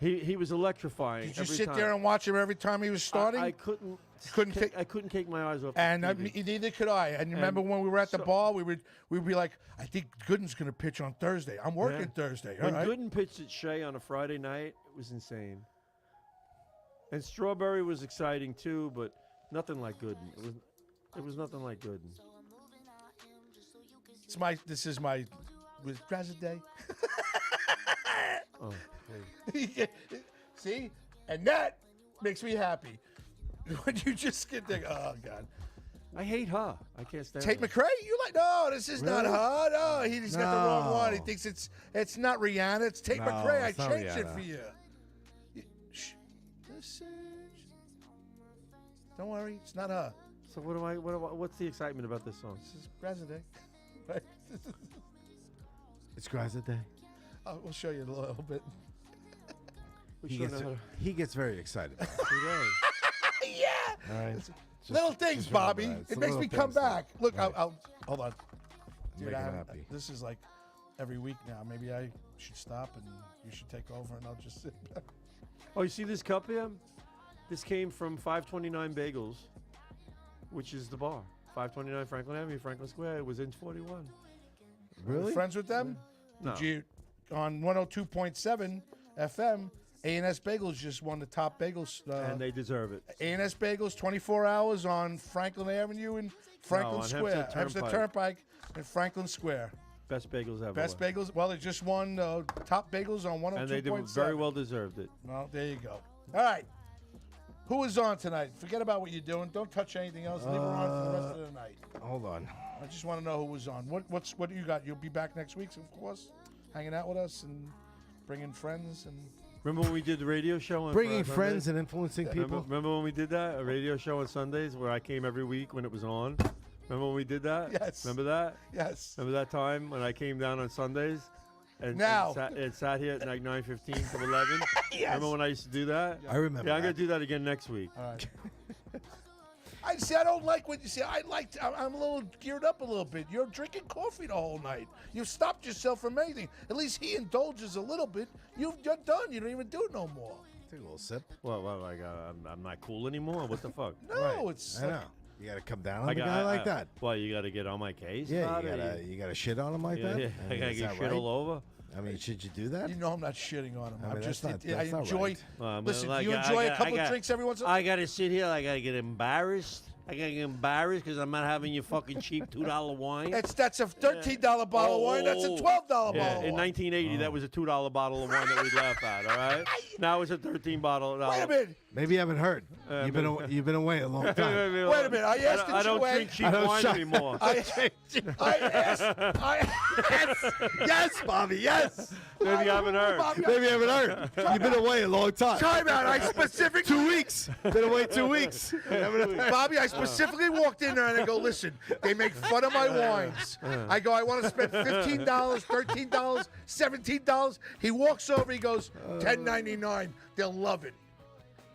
He was elictrifying. Did you every sit time. there and watch him every time he was starting? I couldn't Couldn't take. I couldn't take my eyes off. And the TV. neither could I. And you remember when we were at the bar, we'd be like, I think Gooden's going to pitch on Thursday. I'm working Thursday. All When right. Gooden pitched at Shea on a Friday night, it was insane. And Strawberry was exciting too, but nothing like Gooden. It was nothing like Gooden. This is my was Grazza Day. Oh, See? And that makes me happy. When you just get there, oh God. I hate her. I can't stand Tate her. McRae? You like? No, this is not Really? her. No, he's got the wrong one. He No. thinks it's not Rihanna. It's Tate No, McRae. I it's not changed it Rihanna. for you. Shh. Don't worry, it's not her. So what's the excitement about this song? This is Grazza Day. Right? It's Grazza Day. We'll show you a little bit. We He sure gets, know how he gets very excited. to do that. Yeah. All right. Just- Little things, just remember Bobby. that. It's It the makes little me come things that- back. Look, Right. I'll hold on. Dude, Make I him haven't- happy. this is like every week now. Maybe I should stop and you should take over and I'll just sit back. Oh, you see this cup here? This came from 529 Bagels, which is the bar. 529 Franklin Avenue, Franklin Square. It was in 41. Really? Friends with them? No. Did you on 102.7 FM? A&S Bagels just won the top bagels. And they deserve it. A&S Bagels, 24 hours on Franklin Avenue and Franklin on Square. Hempstead Turnpike and Franklin Square. Best bagels ever. Best bagels. Well, they just won top bagels on 102.7. And they did very well deserved it. Well, there you go. All right. Who is on tonight? Forget about what you're doing. Don't touch anything else. Leave her on for the rest of the night. Hold on. I just want to know who was on. What do you got? You'll be back next week, of course, hanging out with us and bringing friends and. Remember when we did the radio show on Bringing Sundays? friends and influencing people. Remember when we did that? A radio show on Sundays where I came every week when it was on? Remember when we did that? Yes. Remember that? Yes. Remember that time when I came down on Sundays? And, Now. and sat here at like 9:15 to 11? Yes. Remember when I used to do that? I remember. Yeah, I'm going that. to do that again next week. All right. I see. I don't like what you say. I'm a little geared up a little bit. You're drinking coffee the whole night. You've stopped yourself from anything. At least he indulges a little bit. You're done. You don't even do it no more. Take a little sip. Well, like, I'm not cool anymore? What the fuck? No, Right. it's. I know. You got to come down on a guy like that. Well, you got to get on my case Yeah, about it? you got to shit on him like Yeah, that. yeah. I I mean, got to is get that shit right? all over. I mean, should you do that? You know I'm not shitting on him. I mean, I'm that's just. not- I that's not enjoy. right. Listen, Like, do you enjoy a couple of drinks every once in a while? I got to sit here. I got to get embarrassed. I got to get embarrassed because I'm not having your fucking cheap $2 wine. That's a $13 bottle of wine. That's a $12 bottle Yeah, of in wine. 1980, that was a $2 bottle of wine that we'd laugh at. All right. Now it's a $13 bottle. Wait a minute. Maybe you haven't heard. You've been away a long time. Wait a minute. I asked I don't Joey- drink cheap I don't wine shut- anymore. I asked. Yes, Bobby. Yes. Maybe you haven't heard. Maybe you haven't heard. You've been away a long time. Time out. I specifically 2 weeks. Been away 2 weeks. Bobby, I specifically walked in there and I go, listen, they make fun of my wines. I go, I want to spend $15, $13, $17. He walks over, he goes, $10.99. They'll love it.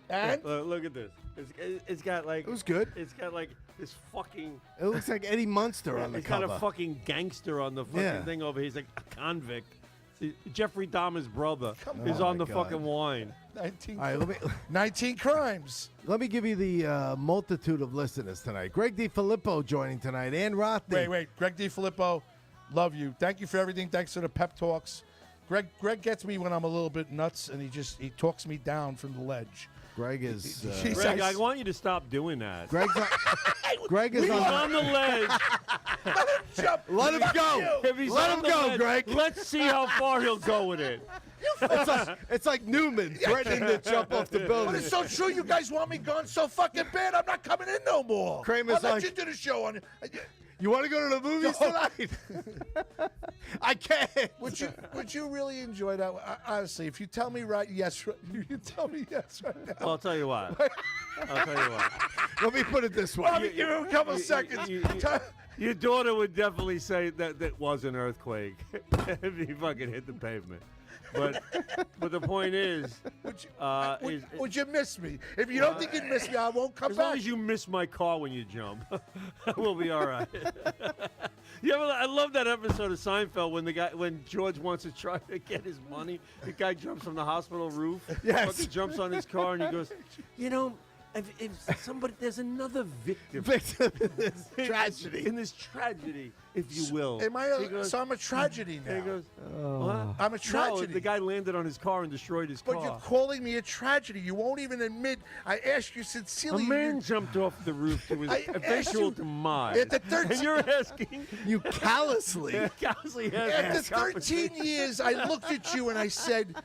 And Look at this. It's got like. It was good. It's got like this fucking. It looks like Eddie Munster on the It's got cover. a fucking gangster on the fucking Yeah. thing over here. He's like a convict. Jeffrey Dahmer's brother Come is on. on Oh the my God. fucking wine. 19, All right, 19 crimes. let me give you the multitude of listeners tonight. Greg DiFilippo joining tonight. Ann Rothney. Wait. Greg DiFilippo, love you. Thank you for everything. Thanks for the pep talks. Greg gets me when I'm a little bit nuts, and he talks me down from the ledge. Greg is. He's Greg, like- I want you to stop doing that. Greg is He's on. on the ledge. Jump. Let him go. If he's Let on him the go, ledge, Greg. Let's see how far he'll go with it. It's like Newman threatening to jump off the But building. it's so true. You guys want me gone so fucking bad. I'm not coming in no more. Kramer's I'll let like- you do the show on. You want to go to the movies tonight? I can't. Would you really enjoy that? Honestly, if you tell me yes, you tell me yes right now. Well, I'll tell you what. I'll tell you what. Let me put it this way. Bobby, give him a couple seconds. Your daughter would definitely say that was an earthquake if he fucking hit the pavement. But the point is, Would you miss me? If you don't think you'd miss me, I won't come as back. long as you miss my car when you jump, we'll be all right. I love that episode of Seinfeld when George wants to try to get his money. The guy jumps from the hospital roof. Yes. Fucking jumps on his car and he goes, if somebody, there's another victim. Victim in this tragedy. In this tragedy, if you will. Am I? So I'm a tragedy He now. goes, what? I'm a tragedy. No, the guy landed on his car and destroyed his But car. you're calling me a tragedy. You won't even admit. I asked you A sincerely. man jumped off the roof to his I asked eventual you- demise. At the 13 and you're asking. You callously. Callously After asking 13 years, I looked at you and I said,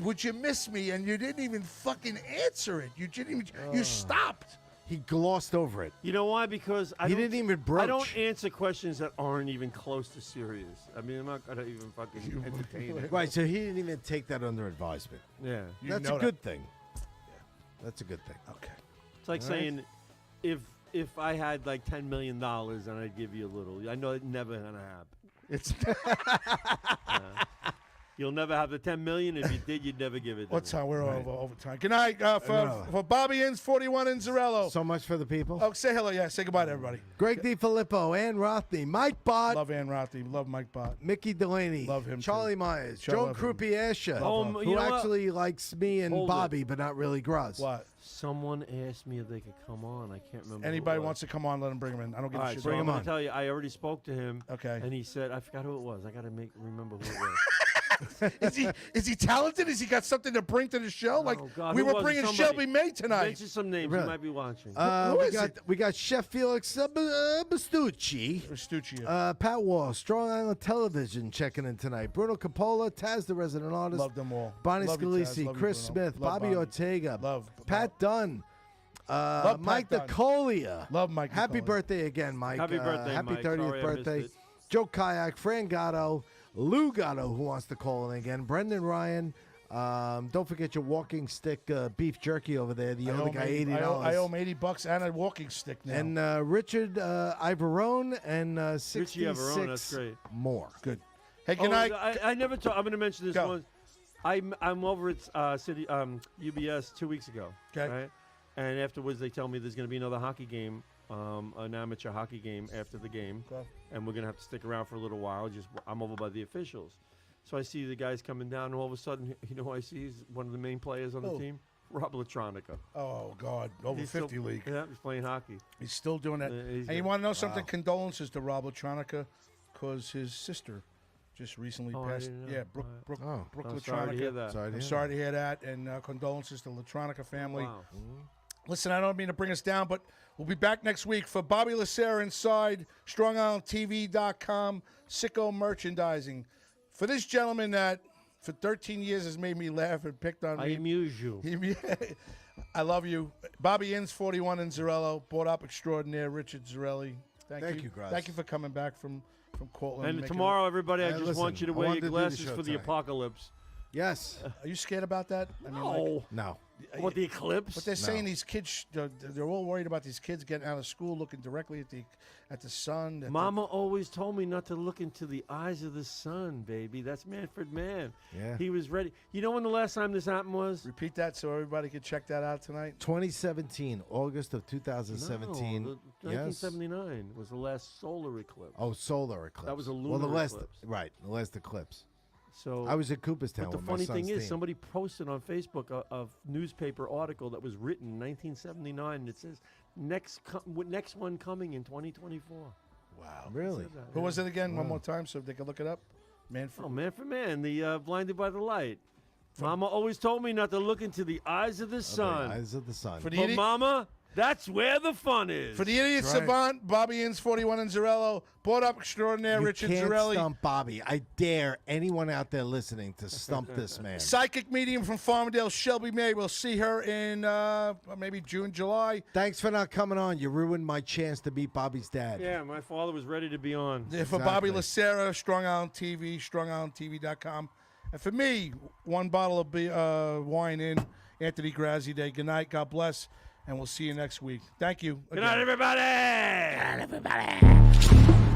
"Would you miss me?" And you didn't even fucking answer it. You didn't even. You stopped. He glossed over it. You know why? Because He didn't even broach. I don't answer questions that aren't even close to serious. I mean, I'm not gonna even fucking entertain it. Right, so he didn't even take that under advisement. Yeah, You That's know a good thing. That's a good thing. Okay. it's like All right. saying, if I had like $10 million and I'd give you a little. I know it's never gonna happen. It's You'll never have the $10 million. If you did, you'd never give it. to what me. time? We're over time. Good night No. for Bobby Inns, 41 in Zarello. So much for the people. Oh, say hello. Yeah, say goodbye to everybody. Greg DiFilippo, Ann Rothney, Mike Bott, Love Ann Rothy. Love Mike Bott. Mickey Delaney, Love him, Charlie too. Myers, Sure Joan love him. Croupiascia, Oh, you who know what? actually likes me and Hold it. Bobby, but not really Gross. What? Someone asked me if they could come on. I can't remember. who Anybody it was. wants to come on, let him bring him in. I don't give All a right, shit. so bring I'm him gonna on. tell you. I already spoke to him. Okay. And he said, I forgot who it was. I gotta remember who it was. Is he talented? Has he got something to bring to the show? Like Oh, God, we who were was it? bringing Somebody. Shelby May tonight. Mention some names. Really? You might be watching. Who is it? We got Chef Felix Bastucci. Stucci. Pat Wall, Strong Island Television checking in tonight. Bruno Capola, Taz, the resident artist. Love them all. Bonnie Love you, Taz. Scalisi, Love you, Chris Bruno. Smith, Love Bobby Bonnie. Ortega, Love Pat Dunn, Pat Mike Dunn. DeColia. Love Mike Happy DeColia. birthday again, Mike. Happy birthday, Happy Mike. 30th Sorry I birthday. missed it. Joe Kayak, Fran Gatto, Lou Gatto, who wants to call in again, Brendan Ryan. Don't forget your walking stick beef jerky over there. You owe the guy $80. I owe him $80 and a walking stick now. And Richard Ivorone and Richie 66 Averone, that's great. more. Good. Hey, good night. I never talked. I'm going to mention this Go. one. I'm over at City UBS 2 weeks ago. Okay. Right? And afterwards, they tell me there's going to be another hockey game, an amateur hockey game after the game, Okay. and we're going to have to stick around for a little while. I'm over by the officials. So I see the guys coming down, and all of a sudden, you know who I see? He's one of the main players on the Who? team, Rob Latronica. Oh, God. Over He's 50 still, league. Yeah, he's playing hockey. He's still doing that. he's And good. you want to know something? Condolences to Rob Latronica because his sister just recently Oh, I passed. didn't know. Yeah, Brooke Oh. Brooke I'm Latronica. sorry to hear that. Sorry to I'm hear sorry to hear that, and condolences to the Latronica family. Wow. Listen, I don't mean to bring us down, but we'll be back next week for Bobby Lacerra inside StrongIslandTV.com, Sicko Merchandising. For this gentleman that for 13 years has made me laugh and picked on I me. amuse you. I love you. Bobby Inns, 41 in Zarello, bought up extraordinaire, Richard Zarelli. Thank you, Gross. Thank you for coming back from Cortland. And making tomorrow, everybody, I Hey, just want listen, you to I wear wanted your to do the glasses show for the tonight. apocalypse. Yes. Are you scared about that? I mean, No. No. What, the eclipse? But they're saying these kids, they're all worried about these kids getting out of school looking directly at the sun. at the- Mama always told me not to look into the eyes of the sun, baby. That's Manfred Mann. Yeah. He was ready. You know when the last time this happened was? Repeat that so everybody can check that out tonight. 2017, August of 2017. No, the Yes. 1979 was the last solar eclipse. Oh, solar eclipse. That was a Well, the lunar last, eclipse. right, the last eclipse. So I was at Cooperstown But the with my funny thing son's is, team. somebody posted on Facebook a newspaper article that was written in 1979, and it says next one coming in 2024. Wow. Really? Who was it again? One more time so they can look it up. Manfred. Oh, Manfred Mann, the blinded by the light. Mama always told me not to look into the eyes of the sun. Eyes of the sun. For the But idiot- Mama, that's where the fun is. For the idiot That's right. savant, Bobby Inns, 41 in Zarello, bought up extraordinaire, You Richard can't Zarelli. stump Bobby. I dare anyone out there listening to stump this man. Psychic medium from Farmingdale, Shelby May. We'll see her in maybe June, July. Thanks for not coming on. You ruined my chance to beat Bobby's dad. Yeah, my father was ready to be on. For Bobby Exactly. Lacerra, Strong Island TV, StrongIslandTV.com. And for me, one bottle of wine in, Anthony Grazzi Day. Good night. God bless. And we'll see you next week. Thank you. Good night, again. everybody. Good night, everybody.